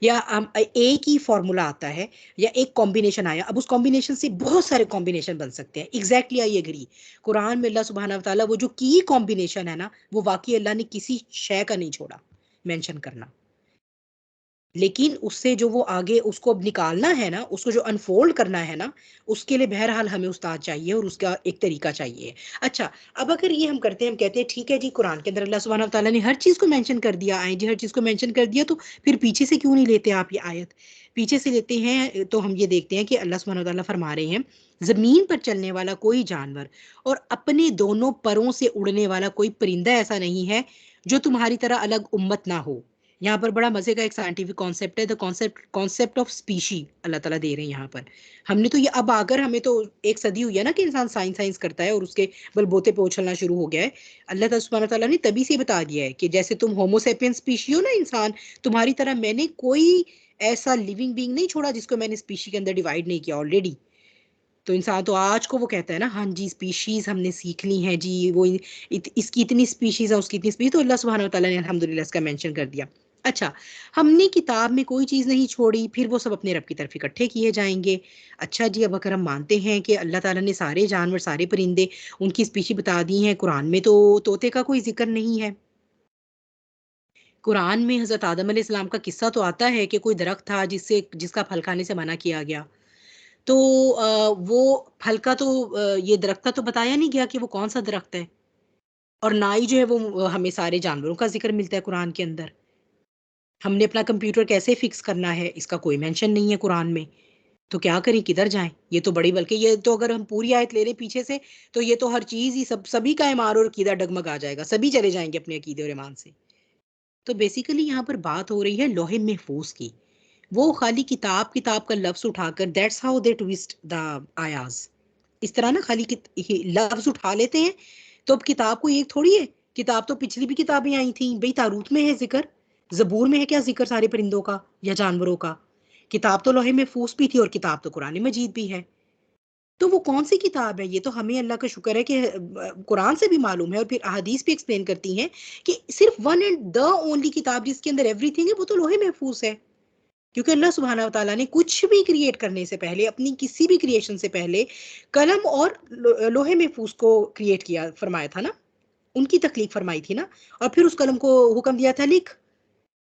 या एक ही फ़ॉर्मूला आता है या एक कॉम्बिनेशन आया, अब उस कॉम्बिनेशन से बहुत सारे कॉम्बिनेशन बन सकते हैं। Exactly I agree. कुरान में अल्लाह सुब्हानहू व तआला वो जो की कॉम्बिनेशन है ना, वो वाक़ई अल्लाह ने किसी शै का नहीं छोड़ा मेंशन करना। लेकिन उससे जो वो आगे उसको अब निकालना है ना, उसको जो अनफ़ोल्ड करना है ना, उसके लिए बहरहाल हमें उस्ताद चाहिए और उसका एक तरीका चाहिए। अच्छा, अब अगर ये हम करते हैं, हम कहते हैं ठीक है जी, कुरान के अंदर अल्लाह सुब्हानहू व तआला ने हर चीज़ को मेंशन कर दिया, आएँ जी हर चीज़ को मेंशन कर दिया, तो फिर पीछे से क्यों नहीं लेते आप ये आयत? पीछे से लेते हैं तो हम ये देखते हैं कि अल्लाह सुब्हानहू व तआला फरमा रहे हैं, ज़मीन पर चलने वाला कोई जानवर और अपने दोनों परों से उड़ने वाला कोई परिंदा ऐसा नहीं है, जो तुम्हारी तरह अलग उम्मत ना हो। यहाँ पर बड़ा मज़े का एक साइंटिफिक कॉन्सेप्ट है, the concept concept of species Allah ताला दे रहे हैं यहाँ पर। हमने तो ये अब आकर हमें तो एक सदी हुई है ना कि इंसान साइंस साइंस करता है और उसके बलबूते पे उछलना शुरू हो गया है। अल्लाह ताला सुब्हानहू तआला ने तभी से बता दिया है कि जैसे तुम होमो सेपियंस स्पीशी हो ना इंसान, तुम्हारी तरह मैंने कोई ऐसा लिविंग बीइंग नहीं छोड़ा जिसको मैंने स्पीशी के अंदर डिवाइड नहीं किया ऑलरेडी। तो इंसान तो आज को वो कहता है ना, हाँ जी, स्पीशीज़ हमने सीख ली हैं जी, वो इसकी इतनी स्पीशीज़ है, उसकी इतनी स्पीशीज़, तो अल्लाह सुब्हानहू व तआला ने अल्हम्दुलिल्लाह इसका मेंशन कर दिया। अच्छा, हमने किताब में कोई चीज़ नहीं छोड़ी, फिर वो सब अपने रब की तरफ इकट्ठे किए जाएँगे। अच्छा जी, अब अगर हम मानते हैं कि अल्लाह ताला ने सारे जानवर, सारे परिंदे, उनकी स्पीशी बता दी हैं, कुरान में तो तोते का कोई ज़िक्र नहीं है। कुरान में हज़रत आदम अलैहिस्सलाम का किस्सा तो आता है कि कोई दरख्त था जिसका फल खाने से मना किया गया। तो वो फल का तो ये दरख्त का तो बताया नहीं गया कि वो कौन-सा दरख्त है। और ना ही जो है वो हमें सारे जानवरों का ज़िक्र मिलता है कुरान के अंदर। हमने अपना कंप्यूटर कैसे फ़िक्स करना है, इसका कोई मेंशन नहीं है कुरान में। तो क्या करें, किधर जाएँ? ये तो बड़ी बल्कि ये तो अगर हम पूरी आयत ले लें पीछे से, तो ये तो हर चीज़ ही सभी का ईमान और अकीदा डगमगा जाएगा। सभी चले जाएँगे अपने अकीदे और ईमान से। तो बेसिकली यहाँ पर बात हो रही है लौहे महफूज़ की। वो खाली किताब का लफ्ज़ उठाकर that's how they twist the Ayaz. इस तरह ना खाली लफ्ज़ उठा लेते हैं, तो अब किताब कोई एक थोड़ी है। किताब तो पिछली भी किताबें आई थी। भई तारूत में है ज़िक्र, ज़बूर में है क्या ज़िक्र सारे परिंदों का या जानवरों का? किताब तो लौहे महफूज़ भी थी और किताब तो कुरान मजीद भी है। तो वो कौन-सी किताब है? ये तो हमें अल्लाह का शुक्र है कि कुरान से भी मालूम है और फिर अहादीस भी एक्सप्लेन करती हैं कि सिर्फ़ वन एंड द ओनली किताब जिसके अंदर एवरीथिंग है वो तो लौहे महफूज़ है। क्योंकि अल्लाह सुब्हाना व तआला ने कुछ भी क्रिएट करने से पहले, अपनी किसी भी क्रिएशन से पहले कलम और लोहे महफूज़ को क्रिएट किया फरमाया था ना, उनकी तख्लीक फरमाई थी ना, और फिर उस कलम को हुक्म दिया था लिख,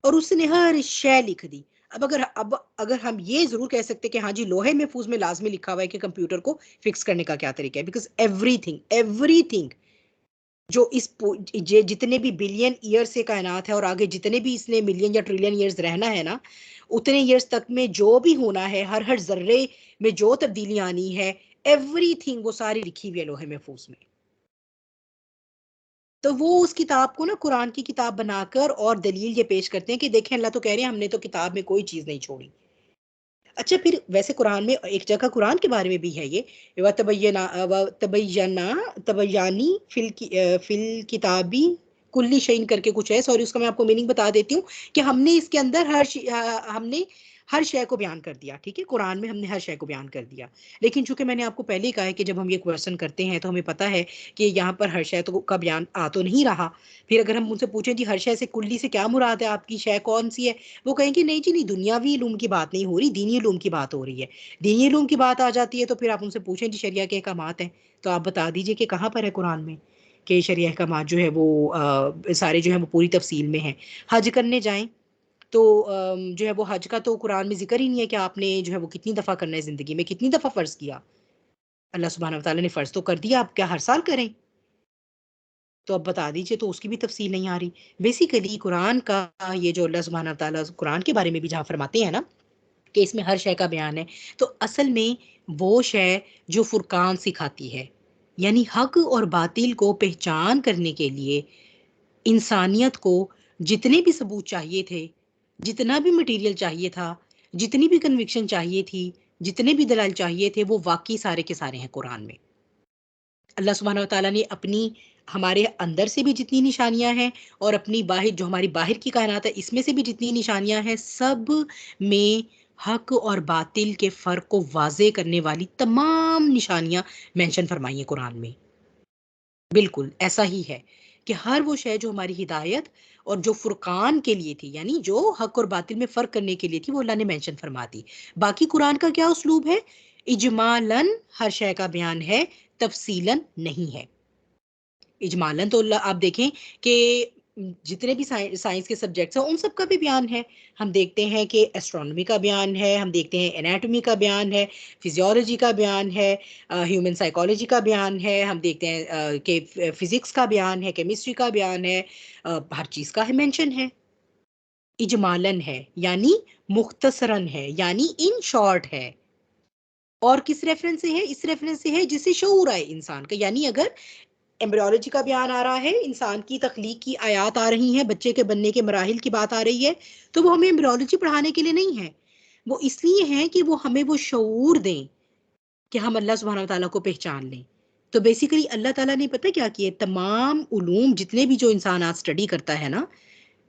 और उसने हर शै लिख दी। अब अगर हम ये ज़रूर कह सकते हैं कि हाँ जी, लोहे महफूज़ में लाज़मी लिखा हुआ है कि कंप्यूटर को फ़िक्स करने का क्या तरीका है, बिकॉज़ एवरीथिंग एवरीथिंग जो इस पू जे जितने भी बिलियन ईयर से कायनात है और आगे जितने भी इसने मिलियन या ट्रिलियन ईयर्स रहना है ना, उतने ईयर्स तक में जो भी होना है, हर-हर ज़र्रे में जो तब्दीली आनी है, एवरीथिंग वो सारी लिखी हुई है लोहे महफूज़ में। तो वो उस किताब को ना कुरान की किताब बनाकर और दलील ये पेश करते हैं कि देखें, अल्लाह तो कह रहे हैं हमने तो किताब में कोई चीज़ नहीं छोड़ी। अच्छा, फिर वैसे कुरान में एक जगह कुरान के बारे में भी है ये, तबय्यानी फ़िल किताबी कुल्ली शैइन करके कुछ है, सॉरी उसका मैं आपको मीनिंग बता देती हूँ कि हमने इसके अंदर हमने हर शय को बयान कर दिया, ठीक है? कुरान में हमने हर शय को बयान कर दिया। लेकिन चूँकि मैंने आपको पहले ही कहा है कि जब हम ये क्वेश्चन करते हैं तो हमें पता है कि यहाँ पर हर शय तो का बयान आ तो नहीं रहा। फिर अगर हम उनसे पूछें जी हर शय से कुल्ली से क्या मुराद है, आपकी शय कौन-सी है? वो कहेंगे नहीं जी नहीं, दुनियावी इल्म की बात नहीं हो रही, दीनी इल्म की बात हो रही है। दीनी इल्म की बात आ जाती है तो फिर आप उनसे पूछें जी शरिया के अहकामात हैं, तो आप बता दीजिए कि कहाँ पर है कुरान में कि शरिया अहकामात जो है वो सारे जो है वो पूरी तफ़सील में हैं। हज करने जाएँ तो जो है वो हज का तो कुरान में ज़िक्र ही नहीं है कि आपने जो है वो कितनी दफ़ा करना है ज़िंदगी में, कितनी दफ़ा फ़र्ज़ किया। अल्लाह सुब्हानहू व तआला ने फ़र्ज़ तो कर दिया, आप क्या हर साल करें? तो अब बता दीजिए, तो उसकी भी तफ़सील नहीं आ रही। बेसिकली कुरान का ये जो अल्लाह सुब्हानहू व तआला कुरान के बारे में भी जहाँ फ़रमाते हैं ना कि इसमें हर शय का बयान है, तो असल में वो शय जो फ़ुरक़ान सिखाती है, यानी हक़ और बातिल को पहचान करने के लिए इंसानियत को जितने भी सबूत चाहिए थे, जितना भी मटीरियल चाहिए था, जितनी भी कन्विक्शन चाहिए थी, जितने भी दलाइल चाहिए थे, वो वाक़ई सारे के सारे हैं कुरान में। अल्लाह सुब्हानहू व तआला ने अपनी हमारे अंदर से भी जितनी निशानियाँ हैं और अपनी बाहिर जो हमारी बाहिर की कायनात है, इसमें से भी जितनी निशानियाँ हैं, सब में हक़ और बातिल के फ़र्क को वाज़ेह करने वाली तमाम निशानियाँ मेंशन फ़रमाई हैं कुरान में। बिल्कुल, ऐसा ही है कि हर वो शय जो हमारी हिदायत और जो फ़ुरक़ान के लिए थी, यानी जो हक़ और बातिल में फ़र्क करने के लिए थी, वो अल्लाह ने मेंशन फ़रमा दी। बाकी कुरान का क्या उसलूब है? इजमालन हर शय का बयान है, तफ़सीलन नहीं है। इजमालन तो आप देखें कि जितने भी साइंस के सब्जेक्ट्स हैं, उन सब का भी बयान है। हम देखते हैं कि एस्ट्रोनॉमी का बयान है, हम देखते हैं एनाटॉमी का बयान है, फिजियोलॉजी का बयान है, ह्यूमन साइकोलॉजी का बयान है, हम देखते हैं कि फिजिक्स का बयान है, केमिस्ट्री का बयान है, हर चीज़ का है मेंशन है। इजमालन है, यानी मुख्तसरन है, यानी इन शॉर्ट है। और किस रेफरेंस से है? इस रेफरेंस से है जिससे शऊर आए इंसान का, यानी अगर एम्ब्रियोलॉजी का बयान आ रहा है, इंसान की तख्लीक की आयात आ रही हैं, बच्चे के बनने के मराहिल की बात आ रही है, तो वो हमें एम्ब्रियोलॉजी पढ़ाने के लिए नहीं है। वो इसलिए है कि वो हमें वो शऊर दें कि हम अल्लाह सुब्हानहू व तआला को पहचान लें। तो बेसिकली अल्लाह ताला ने पता है क्या किया? तमाम उलूम जितने भी जो इंसान आज स्टडी करता है ना,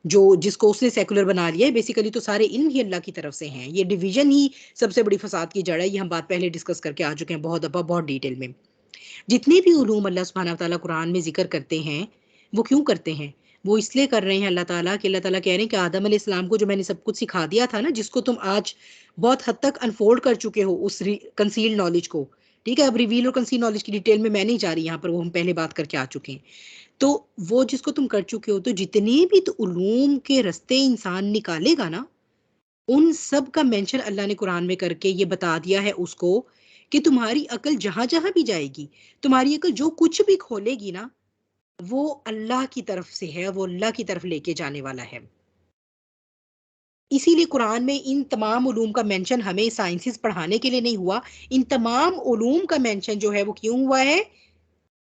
जो जिसको उसने सेकुलर बना लिया है, बेसिकली तो सारे इल्म ही अल्लाह की तरफ से हैं। ये डिवीज़न ही सबसे बड़ी फ़साद की जड़ है, ये हम बात पहले डिस्कस करके आ चुके हैं बहुत दफ़ा, बहुत डिटेल में। जितने भी उलूम अल्लाह सुब्हानहू व तआला कुरान में ज़िक्र करते हैं, वो क्यों करते हैं? वो इसलिए कर रहे हैं अल्लाह ताला कि अल्लाह ताला कह रहे हैं कि आदम अलैहिस्सलाम को जो मैंने सब कुछ सिखा दिया था ना, जिसको तुम आज बहुत हद तक अनफ़ोल्ड कर चुके हो उस कंसील्ड नॉलेज को, ठीक है, अब रिवील और कंसील नॉलेज की डिटेल में मैं नहीं जा रही यहाँ पर, वो हम पहले बात करके आ चुके हैं। तो वो जिसको तुम कर चुके हो, तो जितने भी तो उलूम के रास्ते इंसान निकालेगा ना, उन सब का मेंशन अल्लाह ने कुरान में करके ये बता दिया है उसको कि तुम्हारी अकल जहां जहां भी जाएगी, तुम्हारी अकल जो कुछ भी खोलेगी ना, वो अल्लाह की तरफ से है, वो अल्लाह की तरफ लेके जाने वाला है। इसीलिए कुरान में इन तमाम उलूम का मेंशन हमें साइंसेस पढ़ाने के लिए नहीं हुआ, इन तमाम उलूम का मेंशन जो है वो क्यों हुआ है?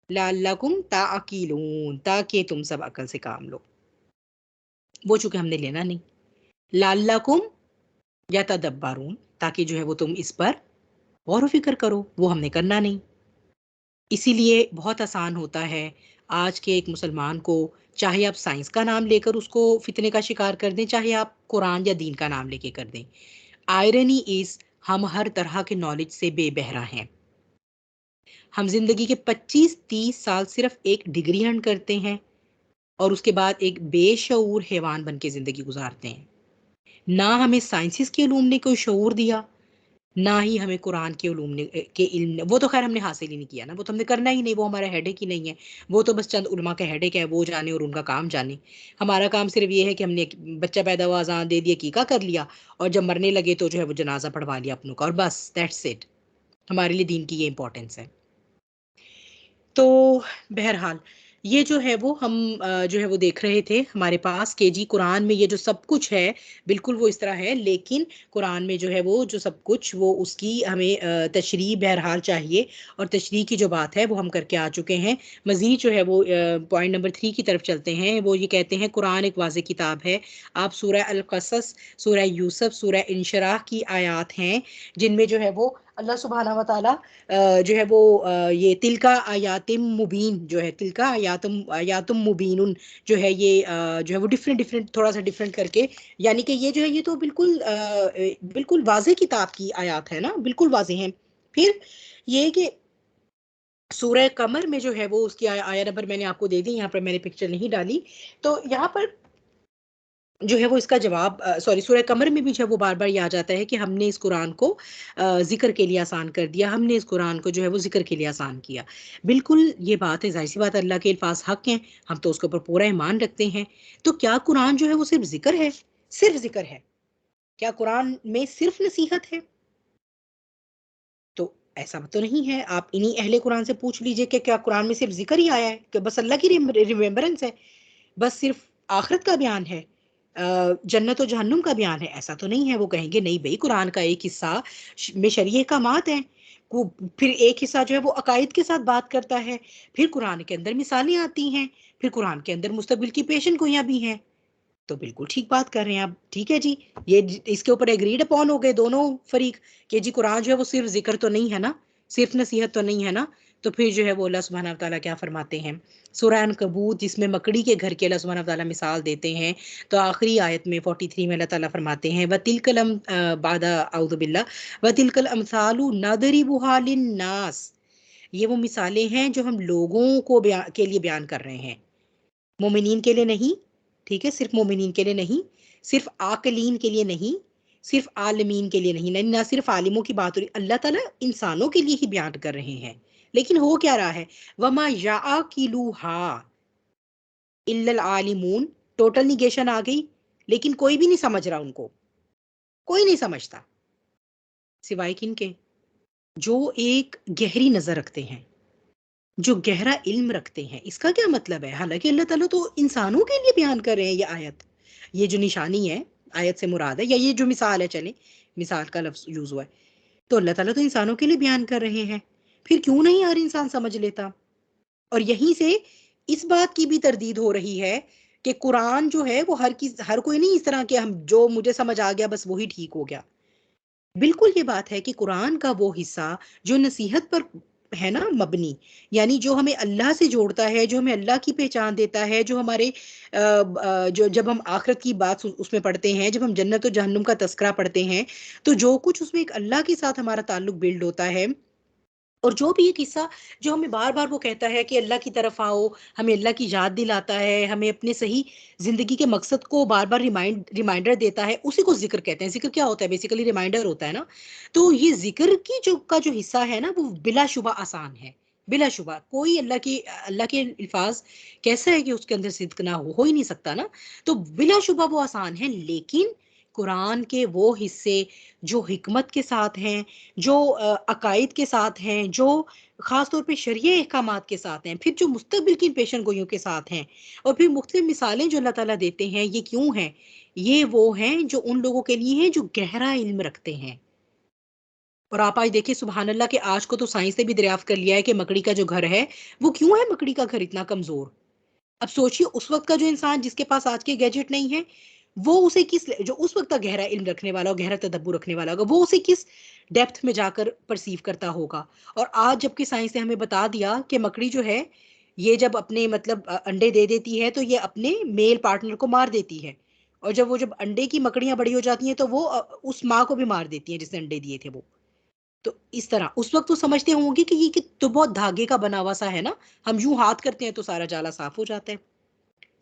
लअल्लकुम ताक़िलून, ताकि तुम सब अकल से काम लो। वो चूंकि हमने लेना नहीं। लअल्लकुम यतदब्बरून, ताकि जो है वो तुम इस पर गौर व फिक्र करो, वो हमने करना नहीं। इसीलिए बहुत आसान होता है आज के एक मुसलमान को, चाहे आप साइंस का नाम लेकर उसको फितने का शिकार कर दें, चाहे आप कुरान या दीन का नाम लेके कर दें। आयरनी इज, हम हर तरह के नॉलेज से बेबहरा हैं। हम जिंदगी के 25-30 साल सिर्फ एक डिग्री अर्न करते हैं और उसके बाद एक बेशऊर हैवान बन के जिंदगी गुजारते हैं। ना हमें साइंसिस के उलूम ने कोई शऊर दिया, ना ही हमें कुरान के उलूम ने के इल्म वो तो खैर हमने हासिल ही नहीं किया ना, वो तो हमने करना ही नहीं, वो हमारा हेडेक ही नहीं है। वो तो बस चंद उलमा का हेडेक है, वो जाने और उनका काम जाने। हमारा काम सिर्फ ये है कि हमने एक बच्चा पैदा हुआ, अजान दे दिया, कीका कर लिया, और जब मरने लगे तो जो है वो जनाजा पढ़वा लिया अपनों का, और बस दैट्स इट। हमारे लिए दीन की ये इंपॉर्टेंस है। तो बहरहाल ये जो है वो हम जो है वो देख रहे थे हमारे पास के जी कुरान में ये जो सब कुछ है, बिल्कुल वो इस तरह है, लेकिन कुरान में जो है वो जो सब कुछ वो उसकी हमें तशरीह बहरहाल चाहिए, और तशरीह की जो बात है वो हम करके आ चुके हैं। मज़ीद जो है वो पॉइंट नंबर 3 की तरफ चलते हैं। वो ये कहते हैं कुरान एक वाज़ेह किताब है। आप सूरह अल कसस, सूरह यूसुफ, सूरह इंशराह की आयात हैं जिनमें जो है वो अल्लाह सुब्हानहू व तआला जो है वो ये तिलका आयातिम मुबीन जो है, तिलका आयातुम मुबीनुन जो है, ये जो है वो डिफरेंट डिफरेंट थोड़ा सा डिफरेंट करके, यानी कि ये जो है ये तो बिल्कुल बिल्कुल वाज़ेह किताब की आयात है ना, बिल्कुल वाज़ेह है। फिर ये कि सूरह कमर में जो है वो उसकी आया नंबर मैंने आपको दे दी, यहाँ पर मैंने पिक्चर नहीं डाली। तो यहाँ पर जो है वो इसका जवाब सॉरी, सूरह कमर में भी जो है वो बार बार ये आ जाता है कि हमने इस कुरान को जिक्र के लिए आसान कर दिया, हमने इस कुरान को जो है वो जिक्र के लिए आसान किया। बिल्कुल ये बात है, जाहिर सी बात है, अल्लाह के अल्फाज हक हैं, हम तो उसके ऊपर पूरा ईमान रखते हैं। तो क्या कुरान जो है वो सिर्फ जिक्र है? सिर्फ जिक्र है? क्या कुरान में सिर्फ नसीहत है? तो ऐसा तो नहीं है। आप इन्हीं अहले कुरान से पूछ लीजिए कि क्या कुरान में सिर्फ जिक्र ही आया है, कि बस अल्लाह की रिमेम्बरेंस है, बस सिर्फ आखिरत का बयान है, जन्नत और जहन्नुम का बयान है? ऐसा तो नहीं है। वो कहेंगे नहीं भाई, कुरान का एक हिस्सा में शरई अहकामात हैं, को फिर एक हिस्सा जो है वो अकायद के साथ बात करता है, फिर कुरान के अंदर मिसालें आती हैं, फिर कुरान के अंदर मुस्तकबिल की पेशन गोइयां भी हैं। तो बिल्कुल ठीक बात कर रहे हैं आप, ठीक है जी। ये इसके ऊपर एग्रीड अपॉन हो गए दोनों फरीक कि जी कुरान जो है वो सिर्फ जिक्र तो नहीं है ना, सिर्फ नसीहत तो नहीं है ना। तो फिर जो है वो अल्लाह सुब्हानहू व तआला क्या फरमाते हैं, सूरह अनकबूत जिसमें मकड़ी के घर के अल्लाह सुब्हानहू व तआला मिसाल देते हैं, तो आखिरी आयत में 43 में अल्लाह ताला फरमाते हैं व तिलकल बादा औज़ु बिल्लाह व तिलकल अमसालु नदरिबुहा लिन्नास। ये वो मिसालें हैं जो हम लोगों को के लिए बयान कर रहे हैं, मोमिनीन के लिए नहीं। ठीक है, सिर्फ मोमिनीन के लिए नहीं, सिर्फ आकलीन के लिए नहीं, सिर्फ आलमीन के लिए नहीं, नहीं ना सिर्फ आलिमों की बात हो रही, अल्लाह ताला इंसानों के लिए ही बयान कर रहे हैं। लेकिन हो क्या रहा है, वमा याकिलुहा इल्लल आलिमून, टोटल निगेशन आ गई, लेकिन कोई भी नहीं समझ रहा उनको, कोई नहीं समझता सिवाय किनके, जो एक गहरी नजर रखते हैं, जो गहरा इल्म रखते हैं। इसका क्या मतलब है? हालांकि अल्लाह ताला तो इंसानों के लिए बयान कर रहे हैं ये आयत, ये जो निशानी है, आयत से मुराद है, या ये जो मिसाल है, चले मिसाल का लफ्ज यूज हुआ है, तो अल्लाह ताला तो इंसानों के लिए बयान कर रहे हैं। फिर क्यों नहीं हर इंसान समझ लेता? और यहीं से इस बात की भी तरदीद हो रही है कि कुरान जो है वो हर कोई नहीं इस तरह के, हम जो मुझे समझ आ गया बस वही ठीक हो गया। बिल्कुल ये बात है कि कुरान का वो हिस्सा जो नसीहत पर है ना मबनी, यानी जो हमें अल्लाह से जोड़ता है, जो हमें अल्लाह की पहचान देता है, जो हमारे जो जब हम आखिरत की बात उसमें पढ़ते हैं, जब हम जन्नत और जहन्नुम का तस्करा पढ़ते हैं, तो जो कुछ उसमें एक अल्लाह के साथ हमारा ताल्लुक बिल्ड होता है, और जो भी ये किस्सा जो हमें बार बार वो कहता है कि अल्लाह की तरफ आओ, हमें अल्लाह की याद दिलाता है, हमें अपने सही जिंदगी के मकसद को बार बार रिमाइंडर देता है, उसी को जिक्र कहते हैं। जिक्र क्या होता है? बेसिकली रिमाइंडर होता है ना। तो ये जिक्र की जो हिस्सा है ना, वो बिलाशुबा आसान है। बिलाशुबा कोई अल्लाह के अल्फाज कैसा है कि उसके अंदर सिद्क ना हो ही नहीं सकता ना। तो बिलाशुबा वो आसान है, लेकिन कुरान के वो हिस्से जो हिकमत के साथ हैं, जो अकायद के साथ हैं, जो ख़ास तौर पे शरईय अहकामात के साथ हैं, फिर जो मुस्तक़बिल की पेशन गोइयों के साथ हैं, और फिर मुख्तलिफ़ मिसालें जो अल्लाह ताला देते हैं, ये क्यों हैं? ये वो हैं जो उन लोगों के लिए हैं जो गहरा इल्म रखते हैं। और आप आज देखिए सुबहान अल्लाह कि आज को तो साइंस ने भी दरियाफ़्त कर लिया है कि मकड़ी का जो घर है, वो क्यों है मकड़ी का घर इतना कमज़ोर? अब सोचिए उस वक़्त का जो इंसान जिसके पास आज के गैजेट नहीं है, वो उसे किस जो उस वक़्त का गहरा इल्म रखने वाला और गहरा तदब्बुर रखने वाला होगा, वो उसे किस डेप्थ में जाकर परसीव करता होगा। और आज जबकि साइंस ने हमें बता दिया कि मकड़ी जो है, ये जब अपने मतलब अंडे दे देती है, तो ये अपने मेल पार्टनर को मार देती है। और जब अंडे की मकड़ियाँ बड़ी हो जाती हैं, तो वो उस माँ को भी मार देती हैं जिसने अंडे दिए थे वो। तो इस तरह उस वक़्त तो समझते होंगे कि ये कि तो बहुत धागे का बना हुआ सा है ना, हम यूँ हाथ करते हैं तो सारा जाला साफ़ हो जाता है।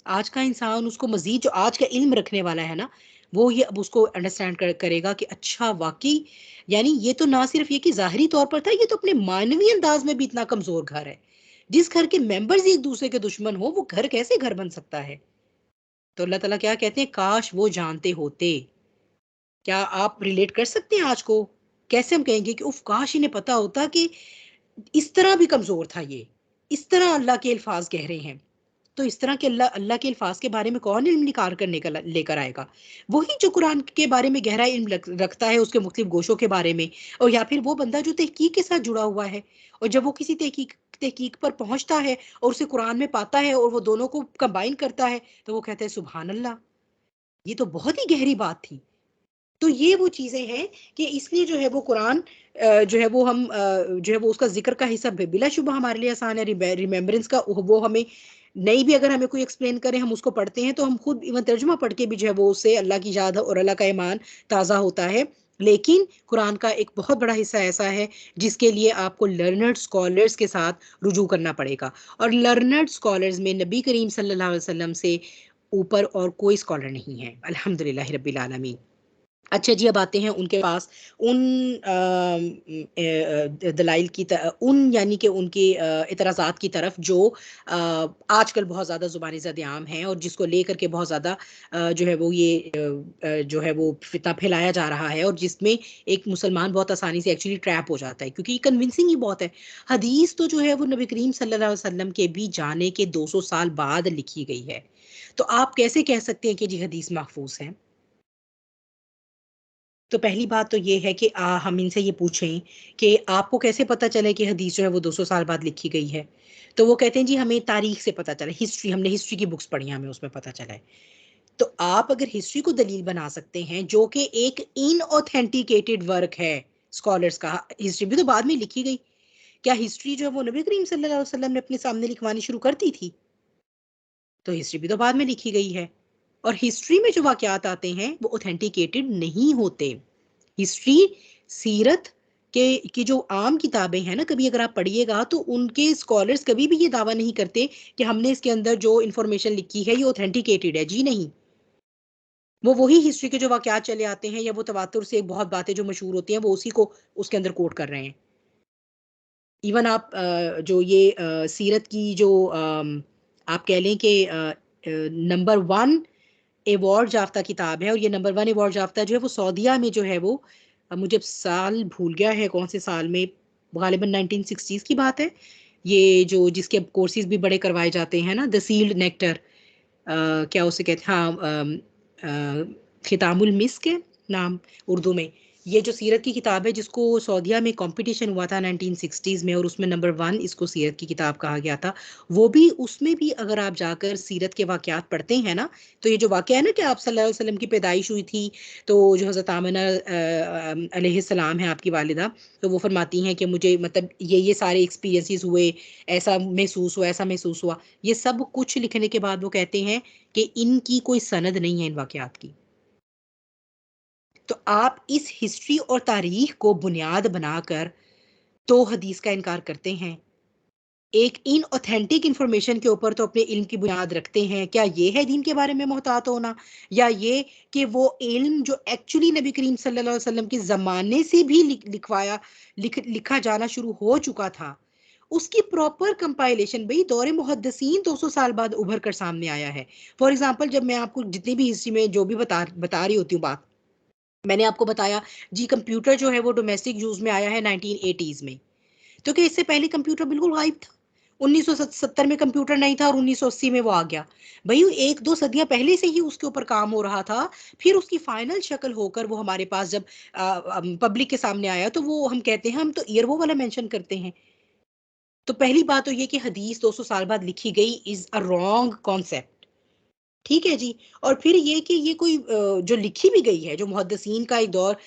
आज का इंसान उसको मज़ीद जो आज का इल्म रखने वाला है ना, वो ये अब उसको अंडरस्टैंड करेगा कि अच्छा वाक़ई यानी ये तो ना सिर्फ़ ये कि ज़ाहिरी तौर पर था, ये तो अपने मानवीय अंदाज़ में भी इतना कमज़ोर घर है। जिस घर के मेंबर्स ही एक-दूसरे के दुश्मन हो, वो घर कैसे घर बन सकता है? तो अल्लाह ताला क्या कहते हैं, काश वो जानते होते। क्या आप रिलेट कर सकते हैं आज को? कैसे हम कहेंगे कि उफ़ काश इन्हें पता होता कि इस तरह भी कमज़ोर था ये, इस तरह अल्लाह के अल्फ़ाज़ गहरे हैं। तो इस तरह के अल्लाह अल्लाह के अल्फ़ाज़ के बारे में कौन इल्म निकाल कर लेकर आएगा? वही जो कुरान के बारे में गहरा इल्म रखता है उसके मुख्तलिफ गोशों के बारे में, और या फिर वो बंदा जो तहकीक के साथ जुड़ा हुआ है, और जब वो किसी तहकीक तहकीक पर पहुँचता है और उसे कुरान में पाता है और वो दोनों को कंबाइन करता है, तो वो कहता है सुभान अल्लाह! ये तो बहुत ही गहरी बात थी। तो ये वो चीज़ें हैं कि इसलिए जो है वो कुरान जो है वो हम जो है वो उसका ज़िक्र का हिस्सा बिलाशुबा हमारे लिए आसान है। रिमेम्बरेंस का वो हमें नहीं भी अगर हमें कोई एक्सप्लेन करे, हम उसको पढ़ते हैं तो हम खुद इवन तर्जुमा पढ़ के भी जो है वो उससे अल्लाह की याद और अल्लाह का ईमान ताज़ा होता है। लेकिन कुरान का एक बहुत बड़ा हिस्सा ऐसा है जिसके लिए आपको लर्नड स्कॉलर्स के साथ रुजू करना पड़ेगा, और लर्नड स्कॉलर्स में नबी करीम सल्लल्लाहु अलैहि वसल्लम से ऊपर और कोई स्कॉलर नहीं है। अल्हम्दुलिल्लाह रब्बिल आलमीन। अच्छा जी, अब आते हैं उनके पास उन दलाइल की उन यानी कि उनके एतराज़ात की तरफ जो आजकल बहुत ज़्यादा ज़ुबानी ज़द-ए-आम हैं और जिसको लेकर के बहुत ज़्यादा जो है वो ये जो है वो फितना फैलाया जा रहा है, और जिसमें एक मुसलमान बहुत आसानी से एक्चुअली ट्रैप हो जाता है क्योंकि कन्विंसिंग ही बहुत है। हदीस तो जो है वो नबी करीम सल्लल्लाहु अलैहि वसल्लम के भी जाने के 200 साल बाद लिखी गई है। तो आप कैसे कह सकते हैं कि जी हदीस महफ़ूज़ है? तो पहली बात तो ये है कि हम इनसे ये पूछें कि आपको कैसे पता चले कि हदीस जो है वो 200 साल बाद लिखी गई है? तो वो कहते हैं जी हमें तारीख से पता चला, हिस्ट्री हमने हिस्ट्री की बुक्स पढ़ी हैं, हमें उसमें पता चला है। तो आप अगर हिस्ट्री को दलील बना सकते हैं जो कि एक इनऑथेंटिकेटेड वर्क है स्कॉलर्स का, हिस्ट्री भी तो बाद में लिखी गई। क्या हिस्ट्री जो है वो नबी करीम सल्लल्लाहु अलैहि वसल्लम ने अपने सामने लिखवानी शुरू कर दी थी? तो हिस्ट्री भी तो बाद में लिखी गई है। और हिस्ट्री में जो वाक़यात आते हैं वो ऑथेंटिकेटेड नहीं होते। हिस्ट्री, सीरत के की जो आम किताबें हैं ना, कभी अगर आप पढ़िएगा तो उनके स्कॉलर्स कभी भी ये दावा नहीं करते कि हमने इसके अंदर जो इन्फॉर्मेशन लिखी है ये ऑथेंटिकेटेड है। जी नहीं। वो वही हिस्ट्री के जो वाक़यात चले आते हैं या वो तवातुर से बहुत बातें जो मशहूर होती हैं वो उसी को उसके अंदर कोट कर रहे हैं। इवन आप जो ये सीरत की जो आप कह लें कि नंबर 1 अवार्ड याफ़्ता किताब है, और ये नंबर 1 अवार्ड याफ़्ता जो है वो सऊदीया में जो है वो मुझे अब साल भूल गया है कौन से साल में, ग़ालिबन 1960s की बात है। ये जो जिसके अब कोर्सेज़ भी बड़े करवाए जाते हैं ना, द सील्ड नेक्टर, क्या उसे कहते हैं, हाँ, खितामुल मिस्क है नाम उर्दू में। ये जो सीरत की किताब है जिसको सऊदीया में कॉम्पिटिशन हुआ था 1960s में, और उसमें नंबर 1 इसको सीरत की किताब कहा गया था। वो भी उसमें भी अगर आप जाकर सीरत के वाक़यात पढ़ते हैं ना, तो ये जो वाक़या है ना कि आप सल्लल्लाहु अलैहि वसल्लम की पैदाइश हुई थी, तो जो हज़रत आमिना अलैहिस्सलाम हैं आपकी वालिदा, तो वो फरमाती हैं कि मुझे मतलब ये सारे एक्सपीरियंसेस हुए, ऐसा महसूस हुआ। ये सब कुछ लिखने के बाद वो कहते हैं कि इनकी कोई सनद नहीं है इन वाक़यात की। तो आप इस हिस्ट्री और तारीख़ को बुनियाद बनाकर तो हदीस का इनकार करते हैं। एक इन ऑथेंटिक इंफॉर्मेशन के ऊपर तो अपने इल्म की बुनियाद रखते हैं। क्या ये है दीन के बारे में मोहतात होना, या ये कि वो इल्म जो एक्चुअली नबी करीम सल्लल्लाहु अलैहि वसल्लम के ज़माने से भी लिखा जाना शुरू हो चुका था, उसकी प्रॉपर कंपाइलेशन भाई दौरे मुहद्दिसीन 200 साल बाद उभर कर सामने आया है। फॉर एग्जांपल, जब मैं आपको जितनी भी हिस्ट्री में जो भी बता रही होती हूँ बात, मैंने आपको बताया जी कंप्यूटर जो है वो डोमेस्टिक यूज में आया है 1980s में। तो क्या इससे पहले कंप्यूटर बिल्कुल गायब था? 1970 में कंप्यूटर नहीं था और 1980 में वो आ गया। भाई एक दो सदियां पहले से ही उसके ऊपर काम हो रहा था। फिर उसकी फाइनल शक्ल होकर वो हमारे पास जब पब्लिक के सामने आया, तो वो हम कहते हैं, हम तो ईयरवो वाला मेंशन करते हैं। तो पहली बात तो ये कि हदीस 200 साल बाद लिखी गई इज अ रॉन्ग कॉन्सेप्ट। ठीक है जी। और फिर ये कि ये कोई जो लिखी भी गई है, जो मुहद्दिसीन का एक दौर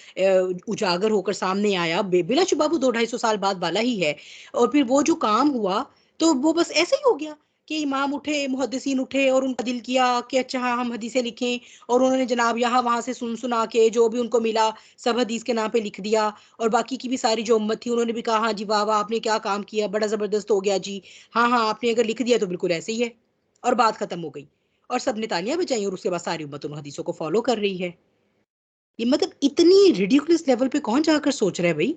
उजागर होकर सामने आया, बिला शुबा वो 200-250 साल बाद वाला ही है। और फिर वो जो काम हुआ, तो वो बस ऐसे ही हो गया कि इमाम उठे, मुहद्दिसीन उठे और उनका दिल किया कि अच्छा हाँ हम हदीसें लिखें। और उन्होंने जनाब यहाँ वहाँ से सुन सुना के जो भी उनको मिला सब हदीस के नाम पे लिख दिया। और बाकी की भी सारी जो उम्मत थी उन्होंने भी कहा हाँ जी वाह वाह आपने क्या काम किया, बड़ा जबरदस्त हो गया जी। हाँ हाँ आपने अगर लिख दिया तो बिल्कुल ऐसे ही है। और बात खत्म हो गई। और सब ने तालियां बजाई और उसके बाद सारी उम्मत उन हदीसों को फॉलो कर रही है। ये मतलब इतनी रिडिकुलस लेवल पे कौन जाकर सोच रहा है भाई?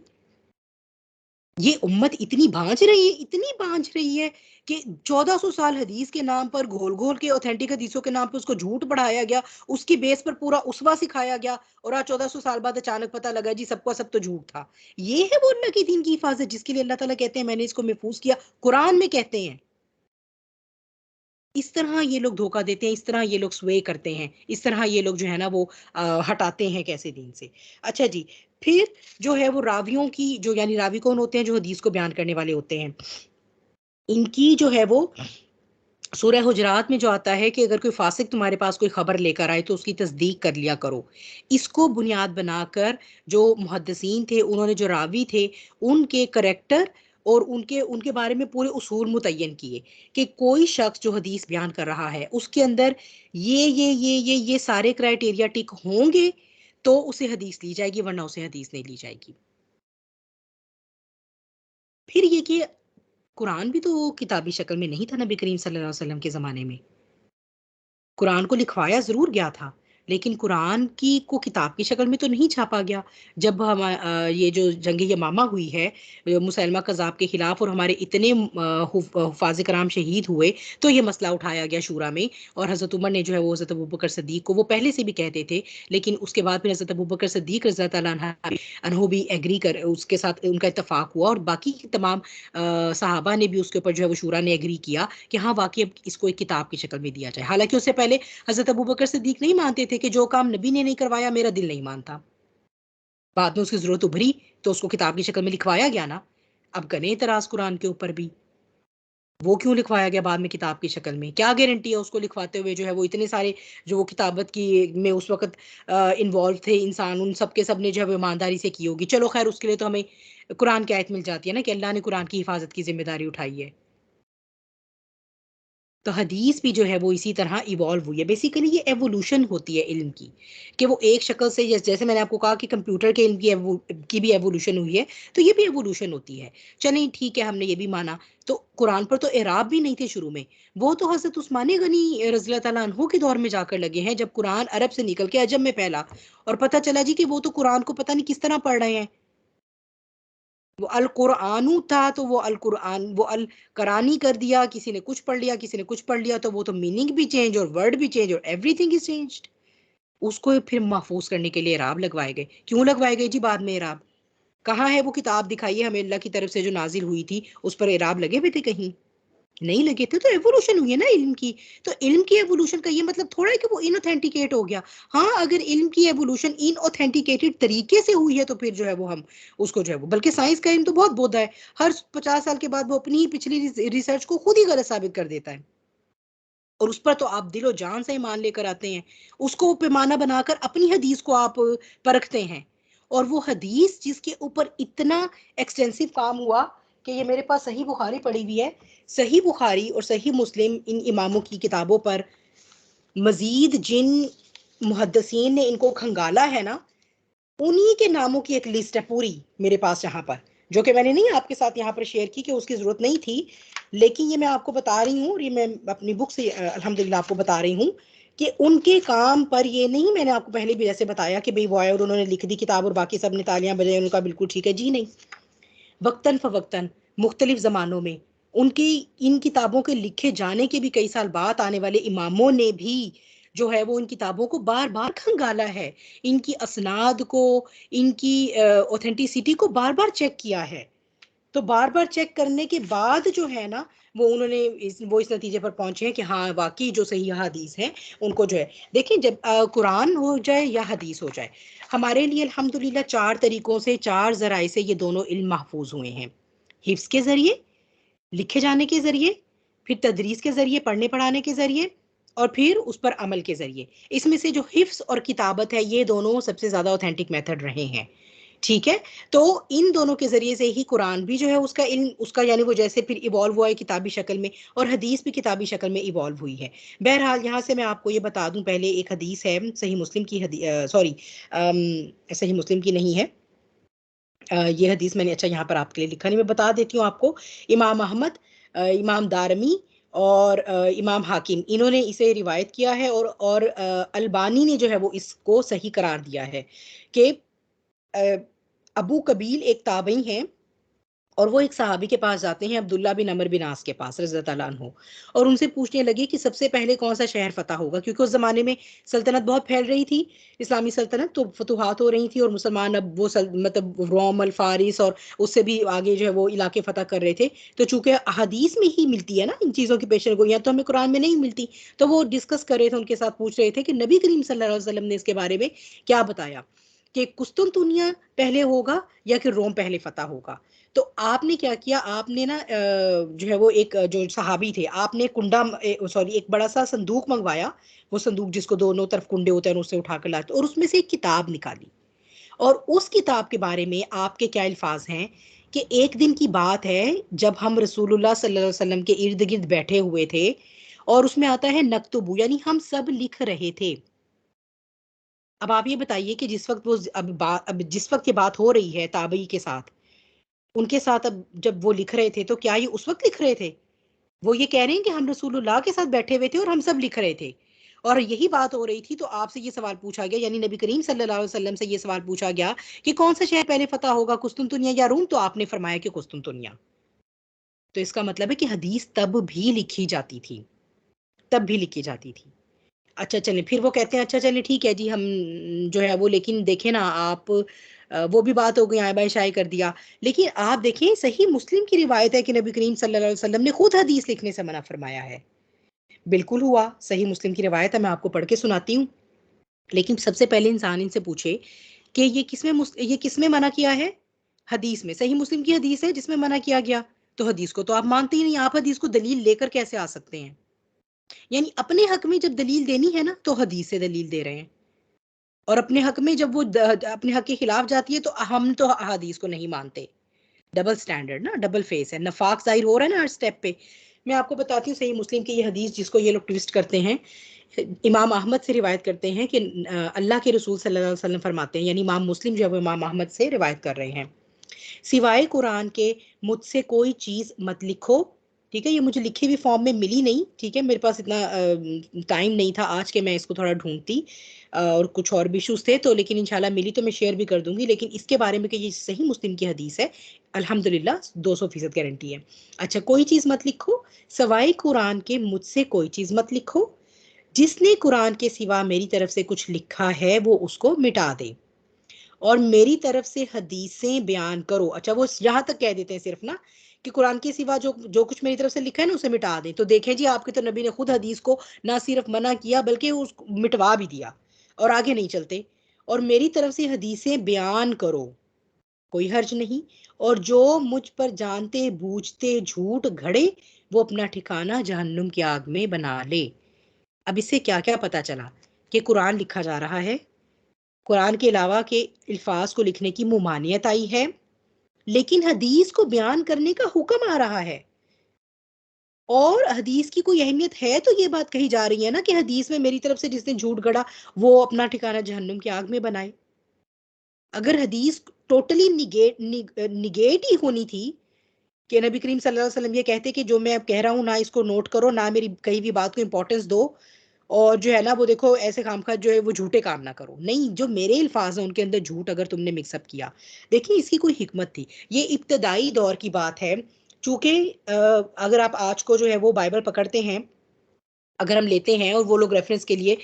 ये उम्मत इतनी भांज रही है, इतनी भांज रही है कि 1400 साल हदीस के नाम पर, घोल घोल के ऑथेंटिक हदीसों के नाम पर उसको झूठ बढ़ाया गया, उसकी बेस पर पूरा उसवा सिखाया गया। और आज 1400 साल बाद अचानक पता लगा जी सबका सब तो झूठ था। ये है वो अल्लाह की दीन की हिफाजत जिसके लिए अल्लाह ताला कहते हैं मैंने इसको महफूज किया, कुरान में कहते हैं। इस तरह ये लोग धोखा देते हैं, इस तरह ये लोग स्वे करते हैं, इस तरह ये लोग जो है ना वो हटाते हैं कैसे दीन से। अच्छा जी। फिर जो है वो रावियों की, जो यानी रावी कौन होते हैं? जो हदीस को बयान करने वाले होते हैं। इनकी जो है वो सूरह हुजरात में जो आता है कि अगर कोई फासिक तुम्हारे पास कोई खबर लेकर आए तो उसकी तस्दीक कर लिया करो। इसको बुनियाद बनाकर जो मुहद्दिसीन थे, उन्होंने जो रावी थे, उनके करेक्टर और उनके उनके बारे में पूरे उसूल मुतय्यन किए कि कोई शख्स जो हदीस बयान कर रहा है उसके अंदर ये सारे क्राइटेरिया टिक होंगे तो उसे हदीस ली जाएगी, वरना उसे हदीस नहीं ली जाएगी। फिर ये कि कुरान भी तो किताबी शक्ल में नहीं था नबी करीम सल्लल्लाहु अलैहि वसल्लम के ज़माने में। कुरान को लिखवाया ज़रूर गया था, लेकिन कुरान की को किताब की शक्ल में तो नहीं छापा गया। जब ये जो जंग यमामा हुई है मुसैलमा कज़्ज़ाब के खिलाफ, और हमारे इतने हुफ़ाज़ कराम शहीद हुए, तो ये मसला उठाया गया शूरा में। और हज़रत उमर ने जो है वो हज़रत अबू बकर सिद्दीक़ को, वो पहले से भी कहते थे, लेकिन उसके बाद फिर हज़रत अबू बकर सिद्दीक़ रज़ियल्लाहु तआला अन्हु भी एग्री कर, उसके साथ उनका इत्तफ़ाक हुआ और बाकी तमाम सहाबा ने भी उसके ऊपर जो है वो शूरा ने एग्री किया कि हाँ वाक़ई अब इसको एक किताब की शक्ल में दिया जाए। हालाँकि उससे पहले हज़रत अबू बकर सिद्दीक नहीं मानते थे कि जो काम नबी ने नहीं करवाया मेरा दिल नहीं मानता। बाद में उसकी ज़रूरत उभरी तो उसको किताब की शक्ल में लिखवाया गया ना। अब करें एतराज़ कुरान के ऊपर भी, वो क्यों लिखवाया गया बाद में किताब की शक्ल में? क्या गारंटी है उसको लिखवाते हुए जो है वो इतने सारे जो वो किताबत की में उस वक़्त इन्वॉल्व थे इंसान, उन सब के सब ने जो है वो ईमानदारी से की होगी। चलो ख़ैर उसके लिए तो हमें कुरान की आयत मिल जाती है ना कि अल्लाह ने कुरान की हिफ़ाज़त की ज़िम्मेदारी उठाई है। तो हदीस भी जो है वो इसी तरह इवॉल्व हुई है। बेसिकली ये एवोल्यूशन होती है इल्म की, कि वो एक शक्ल से, जैसे मैंने आपको कहा कि कंप्यूटर के इल्म की भी एवोल्यूशन हुई है, तो ये भी एवोल्यूशन होती है। चलें ठीक है, हमने ये भी माना। तो कुरान पर तो एराब भी नहीं थे शुरू में। वो तो हज़रत उस्मान गनी रज़ियल्लाहु ताला अन्हु के दौर में जाकर लगे हैं, जब कुरान अरब से निकल के अजम में फैला और पता चला जी कि वो तो कुरान को पता नहीं किस तरह पढ़ रहे हैं। वो अल कुरआनु था तो वो अल कुरआन, वो अल करानी कर दिया, किसी ने कुछ पढ़ लिया, किसी ने कुछ पढ़ लिया, तो वो तो मीनिंग भी चेंज और वर्ड भी चेंज और एवरीथिंग इज चेंज्ड। उसको फिर महफूज करने के लिए इराब लगवाए गए। क्यों लगवाए गए जी बाद में इराब? कहाँ है वो किताब? दिखाइए हमें अल्लाह की तरफ से जो नाजिल हुई थी, उस पर इराब लगे हुए थे कहीं? नहीं लगे थे। तो एवोल्यूशन हुई है ना इल्म की। तो इल्म की एवोल्यूशन का ये मतलब थोड़ा है कि वो इनऑथेंटिकेट हो गया। हाँ, अगर इल्म की एवोल्यूशन इनऑथेंटिकेटेड तरीके से हुई है तो फिर जो है वो हम उसको जो है वो, बल्कि साइंस का इल्म तो बहुत बोधा है। हर 50 साल के बाद वो अपनी ही पिछली रिसर्च को खुद ही गलत साबित कर देता है। और उस पर तो आप दिलो जान से ईमान लेकर आते हैं। उसको पैमाना बनाकर अपनी हदीस को आप परखते हैं। और वो हदीस जिसके ऊपर इतना एक्सटेंसिव काम हुआ कि ये मेरे पास सही बुखारी पड़ी हुई है। सही बुखारी और सही मुस्लिम, इन इमामों की किताबों पर मजीद जिन मुहद्दिसीन ने इनको खंगाला है ना, उन्हीं के नामों की एक लिस्ट है पूरी मेरे पास यहाँ पर। जो कि मैंने नहीं आपके साथ यहाँ पर शेयर की कि उसकी ज़रूरत नहीं थी, लेकिन ये मैं आपको बता रही हूँ, ये मैं अपनी बुक से अल्हम्दुलिल्लाह आपको बता रही हूँ कि उनके काम पर ये नहीं, मैंने आपको पहले भी जैसे बताया कि भाई वो आए और उन्होंने लिख दी किताब और बाकी सब ने तालियां बजाई, उनका बिल्कुल ठीक है जी नहीं। वक्तन फवक्तन मुख्तलिफ ज़मानों में उनकी इन किताबों के लिखे जाने के भी कई साल बाद आने वाले इमामों ने भी जो है वो इन किताबों को बार बार खंगाला है, इनकी असनाद को, इनकी ऑथेंटिसिटी को बार बार चेक किया है। तो बार बार चेक करने के बाद जो है ना, वो उन्होंने इस नतीजे पर पहुंचे हैं कि हाँ वाकई जो सही हदीस है उनको जो है, देखिए जब कुरान हो जाए या हदीस हो जाए, हमारे लिए अल्हम्दुलिल्लाह चार तरीकों से, चार जराए से ये दोनों इल्म महफूज हुए हैं। हिफ्स के जरिए, लिखे जाने के जरिए, फिर तदरीस के जरिए, पढ़ने पढ़ाने के जरिए, और फिर उस पर अमल के जरिए। इसमें से जो हिफ्स और किताबत है ये दोनों सबसे ज्यादा ऑथेंटिक मेथड रहे हैं। ठीक है। तो इन दोनों के जरिए से ही कुरान भी जो है उसका इल्म, उसका यानी वो जैसे फिर इवॉल्व हुआ है किताबी शक्ल में, और हदीस भी किताबी शक्ल में इवॉल्व हुई है। बहरहाल यहाँ से मैं आपको ये बता दूं, पहले एक हदीस है सही मुस्लिम की, सॉरी सही मुस्लिम की नहीं है, ये हदीस मैंने अच्छा यहाँ पर आपके लिए लिखा नहीं, मैं बता देती हूँ आपको। इमाम अहमद, इमाम दारमी और इमाम हाकिम, इन्होंने इसे रिवायत किया है, और अल्बानी ने जो है वो इसको सही करार दिया है कि अबू कबील एक ताबई हैं, और वो एक सहाबी के पास जाते हैं, अब्दुल्ला बिन अमर बिन आस के पास रज़ी अल्लाह अन्हु, और उनसे पूछने लगे कि सबसे पहले कौन सा शहर फतह होगा, क्योंकि उस ज़माने में सल्तनत बहुत फैल रही थी, इस्लामी सल्तनत, तो फतूहात हो रही थी, और मुसलमान अब वो मतलब रोम अल फारिस और उससे भी आगे जो है वो इलाके फतह कर रहे थे। तो चूंकि हदीस में ही मिलती है ना इन चीज़ों की पेशन गोइयाँ, तो हमें कुरान में नहीं मिलती, तो वो डिस्कस कर रहे थे, उनके साथ पूछ रहे थे कि नबी करीम सल्लल्लाहु अलैहि वसल्लम ने इसके बारे में क्या बताया, कि कुस्तुनतुनिया पहले होगा या कि रोम पहले फतह होगा। तो आपने क्या किया, आपने ना जो है वो एक जो सहाबी थे, आपने कुंडा, सॉरी, एक बड़ा सा संदूक मंगवाया, वो संदूक जिसको दोनों तरफ कुंडे होते हैं उससे उठा कर लाते, और उसमें से एक किताब निकाली, और उस किताब के बारे में आपके क्या अल्फाज हैं कि एक दिन की बात है जब हम रसूलुल्लाह सल्लल्लाहु अलैहि वसल्लम के इर्द गिर्द बैठे हुए थे, और उसमें आता है नक्तुबु, यानी हम सब लिख रहे थे। अब आप ये बताइए कि जिस वक्त वो अब जिस वक्त ये बात हो रही है ताबई के साथ, उनके साथ, अब जब वो लिख रहे थे तो क्या ये उस वक्त लिख रहे थे? वो ये कह रहे हैं कि हम रसूलुल्लाह के साथ बैठे हुए थे और हम सब लिख रहे थे, और यही बात हो रही थी, तो आपसे ये सवाल पूछा गया, यानी नबी करीम सल्लल्लाहु अलैहि वसल्लम से ये सवाल पूछा गया कि कौन सा शहर पहले फतह होगा, कुस्तुनतुनिया या रूम, तो आपने फरमाया कि कुस्तुनतुनिया। तो इसका मतलब है कि हदीस तब भी लिखी जाती थी, तब भी लिखी जाती थी। अच्छा चलें, फिर वो कहते हैं अच्छा चलें ठीक है जी, हम जो है वो, लेकिन देखें ना आप, वो भी बात हो गई, आय बाय शाय कर दिया, लेकिन आप देखें सही मुस्लिम की रिवायत है कि नबी करीम सल्लल्लाहु अलैहि वसल्लम ने खुद हदीस लिखने से मना फरमाया है। बिल्कुल हुआ, सही मुस्लिम की रिवायत है, मैं आपको पढ़ के सुनाती हूँ। लेकिन सबसे पहले इंसान इनसे पूछे कि ये किसमें मना किया है? हदीस में, सही मुस्लिम की हदीस है जिसमें मना किया गया। तो हदीस को तो आप मानते ही नहीं, आप हदीस को दलील लेकर कैसे आ सकते हैं? यानी अपने हक में जब दलील देनी है ना, तो हदीस से दलील दे रहे हैं, और अपने हक में जब वो अपने हक के खिलाफ जाती है तो हम तो हदीस को नहीं मानते। डबल स्टैंडर्ड ना, डबल फेस है, नफाक जाहिर हो रहा है ना हर स्टेप पे। मैं आपको बताती हूँ सही मुस्लिम की ये हदीस जिसको ये लोग ट्विस्ट करते हैं। इमाम अहमद से रिवायत करते हैं कि अल्लाह के रसूल सल्लल्लाहु अलैहि वसल्लम फरमाते हैं, यानी इमाम मुस्लिम जो है वो इमाम अहमद से रिवायत कर रहे हैं, सिवाय कुरान के मुझसे कोई चीज़ मत लिखो। ठीक है, ये मुझे लिखी हुई फॉर्म में मिली नहीं, ठीक है, मेरे पास इतना टाइम नहीं था आज के मैं इसको थोड़ा ढूंढती, और कुछ और भी इशूज़ थे, तो लेकिन इंशाल्लाह मिली तो मैं शेयर भी कर दूंगी, लेकिन इसके बारे में कि ये सही मुस्लिम की हदीस है, अल्हम्दुलिल्लाह 200% गारंटी है। अच्छा, कोई चीज़ मत लिखो, सवाए कुरान के मुझसे कोई चीज़ मत लिखो, जिसने कुरान के सिवा मेरी तरफ से कुछ लिखा है वो उसको मिटा दे, और मेरी तरफ से हदीसें बयान करो। अच्छा, वो यहाँ तक कह देते हैं सिर्फ ना कि कुरान के सिवा जो जो कुछ मेरी तरफ से लिखा है ना उसे मिटा दें। तो देखें जी, आपके तो नबी ने खुद हदीस को ना सिर्फ मना किया बल्कि उसको मिटवा भी दिया, और आगे नहीं चलते, और मेरी तरफ से हदीसें बयान करो, कोई हर्ज नहीं, और जो मुझ पर जानते बूझते झूठ घड़े वो अपना ठिकाना जहन्नुम की आग में बना ले। अब इससे क्या क्या पता चला कि कुरान लिखा जा रहा है, कुरान के अलावा के अल्फाज को लिखने की मुमानियत आई है, लेकिन हदीस को बयान करने का हुक्म आ रहा है, और हदीस की कोई अहमियत है तो ये बात कही जा रही है ना कि हदीस में मेरी तरफ से जिसने झूठ गढ़ा वो अपना ठिकाना जहन्नुम की आग में बनाए। अगर हदीस टोटली निगेट ही होनी थी कि नबी करीम सल्लल्लाहु अलैहि वसल्लम ये कहते कि जो मैं अब कह रहा हूँ ना इसको नोट करो, ना मेरी कही भी बात को इंपॉर्टेंस दो, और जो है ना वो देखो ऐसे काम का जो है वो झूठे काम ना करो। नहीं, जो मेरे अल्फाज हैं उनके अंदर झूठ अगर तुमने मिक्सअप किया, देखिए इसकी कोई हिकमत थी। ये इब्तदाई दौर की बात है। चूंकि अगर आप आज को जो है वो बाइबल पकड़ते हैं, अगर हम लेते हैं और वो लोग रेफरेंस के लिए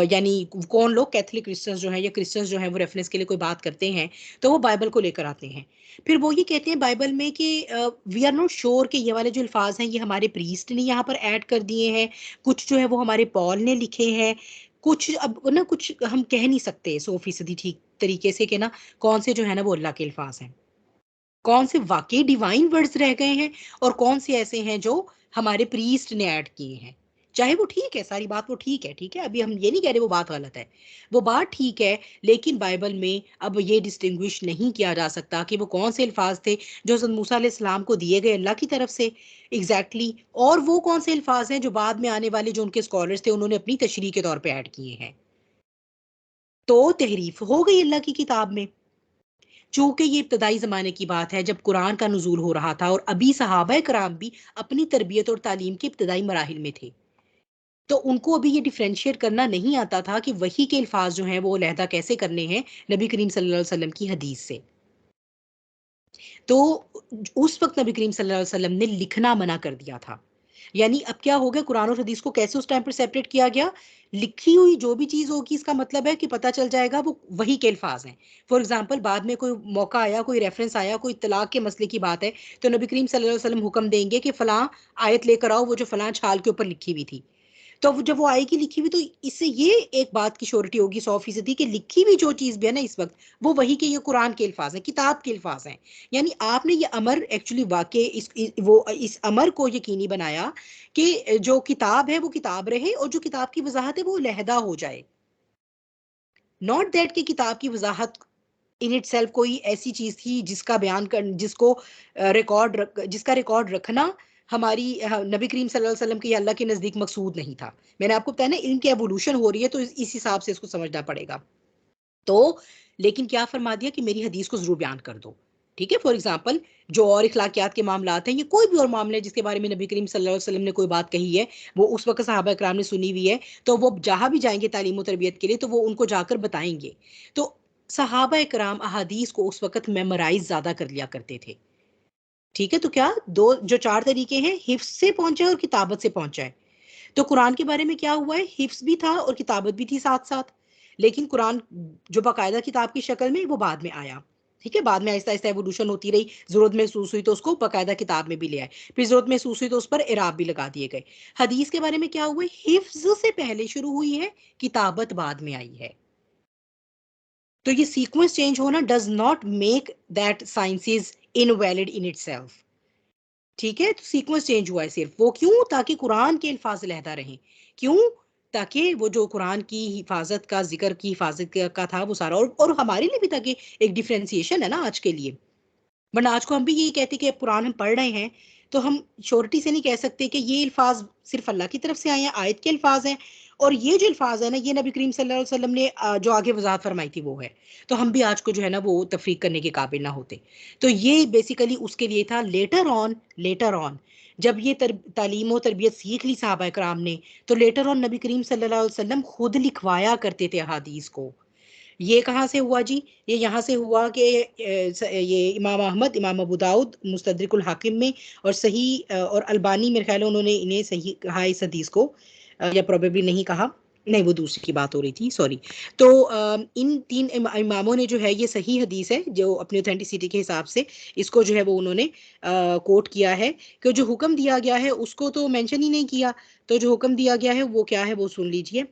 यानी कौन लोग, कैथोलिक क्रिश्चियंस जो हैं या क्रिश्चियंस जो हैं वो रेफरेंस के लिए कोई बात करते हैं, तो वो बाइबल को लेकर आते हैं। फिर वो ये कहते हैं बाइबल में कि वी आर नॉट श्योर कि ये वाले जो अल्फाज हैं ये हमारे प्रीस्ट ने यहाँ पर ऐड कर दिए हैं, कुछ जो है वो हमारे पॉल ने लिखे हैं, कुछ अब ना कुछ हम कह नहीं सकते 100% ठीक तरीके से कि ना कौन से जो है ना वो अल्लाह के अल्फाज हैं, कौन से वाकई डिवाइन वर्ड्स रह गए हैं, और कौन से ऐसे हैं जो हमारे प्रीस्ट ने ऐड किए हैं। चाहे वो ठीक है, सारी बात वो ठीक है, ठीक है, अभी हम ये नहीं कह रहे वो बात गलत है, वो बात ठीक है। लेकिन बाइबल में अब ये डिस्टिंग्विश नहीं किया जा सकता कि वो कौन से अल्फाज थे जो हज़रत मूसा अलैहिस्सलाम को दिए गए अल्लाह की तरफ से, एग्जैक्टली exactly, और वो कौन से अल्फाज हैं जो बाद में आने वाले जो उनके स्कॉलर्स थे उन्होंने अपनी तशरीह के तौर पे ऐड किए हैं। तो तहरीफ हो गई अल्लाह की किताब में। चूंकि ये इब्तदाई ज़माने की बात है जब कुरान का नुज़ूल हो रहा था और अभी सहाबा कराम भी अपनी तरबियत और तालीम के इब्तदाई मराहिल में थे, तो उनको अभी ये डिफ्रेंशिएट करना नहीं आता था कि वही के अल्फाज जो हैं वो अलहदा कैसे करने हैं नबी करीम सल्लल्लाहु अलैहि वसल्लम की हदीस से। तो उस वक्त नबी करीम सल्लल्लाहु अलैहि वसल्लम ने लिखना मना कर दिया था। यानी अब क्या हो गया, कुरान और हदीस को कैसे उस टाइम पर सेपरेट किया गया, लिखी हुई जो भी चीज होगी इसका मतलब है कि पता चल जाएगा वो वही के अल्फाज हैं। फॉर एग्जाम्पल बाद में कोई मौका आया, कोई रेफरेंस आया, कोई तलाक के मसले की बात है, तो नबी करीम सल्लल्लाहु अलैहि वसल्लम हुक्म देंगे कि फलां आयत लेकर आओ वो जो फलां छाल के ऊपर लिखी हुई थी। तो जब वो आएगी लिखी हुई, तो इससे ये एक बात की श्योरिटी होगी 100% कि लिखी हुई जो चीज भी है ना इस वक्त, वो वही के ये कुरान के अल्फाज हैं, किताब के अल्फाज हैं। यानी आपने ये अमर एक्चुअली वाकई वो इस अमर को यकीनी बनाया कि जो किताब है वो किताब रहे और जो किताब की वजाहत है वो लहदा हो जाए। नॉट दैट कि किताब की वजाहत इन इट सेल्फ कोई ऐसी चीज थी जिसका बयान कर, जिसको जिसका रिकॉर्ड रखना हमारी नबी करीम सल्लल्लाहु अलैहि वसल्लम के या अल्लाह के नजदीक मकसूद नहीं था। मैंने आपको बताया ना इनकी एवोल्यूशन हो रही है, तो इस हिसाब से इसको समझना पड़ेगा। तो लेकिन क्या फरमा दिया कि मेरी हदीस को जरूर बयान कर दो। ठीक है, फॉर एग्जाम्पल जो और इखलाकियात के मामलात हैं, ये कोई भी और मामले हैं जिसके बारे में नबी करीम सल्लल्लाहु अलैहि वसल्लम ने कोई बात कही है, वो उस वक्त सहाबा कराम ने सुनी हुई है, तो वो जहां भी जाएंगे तालीम और तरबियत के लिए तो वो उनको जाकर बताएंगे। तो सहाबा कराम अहादीस को उस वक्त मेमोराइज ज्यादा कर लिया करते थे। ठीक है, तो क्या दो जो चार तरीके हैं, हिफ्स से पहुंचा है और किताबत से पहुंचा है। तो कुरान के बारे में क्या हुआ है, हिफ्स भी था और किताबत भी थी साथ साथ। लेकिन कुरान जो बाकायदा किताब की शक्ल में वो बाद में आया। ठीक है, बाद में आहिस्ता आहिस्ता एवोल्यूशन होती रही, जरूरत महसूस हुई तो उसको बाकायदा किताब में भी ले आए, फिर जरूरत महसूस हुई तो उस पर इराब भी लगा दिए गए। हदीस के बारे में क्या हुआ है, हिफ्ज से पहले शुरू हुई है, किताबत बाद में आई है। तो ये सीक्वेंस चेंज होना does not make that science is invalid in itself. ठीक है, तो सीक्वेंस चेंज हुआ है सिर्फ, वो क्यों, ताकि कुरान के अल्फाज लहदा रहें। क्यों, ताकि वो जो कुरान की हिफाजत का जिक्र की हिफाजत का था वो सारा, और हमारे लिए भी, ताकि एक डिफ्रेंसिएशन है ना आज के लिए। वरना आज को हम भी यही कहते कि कुरान हम पढ़ रहे हैं, तो हम श्योरिटी से नहीं कह सकते कि ये अल्फाज सिर्फ अल्लाह की तरफ से आए हैं, आयत के अल्फाज हैं, और ये जो अल्फाज है ना ये नबी करीम सल्लल्लाहु अलैहि वसल्लम ने जो आगे वजाहत फरमाई थी वो है। तो हम भी आज को जो है ना वो तफरीक करने के काबिल ना होते। तो ये बेसिकली उसके लिए था। लेटर ऑन जब ये तालीम और तरबियत सीख ली साहबा कराम ने, तो लेटर ऑन नबी करीम सल्लल्लाहु अलैहि वसल्लम खुद लिखवाया करते थे अहादीस को। ये कहाँ से हुआ जी, ये यहाँ से हुआ कि ये इमाम अहमद, इमाम अबू दाऊद मुस्तदरिकुल हाकिम में, और सही और अलबानी मेरे ख्याल है उन्होंने इन्हें सही कहा इस हदीस को, या प्रोबेबली नहीं कहा, नहीं वो दूसरी की बात हो रही थी, सॉरी। तो इन तीन इमामों ने जो है ये सही हदीस है जो अपनी ऑथेंटिसिटी के हिसाब से इसको जो है वो उन्होंने कोट किया है, कि जो हुक्म दिया गया है उसको तो मेंशन ही नहीं किया। तो जो हुक्म दिया गया है वो क्या है वो सुन लीजिए।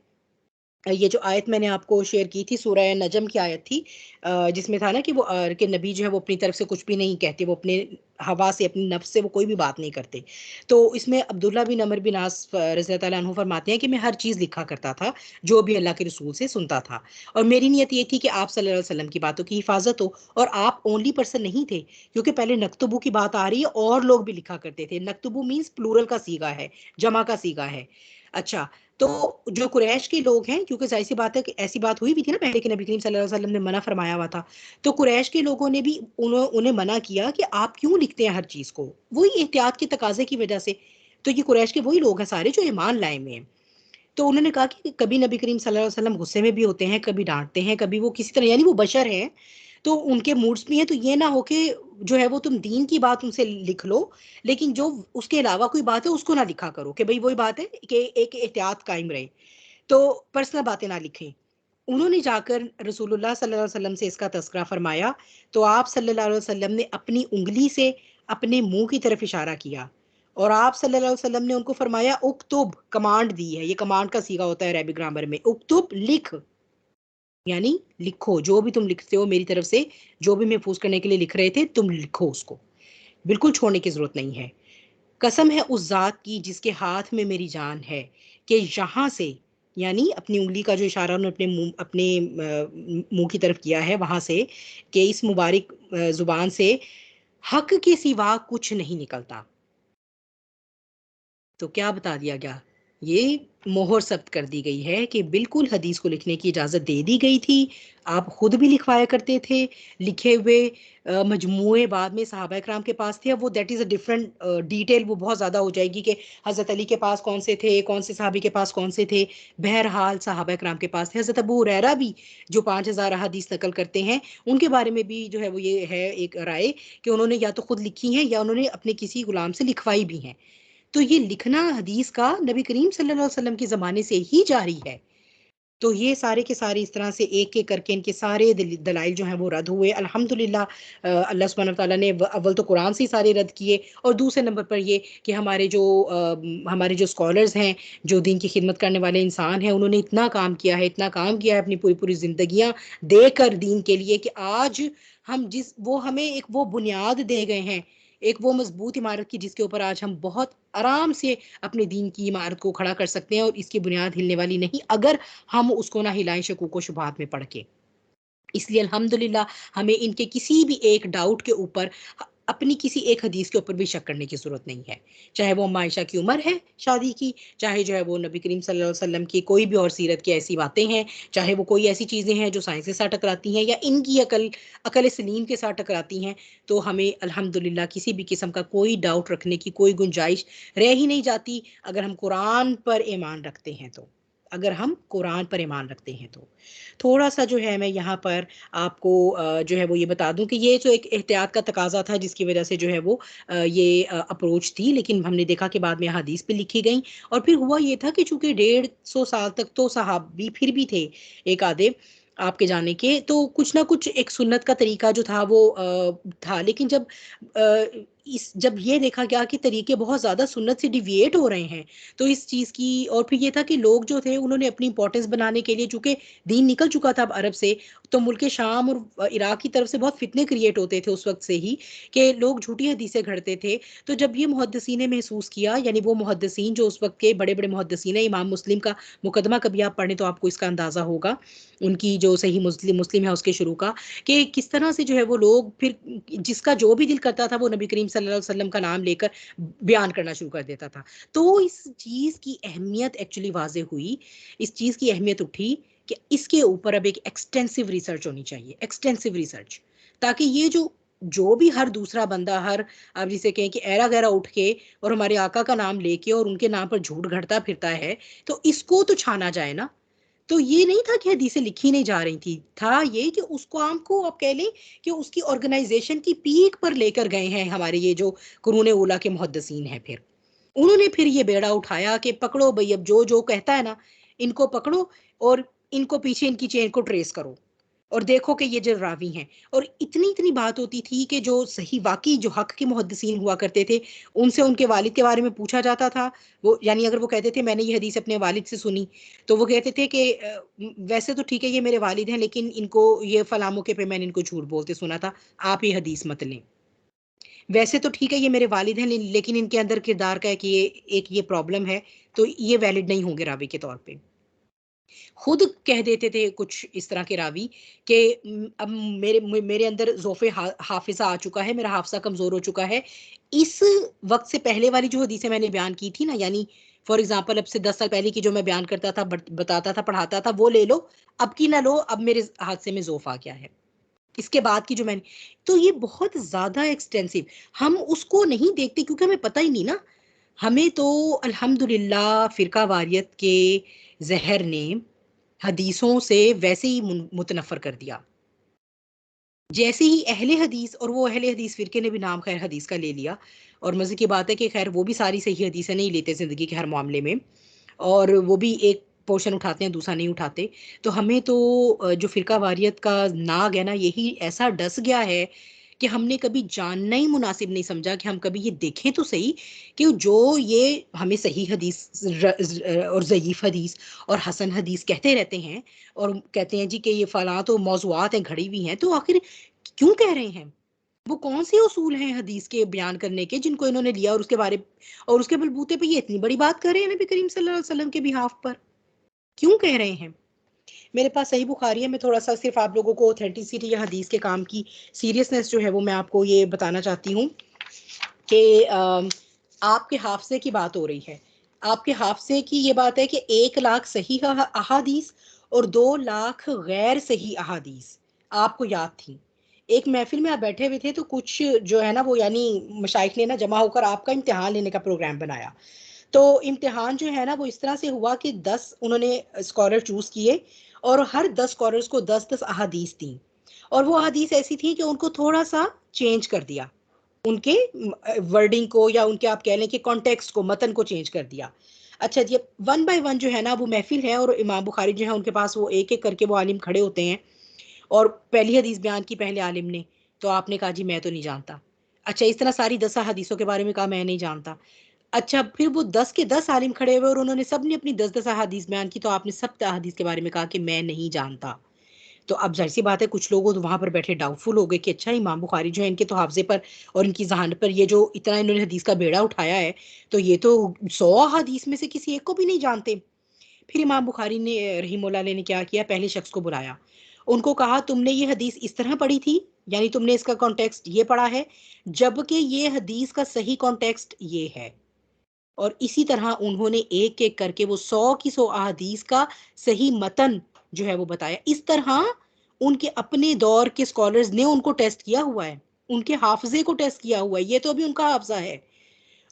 ये जो आयत मैंने आपको शेयर की थी सूरह नजम की आयत थी, जिसमें था ना कि वो कि नबी जो है वो अपनी तरफ से कुछ भी नहीं कहते, वो अपने हवा से अपनी नफ्स से वो कोई भी बात नहीं करते। तो इसमें अब्दुल्ला बिन अमर बिन आस रज़ी अल्लाह तआला अन्हु फरमाते हैं कि मैं हर चीज़ लिखा करता था जो भी अल्लाह के रसूल से सुनता था, और मेरी नीयत ये थी कि आप सल्लल्लाहु अलैहि वसल्लम की बातों की हिफाजत हो। और आप ओनली पर्सन नहीं थे, क्योंकि पहले नक्तबू की बात आ रही है और लोग भी लिखा करते थे। नक्तबू मीन्स प्लूरल का सीगा है, जमा का सीगा है। अच्छा, तो जो कुरैश के लोग हैं, क्योंकि जाहिर सी बात है कि ऐसी बात हुई भी थी ना पहले कि नबी करीम सल्लल्लाहु अलैहि वसल्लम ने मना फरमाया हुआ था। तो कुरैश के लोगों ने भी उन्हें मना किया कि आप क्यों लिखते हैं हर चीज को, वही एहतियात के तकाजे की वजह से। तो ये कुरैश के वही लोग हैं सारे जो ईमान लाए हुए हैं। तो उन्होंने कहा कि कभी नबी करीम सल्लल्लाहु अलैहि वसल्लम गुस्से में भी होते हैं, कभी डांटते हैं, कभी वो किसी तरह, यानी वो बशर हैं, तो उनके मूड्स भी हैं। तो ये ना हो कि जो है वो तुम दीन की बात उनसे लिख लो, लेकिन जो उसके अलावा कोई बात है उसको ना लिखा करो, कि भाई वही बात है कि एक एहतियात कायम रहे, तो पर्सनल बातें ना लिखें। उन्होंने जाकर रसूलुल्लाह सल्लल्लाहु अलैहि वसल्लम से इसका तस्करा फरमाया, तो आप सल्लल्लाहु अलैहि वसल्लम ने अपनी उंगली से अपने मुंह की तरफ इशारा किया, और आप सल्लल्लाहु अलैहि वसल्लम ने उनको फरमाया उक्तुब, कमांड दी है, ये कमांड का सीगा होता है अरबी ग्रामर में, उक्तुब लिख, यानी लिखो जो भी तुम लिखते हो मेरी तरफ से, जो भी महफूज करने के लिए लिख रहे थे तुम लिखो उसको, बिल्कुल छोड़ने की जरूरत नहीं है। कसम है उस जात की जिसके हाथ में मेरी जान है, कि यहाँ से, यानी अपनी उंगली का जो इशारा उन्होंने अपने मुंह की तरफ किया है वहां से, कि इस मुबारक जुबान से हक के सिवा कुछ नहीं निकलता। तो क्या बता दिया गया, ये मोहर सख्त कर दी गई है कि बिल्कुल हदीस को लिखने की इजाज़त दे दी गई थी। आप खुद भी लिखवाया करते थे, लिखे हुए मजमूए बाद में सहाबा कराम के पास थे। अब वो that is a different detail, वो बहुत ज़्यादा हो जाएगी कि हज़रत अली के पास कौन से थे, कौन से सहाबी के पास कौन से थे। बहरहाल सहाबा कराम के पास थे। हज़रत अबू हुरैरा भी जो 5,000 हदीस नकल करते हैं, उनके बारे में भी जो है वो ये है एक राय कि उन्होंने या तो खुद लिखी हैं या उन्होंने अपने किसी गुलाम से लिखवाई भी हैं। तो ये लिखना हदीस का नबी करीम सल्लल्लाहु अलैहि वसल्लम के ज़माने से ही जारी है। तो ये सारे के सारे इस तरह से एक-एक करके इनके सारे दलाइल जो हैं वो रद्द हुए। अल्हम्दुलिल्लाह, अल्लाह सुब्हानहू व तआला ने अव्वल तो कुरान से ही सारे रद्द किए, और दूसरे नंबर पर ये कि हमारे जो स्कॉलर्स हैं, जो दीन की खिदमत करने वाले इंसान हैं, उन्होंने इतना काम किया है, इतना काम किया है अपनी पूरी-पूरी ज़िंदगियाँ देकर दीन के लिए, कि आज हम जिस वो हमें एक वो बुनियाद दे गए हैं, एक वो मज़बूत इमारत की, जिसके ऊपर आज हम बहुत आराम से अपने दीन की इमारत को खड़ा कर सकते हैं, और इसकी बुनियाद हिलने वाली नहीं अगर हम उसको ना हिलाएं शकूक व शुबहात में पढ़ के। इसलिए अल्हम्दुलिल्लाह हमें इनके किसी भी एक डाउट के ऊपर, अपनी किसी एक हदीस के ऊपर भी शक करने की ज़रूरत नहीं है। चाहे वो अम्मा आयशा की उम्र है शादी की, चाहे जो है वो नबी करीम सल्लल्लाहु अलैहि वसल्लम की कोई भी और सीरत की ऐसी बातें हैं, चाहे वो कोई ऐसी चीज़ें हैं जो साइंस के साथ टकराती हैं, या इनकी अकल सलीम के साथ टकराती हैं, तो हमें अल्हम्दुलिल्लाह किसी भी किस्म का कोई डाउट रखने की कोई गुंजाइश रह ही नहीं जाती, अगर हम कुरान पर ईमान रखते हैं तो। अगर हम कुरान पर ईमान रखते हैं तो। थोड़ा-सा जो है मैं यहाँ पर आपको जो है वो ये बता दूँ कि ये जो एक एहतियात का तकाज़ा था, जिसकी वज़ह से जो है वो ये अप्रोच थी, लेकिन हमने देखा कि बाद में हदीस भी लिखी गई, और फिर हुआ ये था कि चूँकि 150 साल तक तो सहाबी फिर भी थे एक आधे आपके जाने के, तो कुछ ना कुछ एक सुन्नत का तरीका जो था वो था। लेकिन जब ये देखा गया कि तरीके बहुत ज़्यादा सुन्नत से डिविएट हो रहे हैं, तो इस चीज़ की, और फिर ये था कि लोग जो थे उन्होंने अपनी इम्पोर्टेंस बनाने के लिए, चूँकि दीन निकल चुका था अब अरब से, तो मुल्क शाम और इराक की तरफ से बहुत फितने क्रिएट होते थे उस वक़्त से ही, कि लोग झूठी हदीसें गढ़ते थे। तो जब ये मुहद्दिसीन ने महसूस किया, यानी वो मुहद्दिसीन जो उस वक़्त के बड़े-बड़े मुहद्दिसीन हैं, इमाम मुस्लिम का मुकदमा कभी आप पढ़ें तो आपको इसका अंदाज़ा होगा, उनकी जो सही मुस्लिम मुस्लिम है उसके शुरू का, कि किस तरह से जो है वो लोग फिर जिसका जो भी दिल करता था वो नबी करीम सल्लल्लाहु अलैहि वसल्लम का नाम लेकर बयान करना शुरू कर देता था। तो इस चीज़ की अहमियत एक्चुअली वाज़ेह हुई, इस चीज़ की अहमियत उठी कि इसके ऊपर अब एक एक्सटेंसिव रिसर्च होनी चाहिए, एक्सटेंसिव रिसर्च, ताकि ये जो जो भी हर दूसरा बंदा, हर आप जिसे कहें कि ऐरा गैरा उठ के और हमारे आका का नाम लेके और उनके नाम पर झूठ घड़ता फिरता है, तो इसको तो छाना जाए ना। तो ये नहीं था कि हदीसें लिखी नहीं जा रही थी, था ये कि उस काम को आप कह लें कि उसकी ऑर्गेनाइजेशन की पीक पर लेकर गए हैं हमारे ये जो कुरूने ऊला के मुहद्दिसीन हैं। फिर उन्होंने फिर ये बेड़ा उठाया कि पकड़ो भई, अब जो जो कहता है ना, इनको पकड़ो, और इनको पीछे इनकी चेन को ट्रेस करो, और देखो कि ये जो रावी हैं। और इतनी-इतनी बात होती थी कि जो सही वाक़ई जो हक़ के मुहद्दिसीन हुआ करते थे, उनसे उनके वालिद के बारे में पूछा जाता था। वो यानी अगर वो कहते थे मैंने ये हदीस अपने वालिद से सुनी, तो वो कहते थे कि वैसे तो ठीक है ये मेरे वालिद हैं, लेकिन इनको ये फलाँ मौके पे मैंने इनको झूठ बोलते सुना था, आप ये हदीस मत लें। वैसे तो ठीक है ये मेरे वालिद हैं, लेकिन इनके अंदर किरदार का एक ये प्रॉब्लम है, तो ये वैलिड नहीं होंगे रावी के तौर पे। खुद कह देते थे कुछ इस तरह के रावी कि अब मेरे अंदर ज़ौफ़े हाफ़िज़ा आ चुका है, मेरा हाफ़्ज़ा कमज़ोर हो चुका है। इस वक़्त से पहले वाली जो हदीसें मैंने बयान की थी ना, यानी फॉर एग्जाम्पल अब से 10 साल पहले की जो मैं बयान करता था, बताता था, पढ़ाता था, वो ले लो, अब की ना लो, अब मेरे हादसे में ज़ोफ़ आ गया है। इसके बाद की जो मैंने, तो ये बहुत ज़्यादा एक्सटेंसिव, हम उसको नहीं देखते क्योंकि हमें पता ही नहीं ना। हमें तो अल्हम्दुलिल्लाह फ़िरका वारियत के ज़हर ने हदीसों से वैसे ही मुतनफ़्फ़र कर दिया। जैसे ही अहले हदीस, और वो अहले हदीस फ़िरके ने भी नाम खैर हदीस का ले लिया, और मज़े की बात है कि खैर वो भी सारी सही हदीसें नहीं लेते ज़िंदगी के हर मामले में, और वो भी एक पोर्शन उठाते हैं, दूसरा नहीं उठाते। तो हमें तो जो फ़िरका वारियत का नाग है ना, यही ऐसा डस गया है कि हमने कभी जानना ही मुनासिब नहीं समझा कि हम कभी ये देखें तो सही कि जो ये हमें सही हदीस और ज़ईफ़ हदीस और हसन हदीस कहते रहते हैं, और कहते हैं जी कि ये फ़लाँ तो मौज़ूआत हैं, घड़ी हुई हैं, तो आखिर क्यों कह रहे हैं? वो कौन से उसूल हैं हदीस के बयान करने के जिनको इन्होंने लिया, और उसके बारे, और उसके बलबूते पे ये इतनी बड़ी बात कर रहे हैं नबी करीम सल्लल्लाहु अलैहि वसल्लम के बिहाफ पर? क्यों कह रहे हैं? मेरे पास सही बुखारी है, मैं थोड़ा-सा सिर्फ़ आप लोगों को ऑथेंटिसिटी या हदीस के काम की सीरियसनेस जो है वो मैं आपको ये बताना चाहती हूँ कि आपके हाफ़ज़े की बात हो रही है। आपके हाफ़ज़े की ये बात है कि 1 लाख सही अहादीस और 2 लाख गैर सही अहादीस आपको याद थी। एक महफ़िल में आप बैठे हुए थे, तो कुछ जो है ना वो, यानी मशाइख ने ना जमा होकर आपका इम्तिहान लेने का प्रोग्राम बनाया। तो इम्तिहान जो है ना वो इस तरह से हुआ कि 10 उन्होंने स्कॉलर चूज़ किए, और हर 10 स्कॉलर्स को 10-10 अहादीस दी, और वो अहादीस ऐसी थी कि उनको थोड़ा-सा चेंज कर दिया। उनके वर्डिंग को, या उनके आप कह लें कि कॉन्टेक्स्ट को, मतन को चेंज कर दिया। अच्छा जी, अब वन बाय वन जो है ना वो महफ़िल है, और इमाम बुखारी जो है उनके पास वो एक-एक करके वो आलिम खड़े होते हैं, और पहली हदीस बयान की पहले आलिम ने, तो आपने कहा जी मैं तो नहीं जानता। अच्छा, इस तरह सारी 10 हदीसों के बारे में कहा मैं नहीं जानता। अच्छा, फिर वो 10 के 10 आलिम खड़े हुए, और उन्होंने सबने अपनी 10-10 अहादीस बयान की, तो आपने सब अहादीस के बारे में कहा कि मैं नहीं जानता। तो अब ज़ाहिर-सी बात है कुछ लोग तो वहाँ पर बैठे डाउटफुल हो गए कि अच्छा, इमाम बुखारी जो है इनके तो हाफ़ज़े पर और इनकी ज़हानत पर ये जो इतना इन्होंने हदीस का बेड़ा उठाया है, तो ये तो 100 अहादीस में से किसी एक को भी नहीं जानते। फिर इमाम बुखारी ने रहीमहुल्लाह ने क्या किया, पहले शख्स को बुलाया। उनको कहा तुमने ये हदीस इस तरह पढ़ी थी, यानी तुमने इसका कॉन्टेक्स्ट ये पढ़ा है, जबकि ये हदीस का सही कॉन्टेक्स्ट ये है। और इसी तरह उन्होंने एक-एक करके वो 100 की 100 अहादीस का सही मतन जो है वो बताया। इस तरह उनके अपने दौर के स्कॉलर्स ने उनको टेस्ट किया हुआ है, उनके हाफ़ज़े को टेस्ट किया हुआ है, ये तो अभी उनका हाफ़ज़ा है।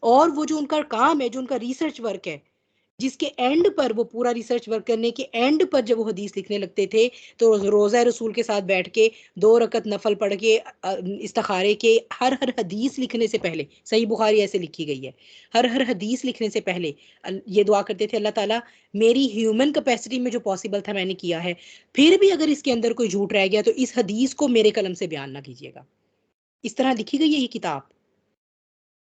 और वो जो उनका काम है, जो उनका रिसर्च वर्क है, जिसके एंड पर वो पूरा रिसर्च वर्क करने के एंड पर जब वो हदीस लिखने लगते थे, तो रोज़ा रसूल के साथ बैठ के 2 रकत नफ़ल पढ़ के इस्तिखारे के हर हदीस लिखने से पहले, सही बुखारी ऐसे लिखी गई है, हर हदीस लिखने से पहले ये दुआ करते थे, अल्लाह ताला मेरी ह्यूमन कैपेसिटी में जो पॉसिबल था मैंने किया है, फिर भी अगर इसके अंदर कोई झूठ रह गया तो इस हदीस को मेरे कलम से बयान ना कीजिएगा। इस तरह लिखी गई है ये किताब।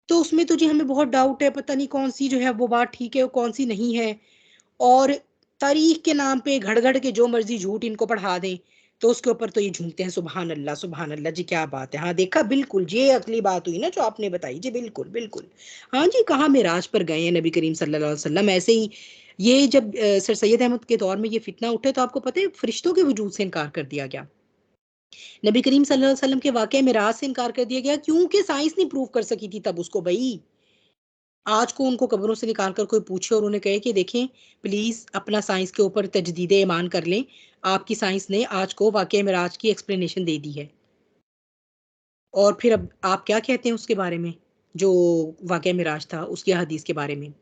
तो उसमें तो जी हमें बहुत डाउट है, पता नहीं कौन-सी जो है वो बात ठीक है और कौन-सी नहीं है। और तारीख के नाम पे घड़-घड़ के जो मर्ज़ी झूठ इनको पढ़ा दें, तो उसके ऊपर तो ये झूमते हैं, सुभान अल्लाह जी क्या बात है। हाँ, देखा बिल्कुल, ये अगली बात हुई ना जो आपने बताई, जी बिल्कुल, बिल्कुल। हाँ जी, कहाँ मेराज पर गए हैं नबी करीम सल्लल्लाहु अलैहि वसल्लम, ऐसे ही ये जब सर सैयद अहमद के दौर में ये फितना उठे, तो आपको पता है फ़रिश्तों के वजूद से इनकार कर दिया गया। नबी करीम सल्लल्लाहु अलैहि वसल्लम के वाक़ये मेराज से इनकार कर दिया गया क्योंकि साइंस नहीं प्रूव कर सकी थी तब उसको भई। आज को उनको कब्रों से निकाल कर कोई पूछे और उन्हें कहे कि देखें प्लीज़ अपना साइंस के ऊपर तजदीद ईमान कर लें, आपकी साइंस ने आज को वाक़या मेराज की एक्सप्लेनेशन दे दी है। और फिर अब आप क्या कहते हैं उसके बारे में, जो वाक़या मेराज था, उसकी हदीस के बारे में?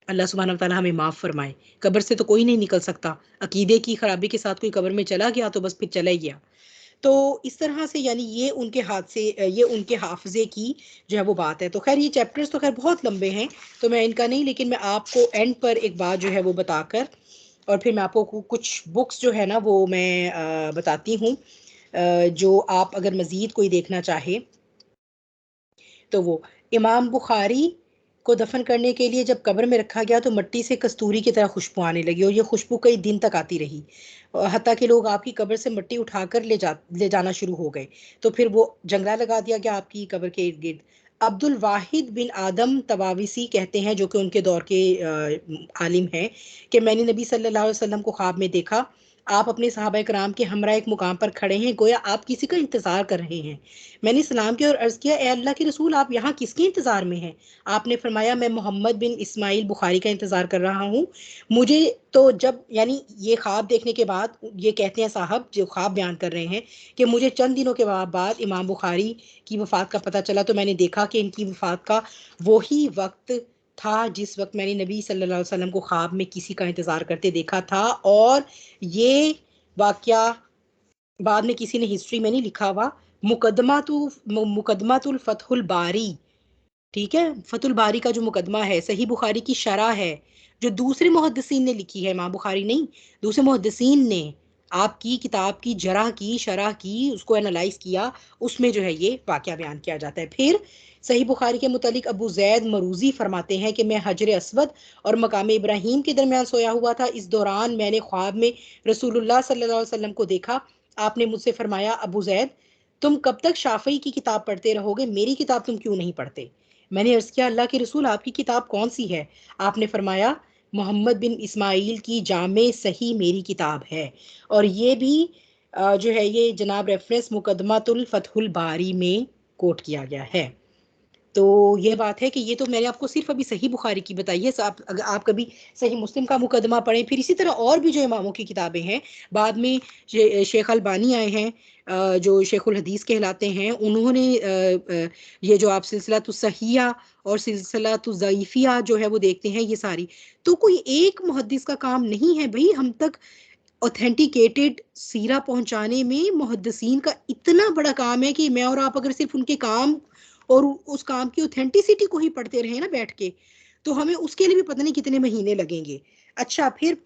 अल्लाह सुब्हानहू व तआला हमें माफ़ फ़रमाए। कब्र से तो कोई नहीं निकल सकता, अक़ीदे की ख़राबी के साथ कोई कब्र में चला गया तो बस फिर चला ही गया। तो इस तरह से यानी ये उनके हाथ से ये उनके हाफ़ज़े की जो है वो बात है। तो ख़ैर ये चैप्टर्स तो ख़ैर बहुत लंबे हैं, तो मैं इनका नहीं, लेकिन मैं आपको एंड पर एक बात जो है वो बताकर, और फिर मैं आपको कुछ बुक्स जो है ना वो मैं बताती हूँ, जो आप अगर मज़ीद कोई देखना चाहे तो वो इमाम बुखारी को दफन करने के लिए जब कब्र में रखा गया तो मिट्टी से कस्तूरी की तरह खुशबू आने लगी, और ये खुशबू कई दिन तक आती रही, हत्ता कि लोग आपकी कब्र से मिट्टी उठाकर ले जाना शुरू हो गए। तो फिर वो जंगला लगा दिया गया आपकी कब्र के इर्द गिर्द। अब्दुल वाहिद बिन आदम तवाविसी कहते हैं, जो कि उनके दौर के आलिम हैं, कि मैंने नबी सल्लल्लाहु अलैहि वसल्लम को ख्वाब में देखा, आप अपने सहाबा कराम के हमरा एक मुकाम पर खड़े हैं, गोया आप किसी का इंतजार कर रहे हैं। मैंने सलाम किया और अर्ज किया, ए अल्लाह के रसूल, आप यहाँ किसके इंतजार में हैं? आपने फरमाया, मैं मोहम्मद बिन इस्माइल बुखारी का इंतजार कर रहा हूँ। मुझे तो जब यानी ये ख्वाब देखने के बाद, ये कहते हैं साहब जो ख्वाब बयान कर रहे हैं, कि मुझे चंद दिनों के बाद इमाम बुखारी की वफात का पता चला, तो मैंने देखा कि इनकी वफात का वही वक्त था जिस वक्त मैंने नबी सल्लल्लाहु अलैहि वसल्लम को ख्वाब में किसी का इंतजार करते देखा था। और ये वाकया बाद में किसी ने हिस्ट्री में नहीं लिखा हुआ। मुकदमातुल फतहुल बारी, ठीक है, फतहुल बारी का जो मुकदमा है, सही बुखारी की शरह है, जो दूसरे मुहद्दिसीन ने लिखी है, इमाम बुखारी नहीं, दूसरे मुहद्दिसीन ने आपकी किताब की जरह की, शरह की, उसको एनालाइज किया, उसमें जो है ये वाकया बयान किया जाता है। फिर सही बुखारी के मुतालिक अबू जैद मरूजी फरमाते हैं कि मैं हजर असवद और मकाम इब्राहिम के दरमियान सोया हुआ था। इस दौरान मैंने ख्वाब में रसूलुल्लाह सल्लल्लाहु अलैहि वसल्लम को देखा। आपने मुझसे फरमाया, अबू जैद, तुम कब तक शाफई की किताब पढ़ते रहोगे, मेरी किताब तुम क्यों नहीं पढ़ते? मैंने अर्ज किया, अल्लाह के रसूल, आपकी किताब कौन सी है? आपने फरमाया, मोहम्मद बिन इस्माइल की जामे सही मेरी किताब है। और ये भी जो है ये जनाब रेफरेंस मुकदमातुल फतहुल बारी में कोट किया गया है। तो ये बात है कि ये तो मैंने आपको सिर्फ अभी सही बुखारी की बताई है। आप अगर आप कभी सही मुस्लिम का मुकदमा पढ़ें, फिर इसी तरह और भी जो इमामों की किताबें हैं, बाद में शेख अलबानी आए हैं, जो शेखुल हदीस कहलाते हैं, उन्होंने ये जो आप सिलसिला तो सहिया और सिलसिला तो ज़ईफिया जो है वो देखते हैं ये सारी। तो कोई एक मुहद्दिस का काम नहीं है भाई हम तक ऑथेंटिकेटेड सीरा पहुंचाने में। मुहद्दिसीन का इतना बड़ा काम है कि मैं और आप अगर सिर्फ उनके काम और उस काम की ऑथेंटिसिटी को ही पढ़ते रहे ना बैठ के, तो हमें उसके लिए भी पता नहीं कितने महीने लगेंगे। अच्छा, फिर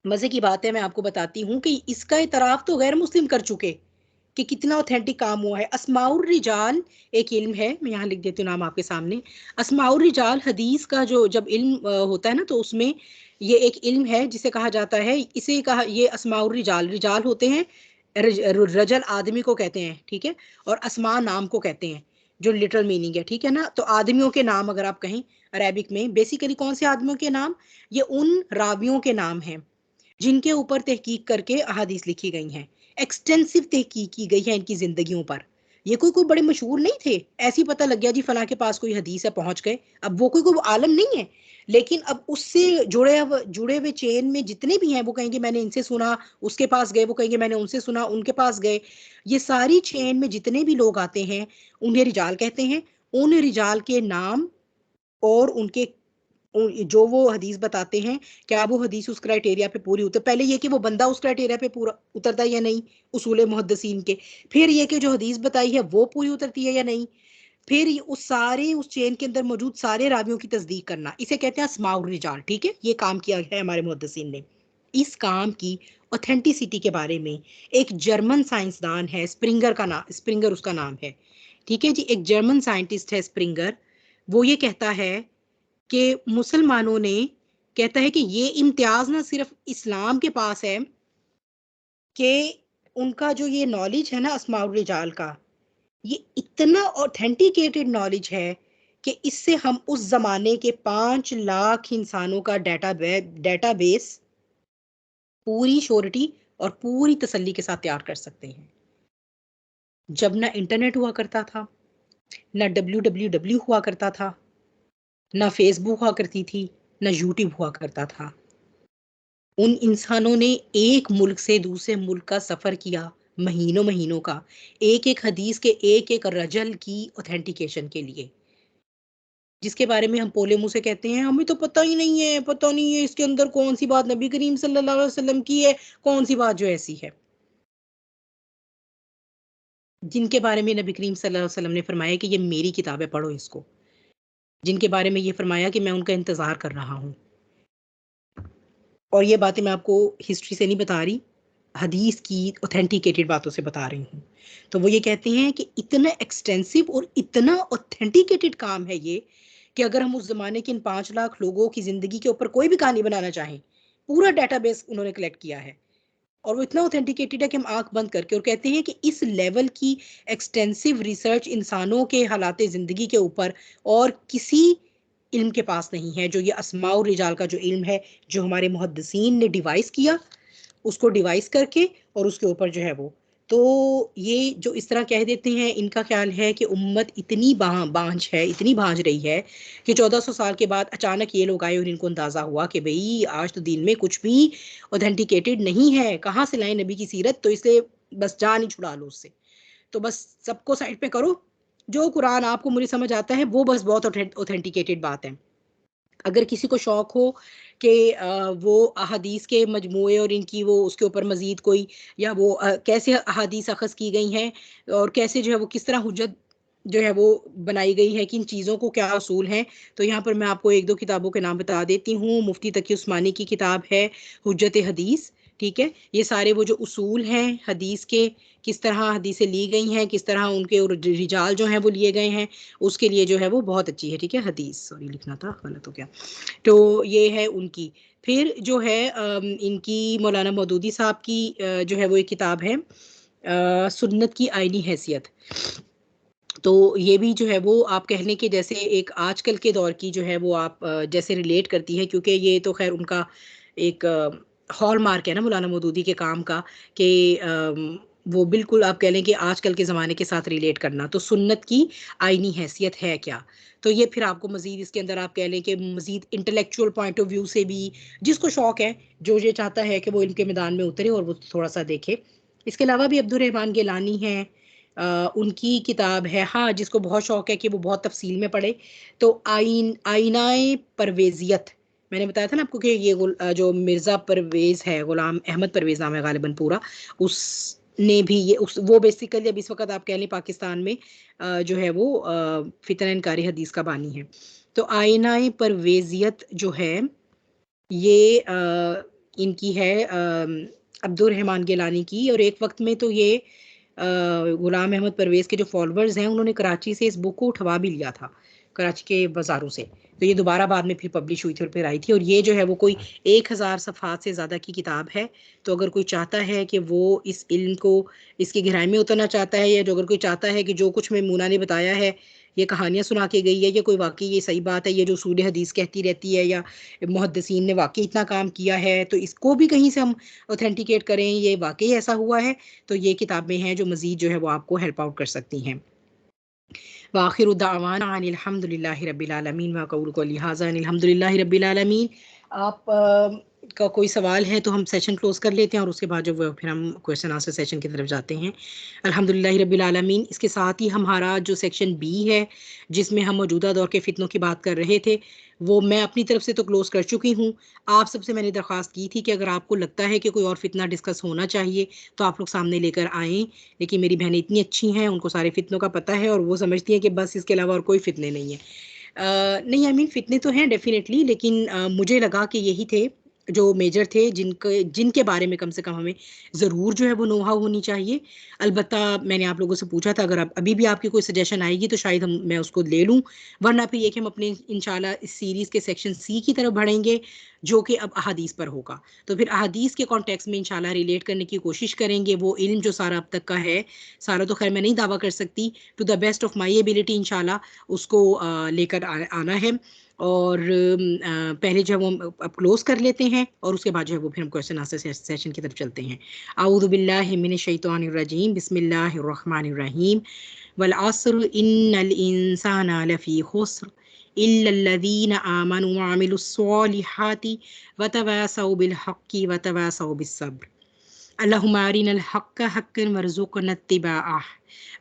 मजे की बात है, मैं आपको बताती हूँ कि इसका इतराफ तो गैर मुस्लिम कर चुके कि कितना ऑथेंटिक काम हुआ है। अस्माउर रिजाल एक इल्म है, मैं यहाँ लिख देती हूँ नाम आपके सामने। अस्माउर रिजाल हदीस का जो जब इल्म होता है ना, तो उसमें ये एक इल्म है जिसे कहा जाता है, इसे कहा, ये अस्माउर रिजाल, रिजाल होते हैं, रजल आदमी को कहते हैं, ठीक है, और अस्मा नाम को कहते हैं, जो लिटरल मीनिंग है, ठीक है ना। तो आदमियों के नाम अगर आप कहें अरेबिक में, बेसिकली कौन से आदमियों के नाम? ये उन रावियों के नाम हैं जिनके ऊपर तहकीक करके अहादीस लिखी गई हैं। एक्सटेंसिव तहकीक की गई है इनकी जिंदगियों पर। ये कोई कोई बड़े मशहूर नहीं थे, ऐसे ही पता लग गया जी फलां के पास कोई हदीस है, पहुंच गए। अब वो कोई कोई आलम नहीं है, लेकिन अब उससे जुड़े हुए चेन में जितने भी हैं, वो कहेंगे मैंने इनसे सुना, उसके पास गए, वो कहेंगे मैंने उनसे सुना, उनके पास गए। ये सारी चेन में जितने भी लोग आते हैं उन्हें रिजाल कहते हैं। उन रिजाल के नाम और उनके जो वो हदीस बताते हैं, क्या वो हदीस उस क्राइटेरिया पे पूरी उतर, पहले ये कि वो बंदा उस क्राइटेरिया पे पूरा उतरता है या नहीं, उसूल मुहद्दिसीन के। फिर ये कि जो हदीस बताई है वो पूरी उतरती है या नहीं। फिर उस चेन के अंदर मौजूद सारे रावियों की तस्दीक करना, इसे कहते हैं अस्माउर रिजाल, ठीक है। ये काम किया है हमारे मुहद्दिसीन ने। इस काम की ऑथेंटिसिटी के बारे में एक जर्मन साइंसदान है, स्प्रिंगर उसका नाम है, ठीक है जी, एक जर्मन साइंटिस्ट है स्प्रिंगर। वो ये कहता है कि मुसलमानों ने, कहता है कि ये इम्तियाज ना सिर्फ इस्लाम के पास है कि उनका जो ये नॉलेज है ना अस्माउर रिजाल का, ये इतना ऑथेंटिकेटेड नॉलेज है कि इससे हम उस जमाने के 5 लाख इंसानों का डेटाबेस पूरी श्योरिटी और पूरी तसल्ली के साथ तैयार कर सकते हैं। जब ना इंटरनेट हुआ करता था, ना WWW हुआ करता था, ना फेसबुक हुआ करती थी, ना यूट्यूब हुआ करता था, उन इंसानों ने एक मुल्क से दूसरे मुल्क का सफर किया, महीनों महीनों का, एक एक हदीस के एक एक रजल की ऑथेंटिकेशन के लिए, जिसके बारे में हम पोले मुंह से कहते हैं हमें तो पता ही नहीं है, पता नहीं है इसके अंदर कौन सी बात नबी करीम सल्लल्लाहु अलैहि वसल्लम की है, कौन सी बात जो ऐसी है। जिनके बारे में नबी करीम सल्लल्लाहु अलैहि वसल्लम ने फरमाया कि ये मेरी किताब है, पढ़ो इसको, जिनके बारे में ये फरमाया कि मैं उनका इंतजार कर रहा हूँ। और ये बातें मैं आपको हिस्ट्री से नहीं बता रही, हदीस की ऑथेंटिकेटेड बातों से बता रही हूँ। तो वो ये कहते हैं कि इतना एक्सटेंसिव और इतना ऑथेंटिकेटेड काम है ये, कि अगर हम उस जमाने के इन 5 लाख लोगों की जिंदगी के ऊपर कोई भी कहानी बनाना चाहें, पूरा डेटाबेस उन्होंने कलेक्ट किया है। और वो इतना ऑथेंटिकेटेड है कि हम आंख बंद करके, और कहते हैं कि इस लेवल की एक्सटेंसिव रिसर्च इंसानों के हालात जिंदगी के ऊपर और किसी इल्म के पास नहीं है, जो ये अस्माउर रिजाल का जो इल्म है, जो हमारे मुहद्दिसीन ने डिवाइस किया उसको डिवाइस करके और उसके ऊपर जो है वो, तो ये जो इस तरह कह देते हैं, इनका ख्याल है कि उम्मत इतनी बांझ है, इतनी भांज रही है कि 1400 साल के बाद अचानक ये लोग आए और इनको अंदाजा हुआ कि भाई आज तो दिन में कुछ भी ऑथेंटिकेटेड नहीं है, कहाँ से लाए नबी की सीरत, तो इसलिए बस जान ही छुड़ा लो उससे। तो बस सबको साइड पे करो, जो कुरान आपको मुझे समझ आता है वो बस बहुत ऑथेंटिकेटेड बात है। अगर किसी को शौक हो कि वो अहादीस के मजमूए और इनकी वो उसके ऊपर मजीद कोई, या वो कैसे अहादीस अखज़ की गई हैं और कैसे जो है वो किस तरह हुज्जत जो है वो बनाई गई है, कि इन चीज़ों को क्या असूल हैं, तो यहाँ पर मैं आपको एक दो किताबों के नाम बता देती हूँ। मुफ्ती तकी उस्मानी की किताब है हुज्जत हदीस, ठीक है। ये सारे वो जो उसूल हैं हदीस के, किस तरह हदीसें ली गई हैं, किस तरह उनके रिजाल जो हैं वो लिए गए हैं, उसके लिए जो है वो बहुत अच्छी है, ठीक है। हदीस, सॉरी लिखना था गलत हो गया। तो ये है उनकी। फिर जो है इनकी मौलाना मौदूदी साहब की जो है वो एक किताब है सुन्नत की आईनी हैसियत। तो ये भी जो है वो आप कहने के जैसे एक आजकल के दौर की जो है वो आप जैसे रिलेट करती है, क्योंकि ये तो खैर उनका एक हॉल मार्क है ना मौलाना मौदूदी के काम का, कि वो बिल्कुल आप कह लें कि आजकल के ज़माने के साथ रिलेट करना। तो सुन्नत की आईनी हैसियत है क्या, तो ये फिर आपको मज़ीद इसके अंदर आप कह लें कि मज़ीद इंटेलेक्चुअल पॉइंट ऑफ व्यू से भी, जिसको शौक़ है, जो ये चाहता है कि वो इनके मैदान में उतरे और वो थोड़ा सा देखे। इसके अलावा भी अब्दुल रहमान गिलानी हैं, उनकी किताब है, हाँ जिसको बहुत शौक है कि वो बहुत तफसील में पढ़े, तो आईनाए परवेजियत। मैंने बताया था ना आपको कि ये जो मिर्ज़ा परवेज़ है, गुलाम अहमद परवेज़ नाम है गालिबन पूरा, उसने भी ये उस वो बेसिकली अब इस वक्त आप कह लें पाकिस्तान में जो है वो फितना इनकारी हदीस का बानी है। तो आईनाए परवेजियत जो है ये इनकी है अब्दुल रहमान गिलानी की, और एक वक्त में तो ये गुलाम अहमद परवेज़ के जो फॉलोअर्स हैं उन्होंने कराची से इस बुक को उठवा भी लिया था, कराची के बाज़ारों से। तो ये दोबारा बाद में फिर पब्लिश हुई थी और फिर आई थी, और ये जो है वो कोई 1000 सफ़हात से ज़्यादा की किताब है। तो अगर कोई चाहता है कि वो इस इल्म को, इसकी गहराई में उतरना चाहता है, या जो अगर कोई चाहता है कि जो कुछ मैमूना ने बताया है, ये कहानियाँ सुना के गई है, या कोई वाक़ई ये सही बात है, ये जो उसूल हदीस कहती रहती है, या मुहद्दिसीन ने वाक़ई इतना काम किया है, तो इसको भी कहीं से हम ऑथेंटिकेट करें, ये वाक़ई ऐसा हुआ है, तो ये किताबें हैं जो मज़ीद जो है वो आपको हेल्प आउट कर सकती हैं। व आखिरु दावाना अनिल हम्दुलिल्लाहि रब्बिल आलमीन व क़ौलु क़ौली हाज़ा अनिल हम्दुलिल्लाहि रब्बिल आलमीन। आप का कोई सवाल है तो हम सेशन क्लोज़ कर लेते हैं और उसके बाद जो वो फिर हम क्वेश्चन आंसर सेशन की तरफ जाते हैं। अल्हम्दुलिल्लाहि रब्बिल आलमीन। इसके साथ ही हमारा जो सेक्शन बी है, जिसमें हम मौजूदा दौर के फ़ितनों की बात कर रहे थे, वो मैं अपनी तरफ से तो क्लोज़ कर चुकी हूँ। आप सबसे मैंने दरख्वास्त की थी कि अगर आपको लगता है कि कोई और फ़ितना डिस्कस होना चाहिए तो आप लोग सामने लेकर आएँ। लेकिन मेरी बहनें इतनी अच्छी हैं, उनको सारे फ़ितनों का पता है और वो समझती हैं कि बस इसके अलावा और कोई फ़ितने नहीं हैं। नहीं, आई मीन फ़ितने तो हैं डेफ़िनेटली, लेकिन मुझे लगा कि यही थे जो मेजर थे, जिनके जिनके बारे में कम से कम हमें ज़रूर जो है वो नो हाउ होनी चाहिए। अलबत्ता मैंने आप लोगों से पूछा था, अगर आप अभी भी आपकी कोई सजेशन आएगी तो शायद मैं उसको ले लूँ, वरना फिर ये कि हम अपने इंशाल्लाह इस सीरीज़ के सेक्शन सी की तरफ बढ़ेंगे, जो कि अब अहादीस पर होगा। तो फिर अहादीस के कॉन्टेक्स्ट में इंशाल्लाह रिलेट करने की कोशिश करेंगे। वो इल्म जो सारा अब तक का है, सारा तो खैर मैं नहीं दावा कर सकती, to the best of my ability इंशाल्लाह उसको लेकर आना है। और पहले जो है वो हम अब क्लोज़ कर लेते हैं और उसके बाद जो है वो फिर हम क्वेश्चन आंसर सेशन की तरफ चलते हैं। अऊज़ु बिल्लाहि मिनश शैतानिर रजीम, बिस्मिल्लाहिर रहमानिर रहीम। वल अस्र इन्नल इंसाना लफ़ी खुस्र इल्लल्लज़ीना आमनु व अमिलुस्सॉलिहाति व तवासौ बिल हक़्क़ि व तवासौ बिस्सब्र। अल्लाहुम्मा अरिनल हक़्क़ हक़्क़न वरज़ुक़ना इत्तिबाअह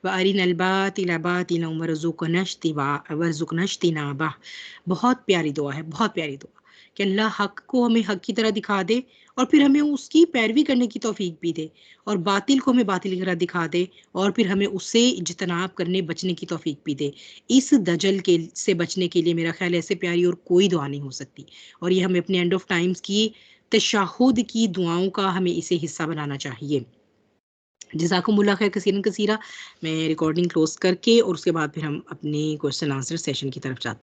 व अरिनल बातिला बातिलन वरज़ुक़ना इज्तिनाबह। बहुत प्यारी दुआ है, बहुत प्यारी दुआ, कि अल्लाह हक़ को हमें हक़ की तरह दिखा दे और फिर हमें उसकी पैरवी करने की तौफ़ीक भी दे, और बातिल को हमें बातिल की तरह दिखा दे और फिर हमें उससे इज्तनाब करने, बचने की तौफ़ीक भी दे। इस दजल के से बचने के लिए मेरा ख़्याल है ऐसे प्यारी और कोई दुआ नहीं हो सकती, और ये हमें अपने एंड ऑफ़ टाइम्स की तशहुद की दुआओं का हमें इसे हिस्सा बनाना चाहिए। जज़ाकुमुल्लाह खैर कसीरन कसीरा। मैं रिकॉर्डिंग क्लोज़ करके और उसके बाद फिर हम अपने क्वेश्चन आंसर सेशन की तरफ जाते हैं।